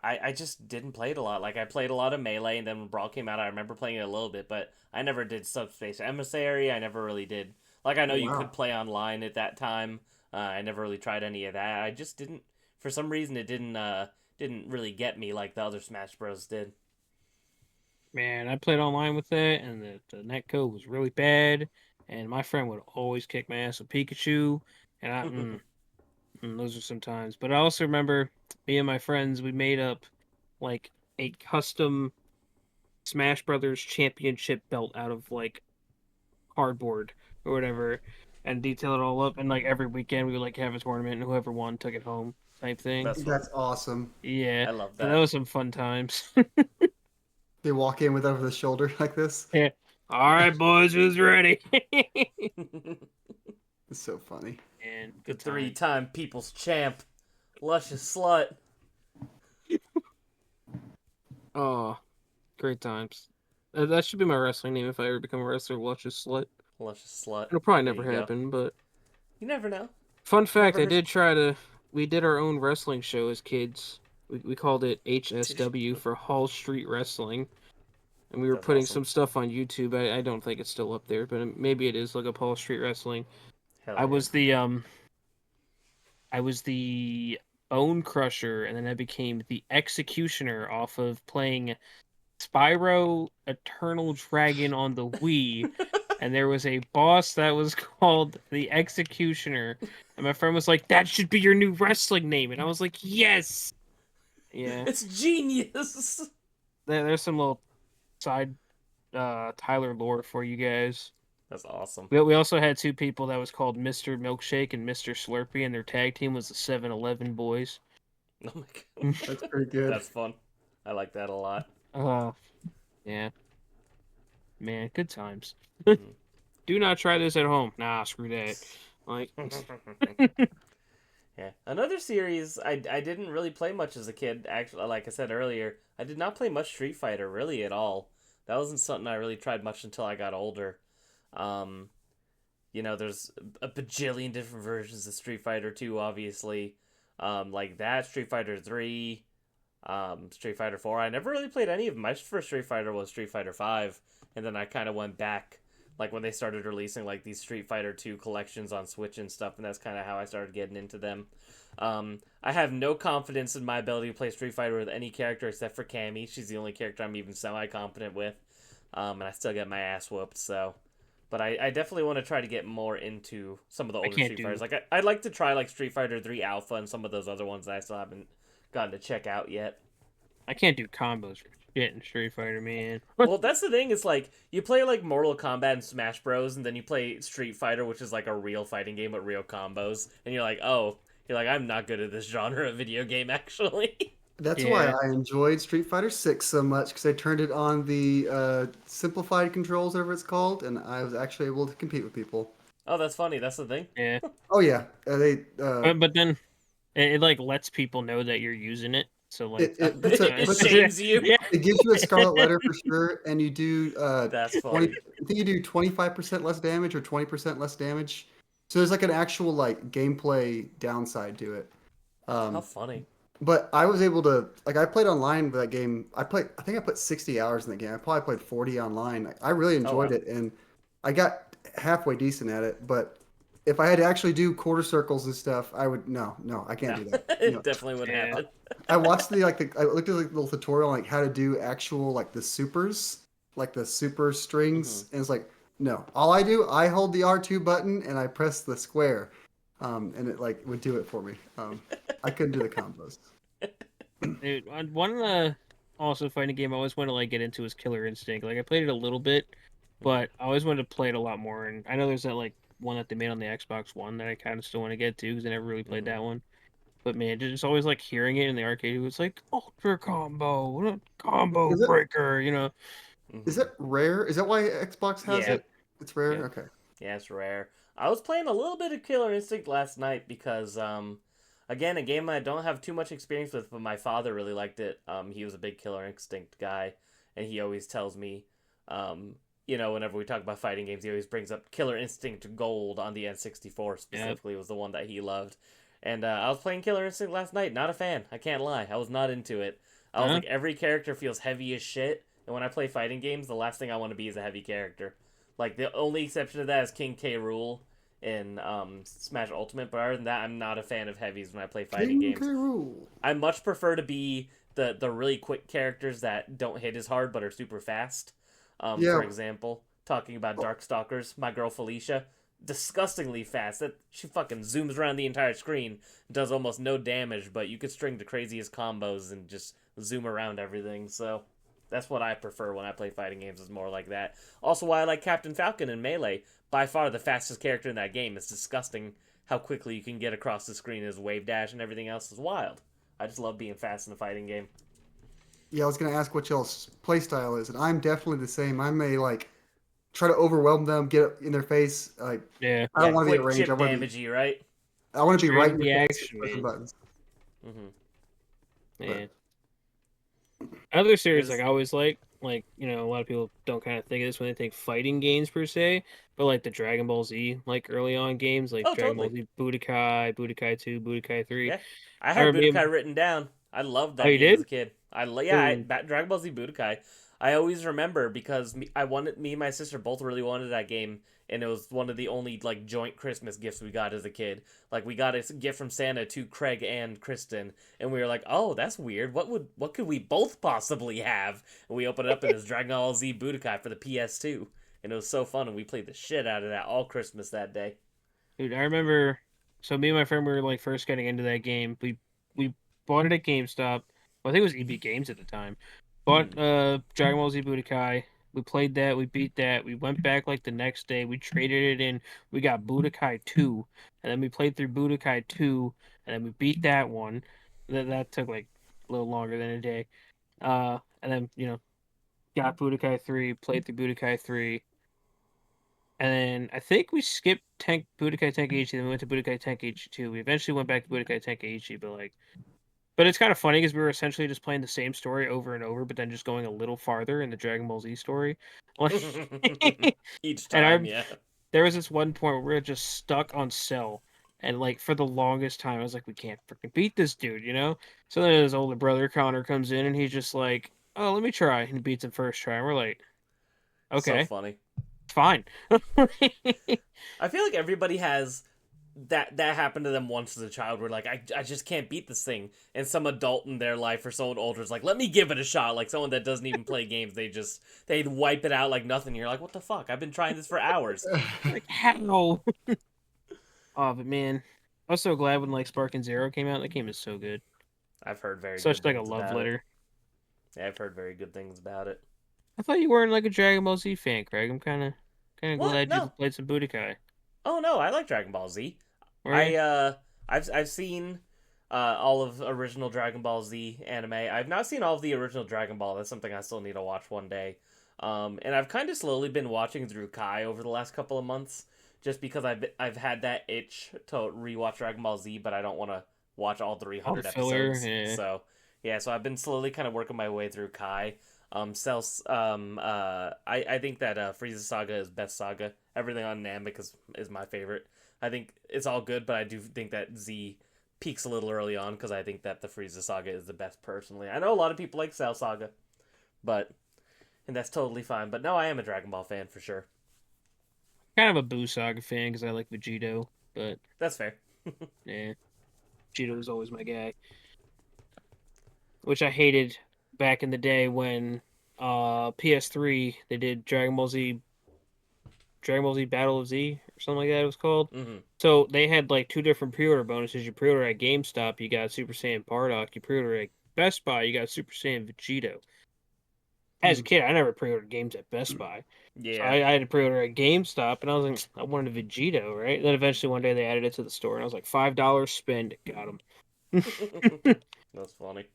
I just didn't play it a lot. Like I played a lot of Melee, and then when Brawl came out, I remember playing it a little bit, but I never did Subspace Emissary. I never really did. Like I know Oh you could wow. play online at that time. I never really tried any of that. I just didn't. For some reason, it didn't really get me like the other Smash Bros did. Man, I played online with that, and the netcode was really bad. And my friend would always kick my ass with Pikachu, and those are some times. But I also remember me and my friends, we made up like a custom Smash Brothers championship belt out of like cardboard or whatever, and detail it all up. And like every weekend, we would like have a tournament, and whoever won took it home, type thing. That's fun. That's awesome. Yeah, I love so that that. was some fun times. They walk in with over the shoulder like this. Yeah. All right, boys, who's ready? It's so funny. And The good time. three-time People's Champ, Luscious Slut. Oh, great times. That should be my wrestling name if I ever become a wrestler. Luscious Slut. Luscious Slut. It'll probably There never you go. happen, but You never know. fun fact, Never I heard. did try to. We did our own wrestling show as kids. We called it HSW for Hall Street Wrestling, and we were That's putting awesome. some stuff on YouTube. I don't think it's still up there, but maybe it is. Look up Hall Street Wrestling. Hell I yeah. was the Bone Crusher, and then I became the Executioner off of playing Spyro Eternal Dragon on the Wii. And there was a boss that was called the Executioner. And my friend was like, "That should be your new wrestling name." And I was like, "Yes!" Yeah. It's genius. There's some little side Tyler lore for you guys. That's awesome. We also had two people that was called Mr. Milkshake and Mr. Slurpee, and their tag team was the 7-Eleven Boys. Oh my god. That's pretty good. That's fun. I like that a lot. Yeah. Man, good times. Mhm. Do not try this at home. Nah, screw that. Like, Yeah. Another series I didn't really play much as a kid. Actually, like I said earlier, I did not play much Street Fighter really at all. That wasn't something I really tried much until I got older. Um, there's a bajillion different versions of Street Fighter 2, obviously. Like that, Street Fighter 3, Street Fighter 4. I never really played any of them. My first Street Fighter was Street Fighter 5, and then I kind of went back, like when they started releasing like these Street Fighter 2 collections on Switch and stuff, and that's kind of how I started getting into them. I have no confidence in my ability to play Street Fighter with any character except for Cammy. She's the only character I'm even semi-competent with, and I still get my ass whooped, so... But I definitely want to try to get more into some of the older Street Fighters. Like I'd like to try like Street Fighter 3 Alpha and some of those other ones that I still haven't gotten to check out yet. I can't do combos for shit in Street Fighter, man. Well, that's the thing. It's like you play like Mortal Kombat and Smash Bros, and then you play Street Fighter, which is like a real fighting game with real combos, and you're like, I'm not good at this genre of video game, actually. That's why I enjoyed Street Fighter 6 so much, because I turned it on the simplified controls, whatever it's called, and I was actually able to compete with people. Oh, that's funny. That's the thing. Yeah. Oh yeah, but then it like lets people know that you're using it, so like it shames you. Yeah. It gives you a scarlet letter for sure, and you do that's funny. I think you do 25% less damage or 20% less damage. So there's like an actual like gameplay downside to it. How funny. But I was able to, like, I played online with that game. I think I put 60 hours in the game. I probably played 40 online. I really enjoyed it, and I got halfway decent at it. But if I had to actually do quarter circles and stuff, I would, no, I can't do that. It definitely wouldn't happen. I watched I looked at like the little tutorial on like how to do actual like the supers, like the super strings, and it's like, no, all I do, I hold the R2 button and I press the square. And it like would do it for me. I couldn't do the combos. Dude, one of the also fighting game I always wanted to like get into is Killer Instinct. Like I played it a little bit, but I always wanted to play it a lot more. And I know there's that like one that they made on the Xbox One that I kind of still want to get to because I never really played that one. But man, just always like hearing it in the arcade. It was like ultra combo breaker, you know. Is it rare? Is that why Xbox has it? It's rare. Yeah. Okay. Yeah, it's rare. I was playing a little bit of Killer Instinct last night because, again, a game I don't have too much experience with, but my father really liked it. He was a big Killer Instinct guy, and he always tells me, whenever we talk about fighting games, he always brings up Killer Instinct Gold on the N64 specifically was the one that he loved. And I was playing Killer Instinct last night. Not a fan. I can't lie. I was not into it. I was like, every character feels heavy as shit, and when I play fighting games, the last thing I want to be is a heavy character. Like, the only exception to that is King K. Rool in Smash Ultimate, but other than that, I'm not a fan of heavies when I play fighting games. King K. Rool. I much prefer to be the really quick characters that don't hit as hard but are super fast. For example, talking about Darkstalkers, my girl Felicia, disgustingly fast. That she fucking zooms around the entire screen, does almost no damage, but you could string the craziest combos and just zoom around everything, so... That's what I prefer when I play fighting games, is more like that. Also, why I like Captain Falcon in Melee. By far the fastest character in that game. It's disgusting how quickly you can get across the screen. His wave dash and everything else is wild. I just love being fast in a fighting game. Yeah, I was going to ask what y'all's playstyle is, and I'm definitely the same. I may, like, try to overwhelm them, get in their face. Like, I don't want to be at range. Chip damagey, right? I want to be right in the the face action, with the buttons. Yeah. Another series like I always like a lot of people don't kind of think of this when they think fighting games per se, but like the Dragon Ball Z like early on games like Dragon Ball Z Budokai, Budokai 2, Budokai 3. Yeah, I had Budokai written down. I loved that game as a kid. Dragon Ball Z Budokai. I always remember because me and my sister both really wanted that game, and it was one of the only like joint Christmas gifts we got as a kid. Like we got a gift from Santa to Craig and Kristen, and we were like, "Oh, that's weird. What could we both possibly have?" And we opened it up, and it was Dragon Ball Z Budokai for the PS2, and it was so fun, and we played the shit out of that all Christmas that day. Dude, I remember. So me and my friend were like first getting into that game. We bought it at GameStop. Well, I think it was EB Games at the time. Bought Dragon Ball Z Budokai. We played that. We beat that. We went back like the next day. We traded it in. We got Budokai 2. And then we played through Budokai 2. And then we beat that one. That took like a little longer than a day. And then, got Budokai 3. Played through Budokai 3. And then I think we skipped Budokai Tenkaichi, then we went to Budokai Tenkaichi 2. We eventually went back to Budokai Tenkaichi, but it's kind of funny because we were essentially just playing the same story over and over, but then just going a little farther in the Dragon Ball Z story. Each And time, yeah. there was this one point where we were just stuck on Cell, and like for the longest time, I was like, we can't freaking beat this dude, you know? So then his older brother Connor comes in, and he's just like, oh, let me try, and he beats him first try, and we're like, So okay, funny. fine. I feel like everybody has that happened to them once as a child where like I just can't beat this thing, and some adult in their life or someone older is like, let me give it a shot. Like someone that doesn't even play games, they wipe it out like nothing. You're like, what the fuck, I've been trying this for hours. Like, how? Oh, but man, I was so glad when like Sparking Zero came out. That game is so good. I've heard very Such good like a things love about letter. it. Yeah, I've heard very good things about it. I thought you weren't like a Dragon Ball Z fan, Craig. I'm kind of What? glad you No. played some Budokai. Oh no, I like Dragon Ball Z. Right? I've seen all of original Dragon Ball Z anime. I've not seen all of the original Dragon Ball. That's something I still need to watch one day. And I've kind of slowly been watching through Kai over the last couple of months, just because I've had that itch to rewatch Dragon Ball Z, but I don't want to watch all All the 300 filler. episodes. Yeah. So yeah, so I've been slowly kind of working my way through Kai. I think that Frieza Saga is best saga. Everything on Namek is my favorite. I think it's all good, but I do think that Z peaks a little early on because I think that the Frieza Saga is the best personally. I know a lot of people like Cell Saga, but and that's totally fine. But no, I am a Dragon Ball fan for sure. Kind of a Buu Saga fan because I like Vegito, but That's fair. yeah, Vegito was always my guy. Which I hated back in the day when PS3 they did Dragon Ball Z Battle of Z or something like that it was called. Hmm. So they had like two different pre-order bonuses. You pre-order at GameStop, you got Super Saiyan Bardock. You pre-order at Best Buy, you got Super Saiyan Vegito. As a kid, I never pre-ordered games at Best Buy. So Yeah. I had to pre-order at GameStop, and I was like, I wanted a Vegito, right? Then eventually one day they added it to the store, and I was like, $5 spend, got him. That's funny.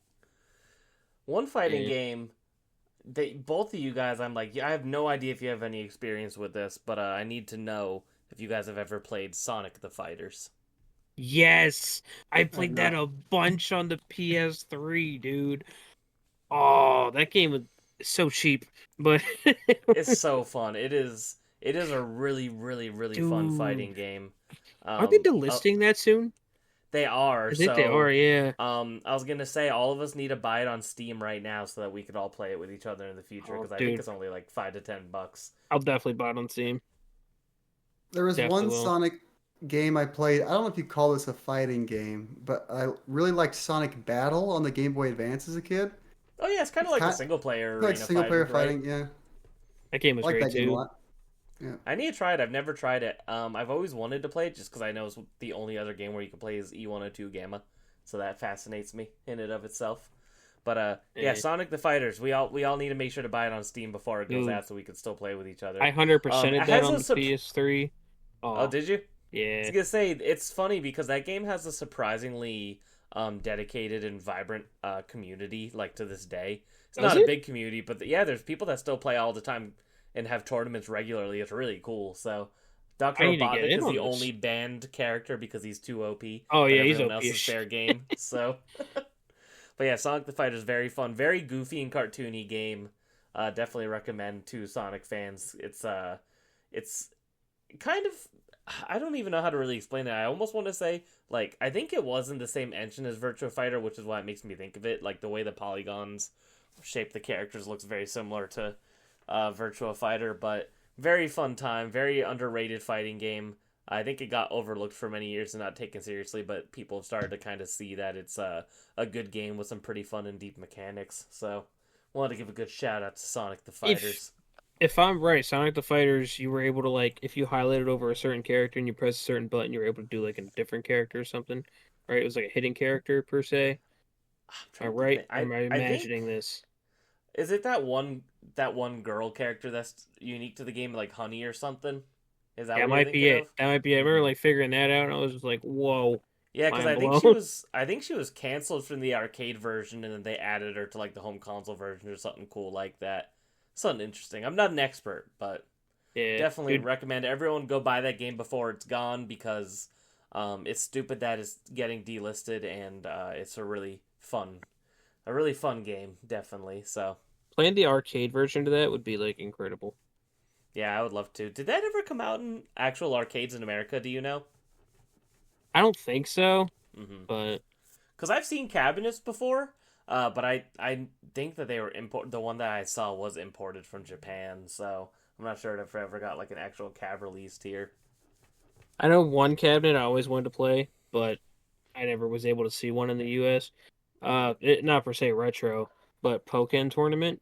One fighting Yeah. game both of you guys, I'm like, yeah, I have no idea if you have any experience with this, but I need to know if you guys have ever played Sonic the Fighters. Yes, I played that a bunch on the PS3, dude. Oh, that game was so cheap, but It's so fun. It is a really really fun dude, fighting game. are they Um, uh, delisting that soon? they are. I think they are. So Yeah. I was gonna say all of us need to buy it on Steam right now so that we could all play it with each other in the future Oh, because I think dude, it's only like $5 to $10. I'll definitely buy it on Steam. There was Definitely one will. Sonic game I played. I don't know if you call this a fighting game, but I really liked Sonic Battle on the Game Boy Advance as a kid. Oh yeah, it's kind of It's like a kind single player like arena single player fighter, right? fighting. Yeah, That game was I like great that game a too. lot. Yeah. I need to try it. I've never tried it. I've always wanted to play it just because I know it's the only other game where you can play is E102 Gamma, so that fascinates me in and of itself. But yeah, Eh, Sonic the Fighters. We all need to make sure to buy it on Steam before it goes dude, out, so we can still play with each other. I 100%ed It that has on a the PS3. oh, Oh, did you? I yeah. was gonna say it's funny because that game has a surprisingly dedicated and vibrant community. Like to this day, it's Does not a it? big community, but yeah, there's people that still play all the time and have tournaments regularly. It's really cool. So Doctor I need to get Robotnik in is on the this. only banned character because he's too OP. Oh But yeah, he's everyone OP else as is shit. fair game. So, but yeah, Sonic the Fighter is very fun, very goofy and cartoony game. Definitely recommend to Sonic fans. It's kind of I don't even know how to really explain it. I almost want to say like I think it was in the same engine as Virtua Fighter, which is why it makes me think of it. Like the way the polygons shape the characters looks very similar to Virtua Fighter, but very fun time, very underrated fighting game. I think it got overlooked for many years and not taken seriously, but people have started to kind of see that it's a good game with some pretty fun and deep mechanics. So, wanted to give a good shout out to Sonic the If Fighters. if I'm right, Sonic the Fighters, you were able to like if you highlighted over a certain character and you press a certain button, you were able to do like a different character or something. Right? It was like a hidden character per se. I'm Am I trying to right? think. Or am I I think imagining this? is it that one girl character that's unique to the game, like Honey or something? Is that That what you're might be thinking it. of? That might be it. I remember like figuring that out and I was just like, whoa, Yeah, because mind blown. I think she was canceled from the arcade version, and then they added her to like the home console version or something cool like that. Something interesting. I'm not an expert, but Yeah, Definitely dude, recommend everyone go buy that game before it's gone because it's stupid that it's getting delisted and it's a really fun game, definitely. So playing the arcade version of that would be like incredible. yeah, I would love to. Did that ever come out in actual arcades in America? Do you know? I don't think so, Mm-hmm. but Because I've seen cabinets before, but I think that they were import. The one that I saw was imported from Japan, so I'm not sure if I ever got like an actual cab released here. I know one cabinet I always wanted to play, but I never was able to see one in the U.S. Not per se retro, but Pokken tournament.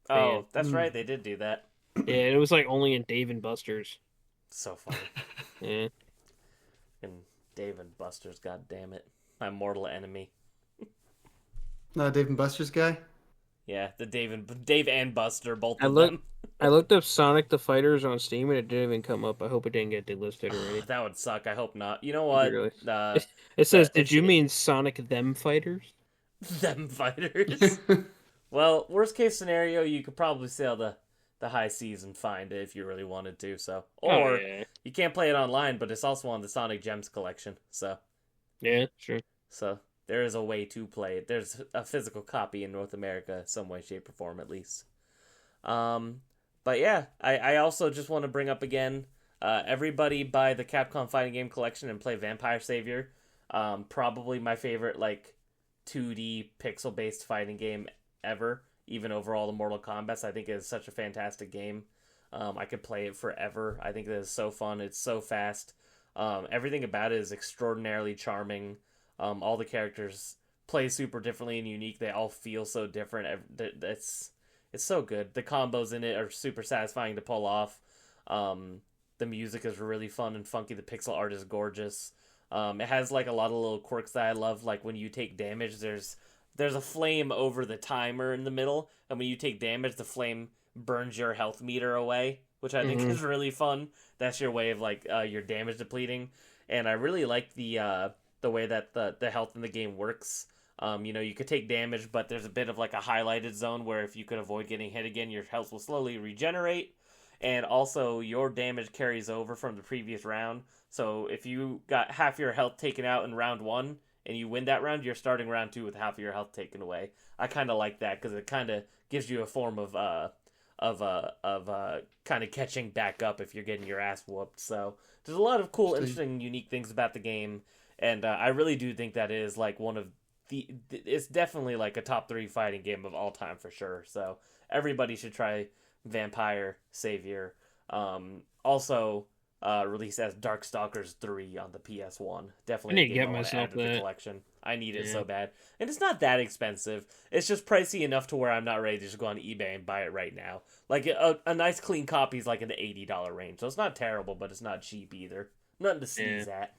Man, Oh, that's Mm. right, they did do that. yeah, it was like only in Dave and Buster's. So funny. Yeah, And Dave and Buster's, god damn it, my mortal enemy. Dave and Buster's guy. Yeah, the Dave and Buster, both I of look them. I looked up Sonic the Fighters on Steam and it didn't even come up. I hope it didn't get delisted already. That would suck. I hope not. You know what? Really? Uh, It says, "Did it's you mean Sonic them fighters?" them fighters. Well, worst case scenario, you could probably sail the high seas and find it if you really wanted to. So, Oh or yeah, you can't play it online, but it's also on the Sonic Gems collection. yeah, sure. So there is a way to play it. There's a physical copy in North America, some way, shape, or form, at least. Um, but yeah, I also just want to bring up again. Everybody buy the Capcom Fighting Game Collection and play Vampire Savior. Probably my favorite like 2D pixel based fighting game ever. Even over all the Mortal Kombat's, I think it is such a fantastic game. I could play it forever. I think it is so fun. It's so fast. Everything about it is extraordinarily charming. All the characters play super differently and unique. They all feel so different. It's so good. The combos in it are super satisfying to pull off. The music is really fun and funky. The pixel art is gorgeous. It has like a lot of little quirks that I love. Like when you take damage, there's a flame over the timer in the middle, and when you take damage, the flame burns your health meter away, which I think Mhm. is really fun. That's your way of like your damage depleting, and I really like the way that the health in the game works. You could take damage, but there's a bit of like a highlighted zone where if you could avoid getting hit again, your health will slowly regenerate. And also, your damage carries over from the previous round. So if you got half your health taken out in round one and you win that round, you're starting round two with half of your health taken away. I kind of like that because it kind of gives you a form of kind of catching back up if you're getting your ass whooped. So there's a lot of cool, interesting, unique things about the game, and I really do think that is like one of it's definitely like a top 3 fighting game of all time for sure. So everybody should try Vampire Savior. Also released as Darkstalkers 3 on the PS1. Definitely I need a to game get I want to myself add to the that. collection. I need it Yeah. so bad. And it's not that expensive. It's just pricey enough to where I'm not ready to just go on eBay and buy it right now. Like a nice clean copy is like in the $80 range. So it's not terrible, but it's not cheap either. Nothing to sneeze at.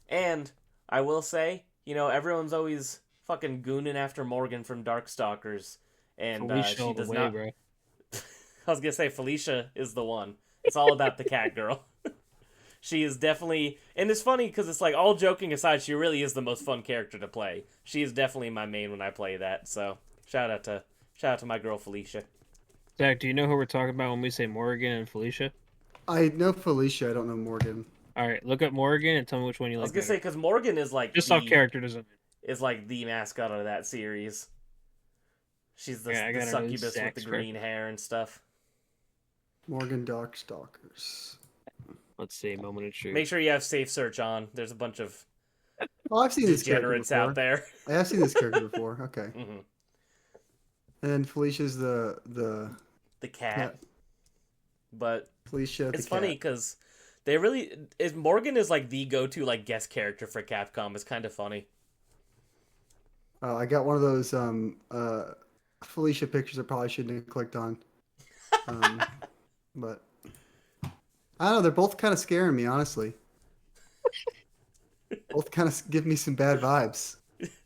And I will say, everyone's always fucking gooning after Morgan from Darkstalkers. And Felicia she all the does way, not. bro. I was gonna say Felicia is the one. It's all about the cat girl. She is definitely, and it's funny because it's like all joking aside, she really is the most fun character to play. She is definitely my main when I play that. So shout out to my girl Felicia. Zach, do you know who we're talking about when we say Morgan and Felicia? I know Felicia. I don't know Morgan. All right, look up Morgan and tell me which one you I like was gonna better. say because Morgan is like Just off character design. is like the mascot of that series. She's the, Yeah, I the gotta succubus with Zach's the green hair and stuff. Morgan Darkstalkers. Let's see, moment of truth. Make sure you have safe search on. There's a bunch of Oh, I've seen this character degenerates before. out there. I have seen this character before. Okay. Hmm. And then Felicia's the The cat. Yeah. But Felicia. it's the funny cat. because they really Morgan is like the go-to like guest character for Capcom. It's kind of funny. I got one of those Felicia pictures I probably shouldn't have clicked on. But I don't know. They're both kind of scaring me, honestly. Both kind of give me some bad vibes.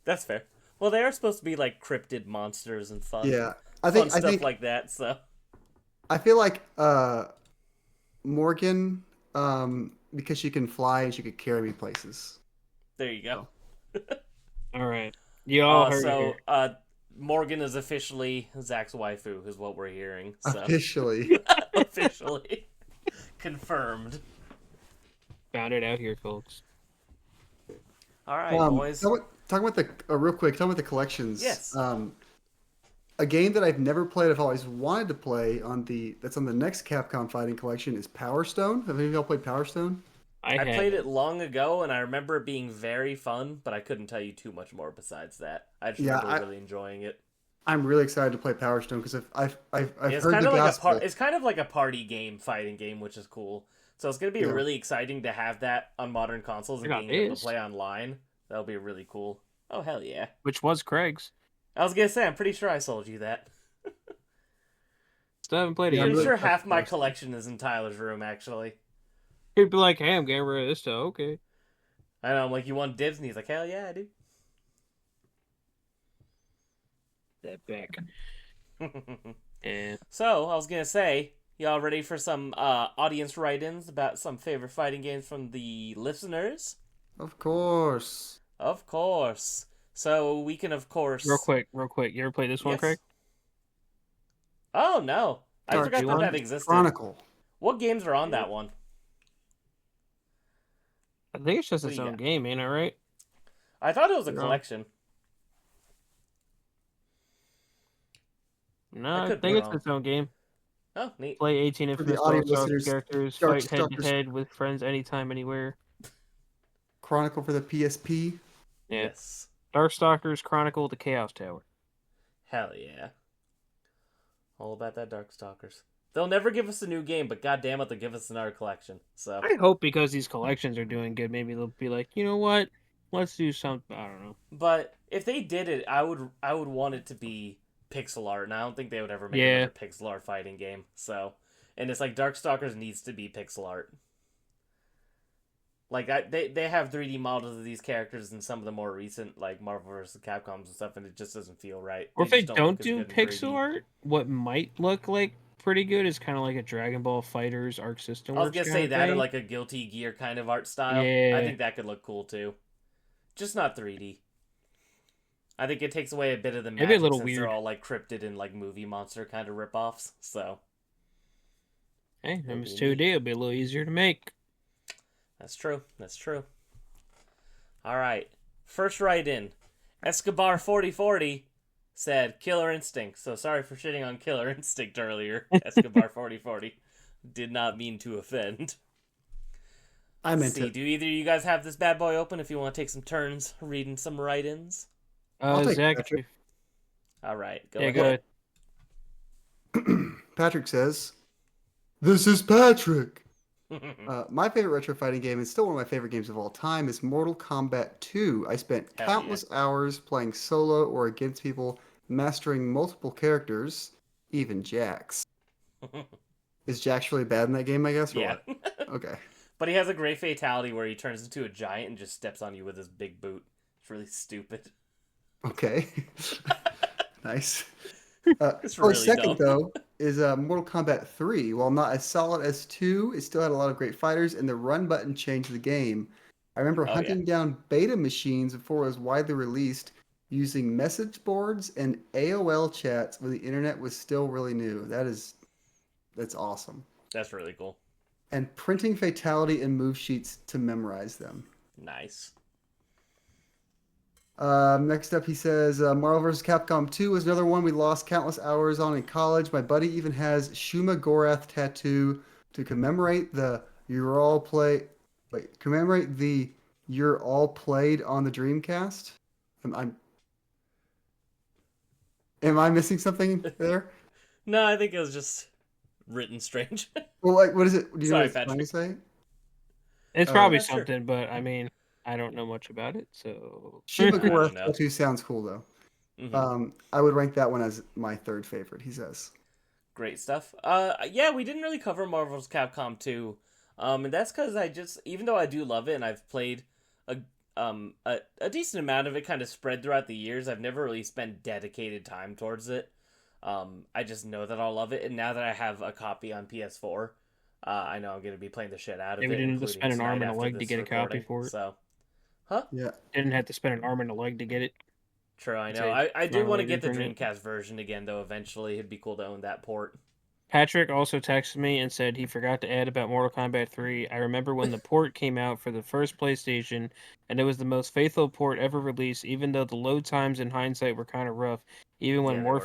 That's fair. Well, they are supposed to be like cryptid monsters and fun, Yeah, I fun think stuff like that. So I feel like Morgan, because she can fly and she could carry me places. there you go. All right, you all heard it So here. Morgan is officially Zach's waifu, is what we're hearing. So Officially. officially confirmed. Found it out here, folks. All right, boys. Talking about the real quick. Talking about the collections. Yes. A game that I've never played, I've always wanted to play that's on the next Capcom Fighting Collection is Power Stone. Have any of y'all played Power Stone? I played it long ago, and I remember it being very fun, but I couldn't tell you too much more besides that. I just remember really enjoying it. I'm really excited to play Power Stone because I've It's heard kind the of like gospel. it's kind of like a party game, fighting game, which is cool. So it's going to be really exciting to have that on modern consoles and being able to play online. That'll be really cool. Oh, hell yeah. Which was Craig's. I was going to say, I'm pretty sure I sold you that. Still haven't played it I'm yet. pretty sure half my collection is in Tyler's room, actually. He'd be like, hey, I'm getting rid of this stuff. Okay. I know, I'm like, you want dibs? And he's like, hell yeah, I do. That back. And So, I was going to say, y'all ready for some audience write-ins about some favorite fighting games from the listeners? Of course. Of course. So, we can, of course... real quick. You ever played this one, Yes. Craig? Oh, no. I Dark forgot One that existed. Chronicle. What games are on that one? I think it's just What its do you own got? game, ain't it, right? I thought it was a No. collection. No, I I could be think it's wrong. its own game. Oh, neat. Play 18 For the infamous audio Dark Stalkers listeners, characters, Dark fight head Stalkers- to head with friends anytime, anywhere. Chronicle for the PSP. Yeah. Yes. Darkstalkers Chronicle the Chaos Tower. Hell yeah. All about that Darkstalkers. They'll never give us a new game, but goddamn it, they'll give us another collection. So I hope because these collections are doing good, maybe they'll be like, you know what? Let's do something. I don't know. But if they did it, I would want it to be pixel art, and I don't think they would ever make Yeah. another pixel art fighting game. So, and it's like Darkstalkers needs to be pixel art. Like they have 3D models of these characters in some of the more recent like Marvel vs. Capcoms and stuff, and it just doesn't feel right. Or if they just don't look as do good in 3D. pixel art, what might look like pretty good is kind of like a Dragon Ball Fighters Arc System. I was Works gonna kind say of that or thing. like a Guilty Gear kind of art style. Yeah. I think that could look cool too. Just not 3D. I think it takes away a bit of the Maybe a magic little since weird. they're all like cryptid and like movie monster kind of ripoffs. So Hey, if That'd it's be 2D, it'll be a little easier to make. that's true. That's true. All right, first write in, Escobar 4040 said Killer Instinct. So sorry for shitting on Killer Instinct earlier, Escobar 4040. Did not mean to offend. I meant See, it. do either of you guys have this bad boy open if you want to take some turns reading some write-ins? I'll take Zach, Patrick. All right, go yeah, ahead. go ahead. Patrick says, "This is Patrick." My favorite retro fighting game, and still one of my favorite games of all time, is Mortal Kombat 2. I spent Hell countless hours playing solo or against people, mastering multiple characters, even Jax. Is Jax really bad in that game, I guess? Or Yeah. what? Okay. But he has a great fatality where he turns into a giant and just steps on you with his big boot. It's really stupid. Okay. Nice. It's really second, dumb. though, is Mortal Kombat 3. While not as solid as 2, it still had a lot of great fighters, and the run button changed the game. I remember Oh, hunting down beta machines before it was widely released, using message boards and AOL chats when the internet was still really new. That's awesome. That's really cool. And printing fatality and move sheets to memorize them. Nice. Next up, he says Marvel vs. Capcom 2 was another one we lost countless hours on in college. My buddy even has Shuma Gorath tattoo to commemorate the you're all played on the Dreamcast. Am I missing something there? No, I think it was just written strange. Well, like, what is it? Do you know Sorry, what it's trying to say? It's Oh, probably yeah, sure. something, but I mean, I don't know much about it, so. Shuma don't Gorath know. tattoo sounds cool though. Mhm. I would rank that one as my third favorite. He says. Great stuff. Yeah, we didn't really cover Marvel's Capcom 2. And that's because even though I do love it and I've played a decent amount of it kind of spread throughout the years, I've never really spent dedicated time towards it. I just know that I'll love it, and now that I have a copy on PS4, I know I'm going to be playing the shit out of Yeah, it. we didn't have to including spend an arm tonight and a after leg to this get a copy recording, for it. So, Yeah. Didn't have to spend an arm and a leg to get it. True, I know. Say I do not want to really get the return it. Dreamcast version again, though. Eventually, it'd be cool to own that port. Patrick also texted me and said he forgot to add about Mortal Kombat 3. I remember when the port came out for the first PlayStation, and it was the most faithful port ever released, even though the load times in hindsight were kind of rough, even when Yeah, they were.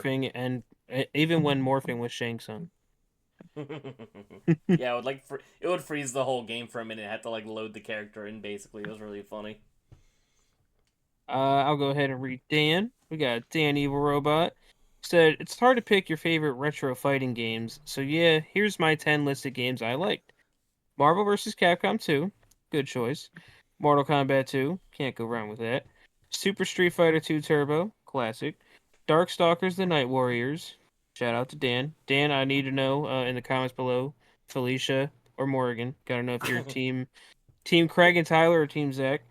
morphing with Shang Tsung. Yeah, it would freeze the whole game for a minute. Had to like load the character in. Basically, it was really funny. I'll go ahead and read Dan. We got Dan Evil Robot. Said, it's hard to pick your favorite retro fighting games, so yeah, here's my 10 listed games I liked. Marvel vs. Capcom 2, good choice. Mortal Kombat 2, can't go wrong with that. Super Street Fighter 2 Turbo, classic. Darkstalkers The Night Warriors, shout out to Dan. Dan, I need to know in the comments below, Felicia or Morgan. Gotta know if you're Team Craig and Tyler or Team Zach.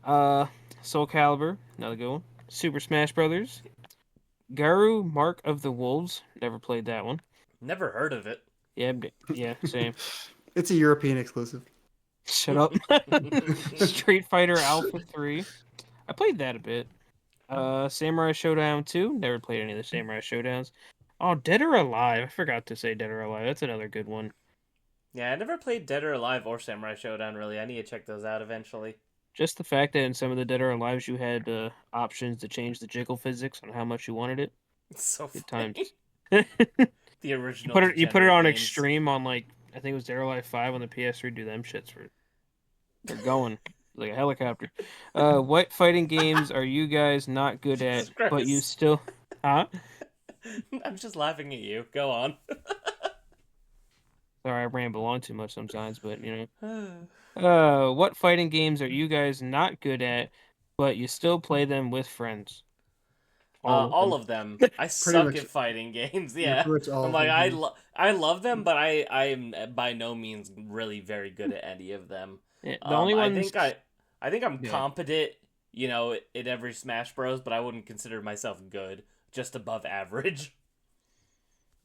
Soul Calibur, another good one. Super Smash Brothers. Garu Mark of the Wolves, never played that one. Never heard of it. Yeah, same. It's a European exclusive. Shut up. Street Fighter Alpha 3. I played that a bit. Samurai Showdown 2. Never played any of the Samurai Showdowns. Oh, Dead or Alive. I forgot to say Dead or Alive. That's another good one. Yeah, I never played Dead or Alive or Samurai Showdown. Really, I need to check those out eventually. Just the fact that in some of the Dead or Alives you had options to change the jiggle physics on how much you wanted it. It's so Good funny. times. The original. You put it on games. extreme on like I think it was Dead or Alive 5 on the PS3. Do them shits for they're going like a helicopter. What fighting games are you guys not good at, Jesus but you Christ. still huh? I'm just laughing at you. Go on. Sorry, I ramble on too much sometimes, but you know. What fighting games are you guys not good at, but you still play them with friends? All of them. I suck much- at fighting games. Yeah, Yeah, pretty much all I'm of like them. I love them, but I'm by no means really very good at any of them. Yeah, the only ones I think I'm Yeah. competent, you know, in every Smash Bros, but I wouldn't consider myself good, just above average.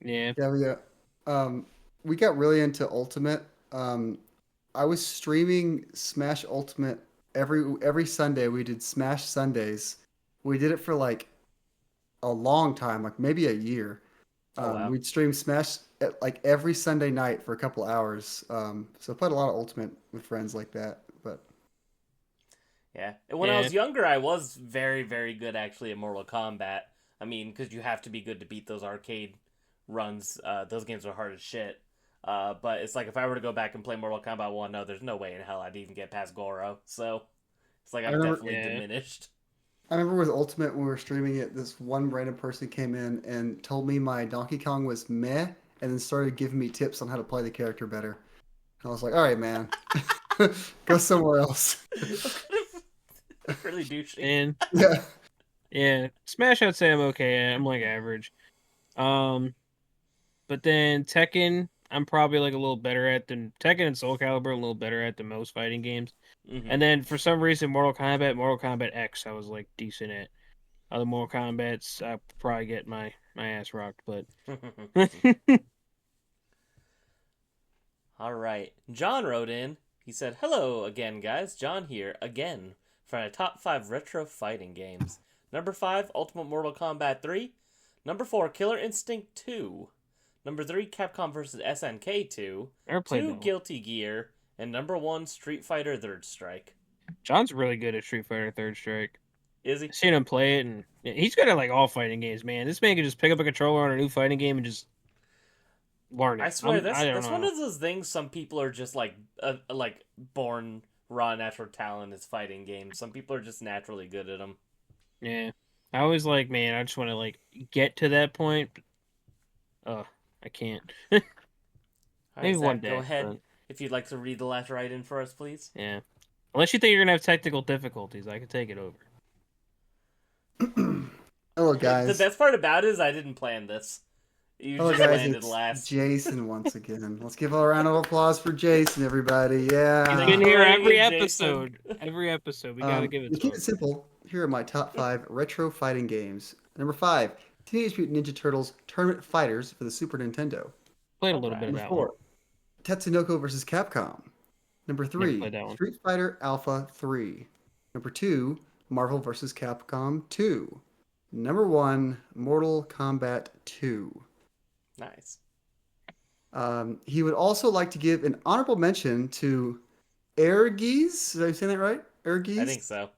Yeah, We got really into Ultimate. I was streaming Smash Ultimate every Sunday. We did Smash Sundays. We did it for like a long time, like maybe a year. Oh, wow. We'd stream Smash like every Sunday night for a couple hours. So I played a lot of Ultimate with friends like that. But Yeah. And when I was younger, I was very, very good actually at Mortal Kombat. I mean, because you have to be good to beat those arcade runs. Those games are hard as shit. But it's like if I were to go back and play Mortal Kombat 1, no, there's no way in hell I'd even get past Goro. So it's like I'm definitely diminished. I remember with Ultimate when we were streaming it, this one random person came in and told me my Donkey Kong was meh, and then started giving me tips on how to play the character better. And I was like, all right, man, go somewhere else. Really douchey. and Yeah. yeah, Smash I'd say I'm okay at. I'm like average. But then Tekken, I'm probably like a little better at than Tekken and Soul Calibur, a little better at than most fighting games. Mm-hmm. And then for some reason, Mortal Kombat X, I was like decent at. Other Mortal Kombats, I probably get my ass rocked, but. All right. John wrote in. He said, "Hello again, guys. John here again for my top 5 retro fighting games. Number 5, Ultimate Mortal Kombat 3. Number 4, Killer Instinct 2. Number 3, Capcom vs. SNK 2. Never played 2, that one. Guilty Gear. And number 1, Street Fighter Third Strike." John's really good at Street Fighter Third Strike. Is he? I've seen him play it, and he's good at like all fighting games, man. This man can just pick up a controller on a new fighting game and just learn it. I swear, I that's don't one know. of those things some people are just like born raw natural talent is fighting games. Some people are just naturally good at them. Yeah, I always like, man, I just want to like get to that point. I can't. All right, Maybe Zach, one day. go ahead. but, If you'd like to read the last write-in for us, please. yeah, unless you think you're gonna have technical difficulties, I can take it over. Hello, The guys. best part about it is I didn't plan this. You Hello, just guys. landed It's last. Jason once again. Let's give a round of applause for Jason, everybody. Yeah. He's been here every Jason. episode. Every episode, we gotta give it To to keep him. it simple, here are my top 5 retro fighting games. Number 5, Teenage Mutant Ninja Turtles Tournament Fighters for the Super Nintendo. Played a little bit of Number that 4, one. Tatsunoko vs. Capcom. Number 3, played that one. Street Fighter Alpha 3. Number 2, Marvel vs. Capcom 2. Number 1, Mortal Kombat 2. Nice. He would also like to give an honorable mention to Ergies. Did I say that right? I think Ergies? so.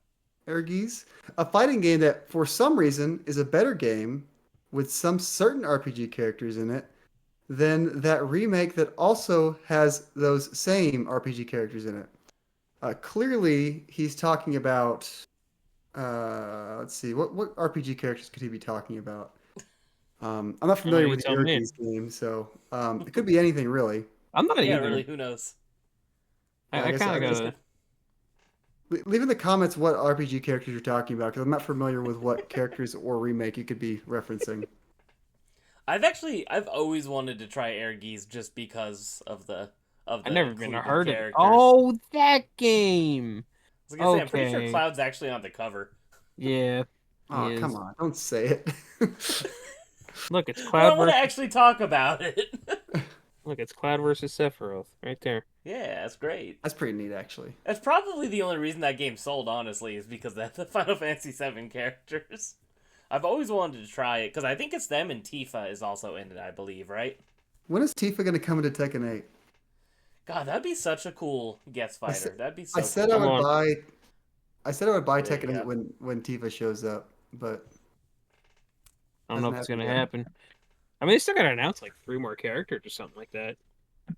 Ergies? A fighting game that, for some reason, is a better game with some certain RPG characters in it than that remake that also has those same RPG characters in it. Clearly, he's talking about. Let's see. What RPG characters could he be talking about? I'm not familiar You with the tell me. Ergies game, so it could be anything really. I'm not Yeah, either. really, who knows? Yeah, I guess kind of just gotta. leave in the comments what RPG characters you're talking about because I'm not familiar with what characters or remake you could be referencing. I've always wanted to try Air Geese just because of the I've never been included heard of it. characters. Oh, that game. I was gonna say, I'm pretty sure Okay. Cloud's actually on the cover. Yeah. Oh, he come is. on. Don't say it. Look, it's Well, I Cloud want to versus. actually talk about it. Look, it's Cloud versus Sephiroth right there. Yeah, that's great. That's pretty neat, actually. That's probably the only reason that game sold, honestly, is because that's the Final Fantasy VII characters. I've always wanted to try it because I think it's them and Tifa is also in it, I believe, right? When is Tifa going to come into Tekken 8? God, that'd be such a cool guest I fighter. said- That'd be so I said cool. I Come would on. buy. I said I would buy There you Tekken 8 go. when Tifa shows up, but I don't know if Hasn't it's gonna happened yet. happen. I mean, they still gotta announce like 3 more characters or something like that.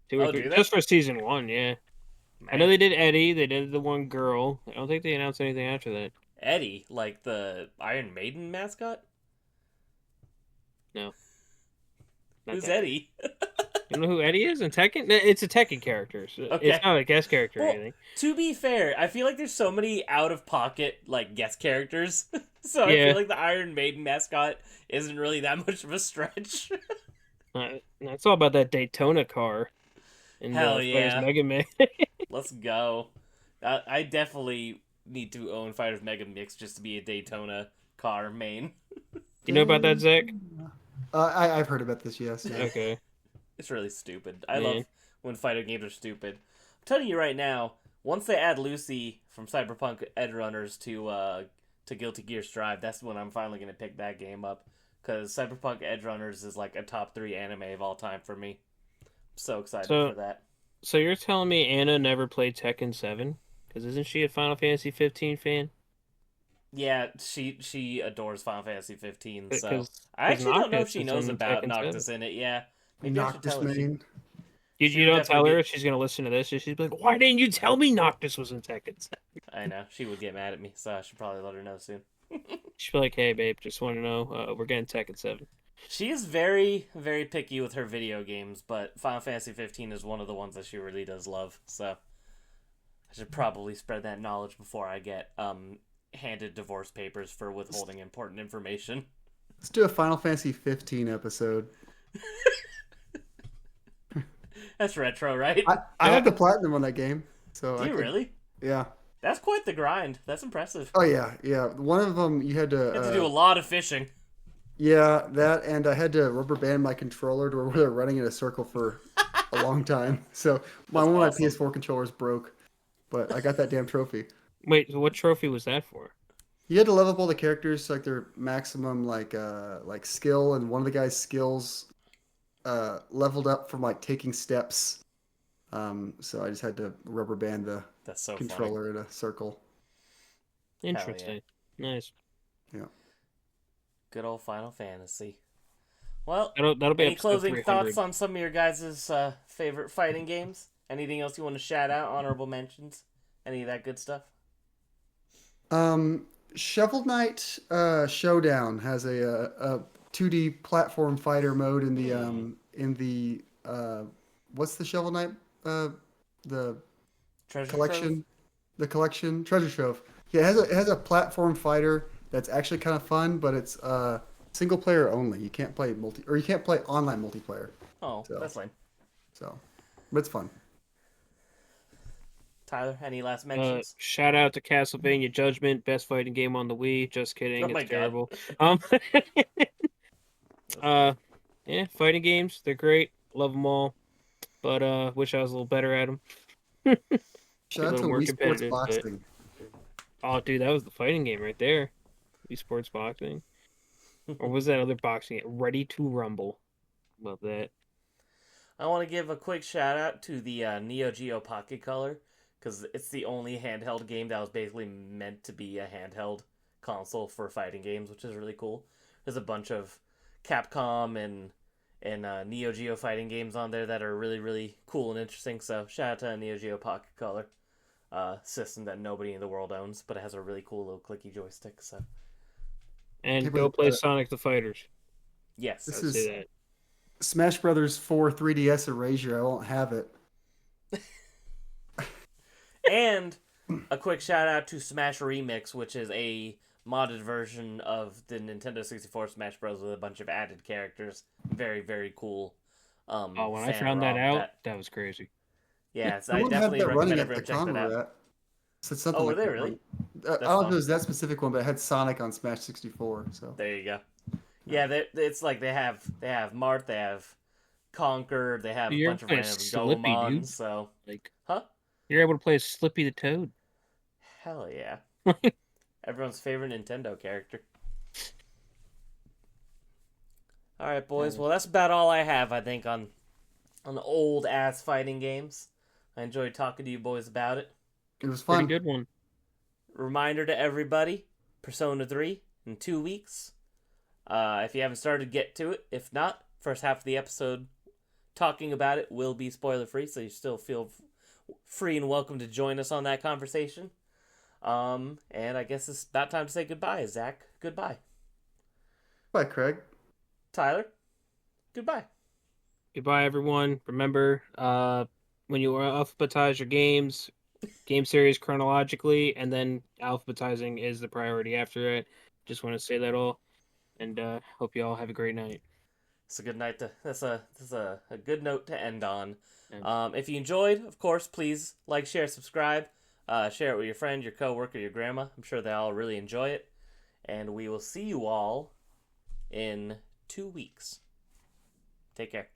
2 or Oh, 3, do they? just for season 1. Yeah, I know Man. they did Eddie. They did the one girl. I don't think they announced anything after that. Eddie, like the Iron Maiden mascot? Not Who's that. Eddie? You know who Eddie is in Tekken? It's a Tekken character. So Okay. It's not a guest character or Well, anything. To be fair, I feel like there's so many out of pocket like guest characters. So I Yeah. feel like the Iron Maiden mascot isn't really that much of a stretch. It's all about that Daytona car. And Hell yeah. Mega Man. Let's go. I definitely need to own Fighters Mega Mix just to be a Daytona car main. You know about that, Zach? I've heard about this. Yes. Yeah. Okay. It's really stupid. I Yeah. love when fighter games are stupid. I'm telling you right now, once they add Lucy from Cyberpunk Edgerunners to Guilty Gear Strive, that's when I'm finally gonna pick that game up. Because Cyberpunk Edgerunners is like a top 3 anime of all time for me. I'm so excited So- for that. So you're telling me Anna never played Tekken 7? Because isn't she a Final Fantasy 15 fan? Yeah, she adores Final Fantasy 15, so Because I actually don't know if Noctis she is knows in about Tekken Noctis 7. in it. Yeah, maybe I should Noctis tell her. main. You She would don't tell definitely her be- if she's gonna listen to this, and she's like, "Why didn't you tell me Noctis was in Tekken 7?" I know she would get mad at me, so I should probably let her know soon. She'd be like, "Hey, babe, just want to know we're getting Tekken 7." She is very, very picky with her video games, but Final Fantasy 15 is one of the ones that she really does love. So I should probably spread that knowledge before I get handed divorce papers for withholding important information. Let's do a Final Fantasy 15 episode. That's retro, right? I have the platinum on that game, so Do I you could- really? Yeah. That's quite the grind. That's impressive. Oh yeah, yeah. One of them you had to. You have to do a lot of fishing. Yeah, that, and I had to rubber band my controller to where they're running in a circle for a long time. So one of my awesome. PS4 controllers broke, but I got that damn trophy. Wait, so what trophy was that for? You had to level up all the characters to like their maximum like skill, and one of the guy's skills leveled up from like taking steps. So I just had to rubber band the That's so funny. controller in a circle. Interesting. Nice. Good old Final Fantasy. Well, That'll be any episode closing 300. thoughts on some of your guys' favorite fighting games? Anything else you want to shout out? Honorable mentions? Any of that good stuff? Shovel Knight Showdown has a 2D platform fighter mode in the what's the Shovel Knight the Treasure collection Trove? the collection treasure trove. Yeah, it has a platform fighter that's actually kind of fun, but it's single player only. You can't play you can't play online multiplayer. Oh, So. that's lame. So, but it's fun. Tyler, any last mentions? Shout out to Castlevania Judgment, best fighting game on the Wii. Just kidding, Oh my it's God. terrible. Yeah, fighting games, they're great. Love them all. But wish I was a little better at them. Shout out little to more Wii Sports competitive, but- Boxing. Oh, dude, that was the fighting game right there. Esports boxing. Or was that other boxing game? Ready to Rumble. Love that. I want to give a quick shout out to the Neo Geo Pocket Color because it's the only handheld game that was basically meant to be a handheld console for fighting games, which is really cool. There's a bunch of Capcom and Neo Geo fighting games on there that are really really cool and interesting. So shout out to Neo Geo Pocket Color system that nobody in the world owns, but it has a really cool little clicky joystick. So And Can't go believe play that. Sonic the Fighters. yes, This I would is say that. Smash Brothers 4 3DS Erasure. I won't have it. and a quick shout out to Smash Remix, which is a modded version of the Nintendo 64 Smash Bros. With a bunch of added characters. Very, very cool. Oh, when I fan found that ROM out, that was crazy. yeah, so I Someone had definitely that running recommend at the everyone check con that we're out. at. Said something Oh, were like they that. really? I don't know fun. if it was that specific one, but it had Sonic on Smash 64. So There you go. Yeah, it's like they have Mart, they have Conquer, they have Do a you bunch ever of play random Slippy, Gomons. dude? So, Like, huh? you're able to play as Slippy the Toad. Hell yeah! Everyone's favorite Nintendo character. All right, boys. Well, that's about all I have. I think on old ass fighting games. I enjoyed talking to you boys about it. it was Pretty fun. good one. Reminder to everybody: Persona 3 in 2 weeks. If you haven't started, get to it. If not, first half of the episode talking about it will be spoiler free, so you still feel free and welcome to join us on that conversation. And I guess it's about time to say goodbye. Zach, goodbye. Bye, Craig. Tyler, goodbye. Goodbye, everyone. Remember, when you alphabetize your games, game series chronologically, and then alphabetizing is the priority after it. Just want to say that all, and hope you all have a great night. It's a good night to. That's a good note to end on. Yeah. If you enjoyed, of course, please like, share, subscribe. Share it with your friend, your coworker, your grandma. I'm sure they all really enjoy it. And we will see you all in 2 weeks. Take care.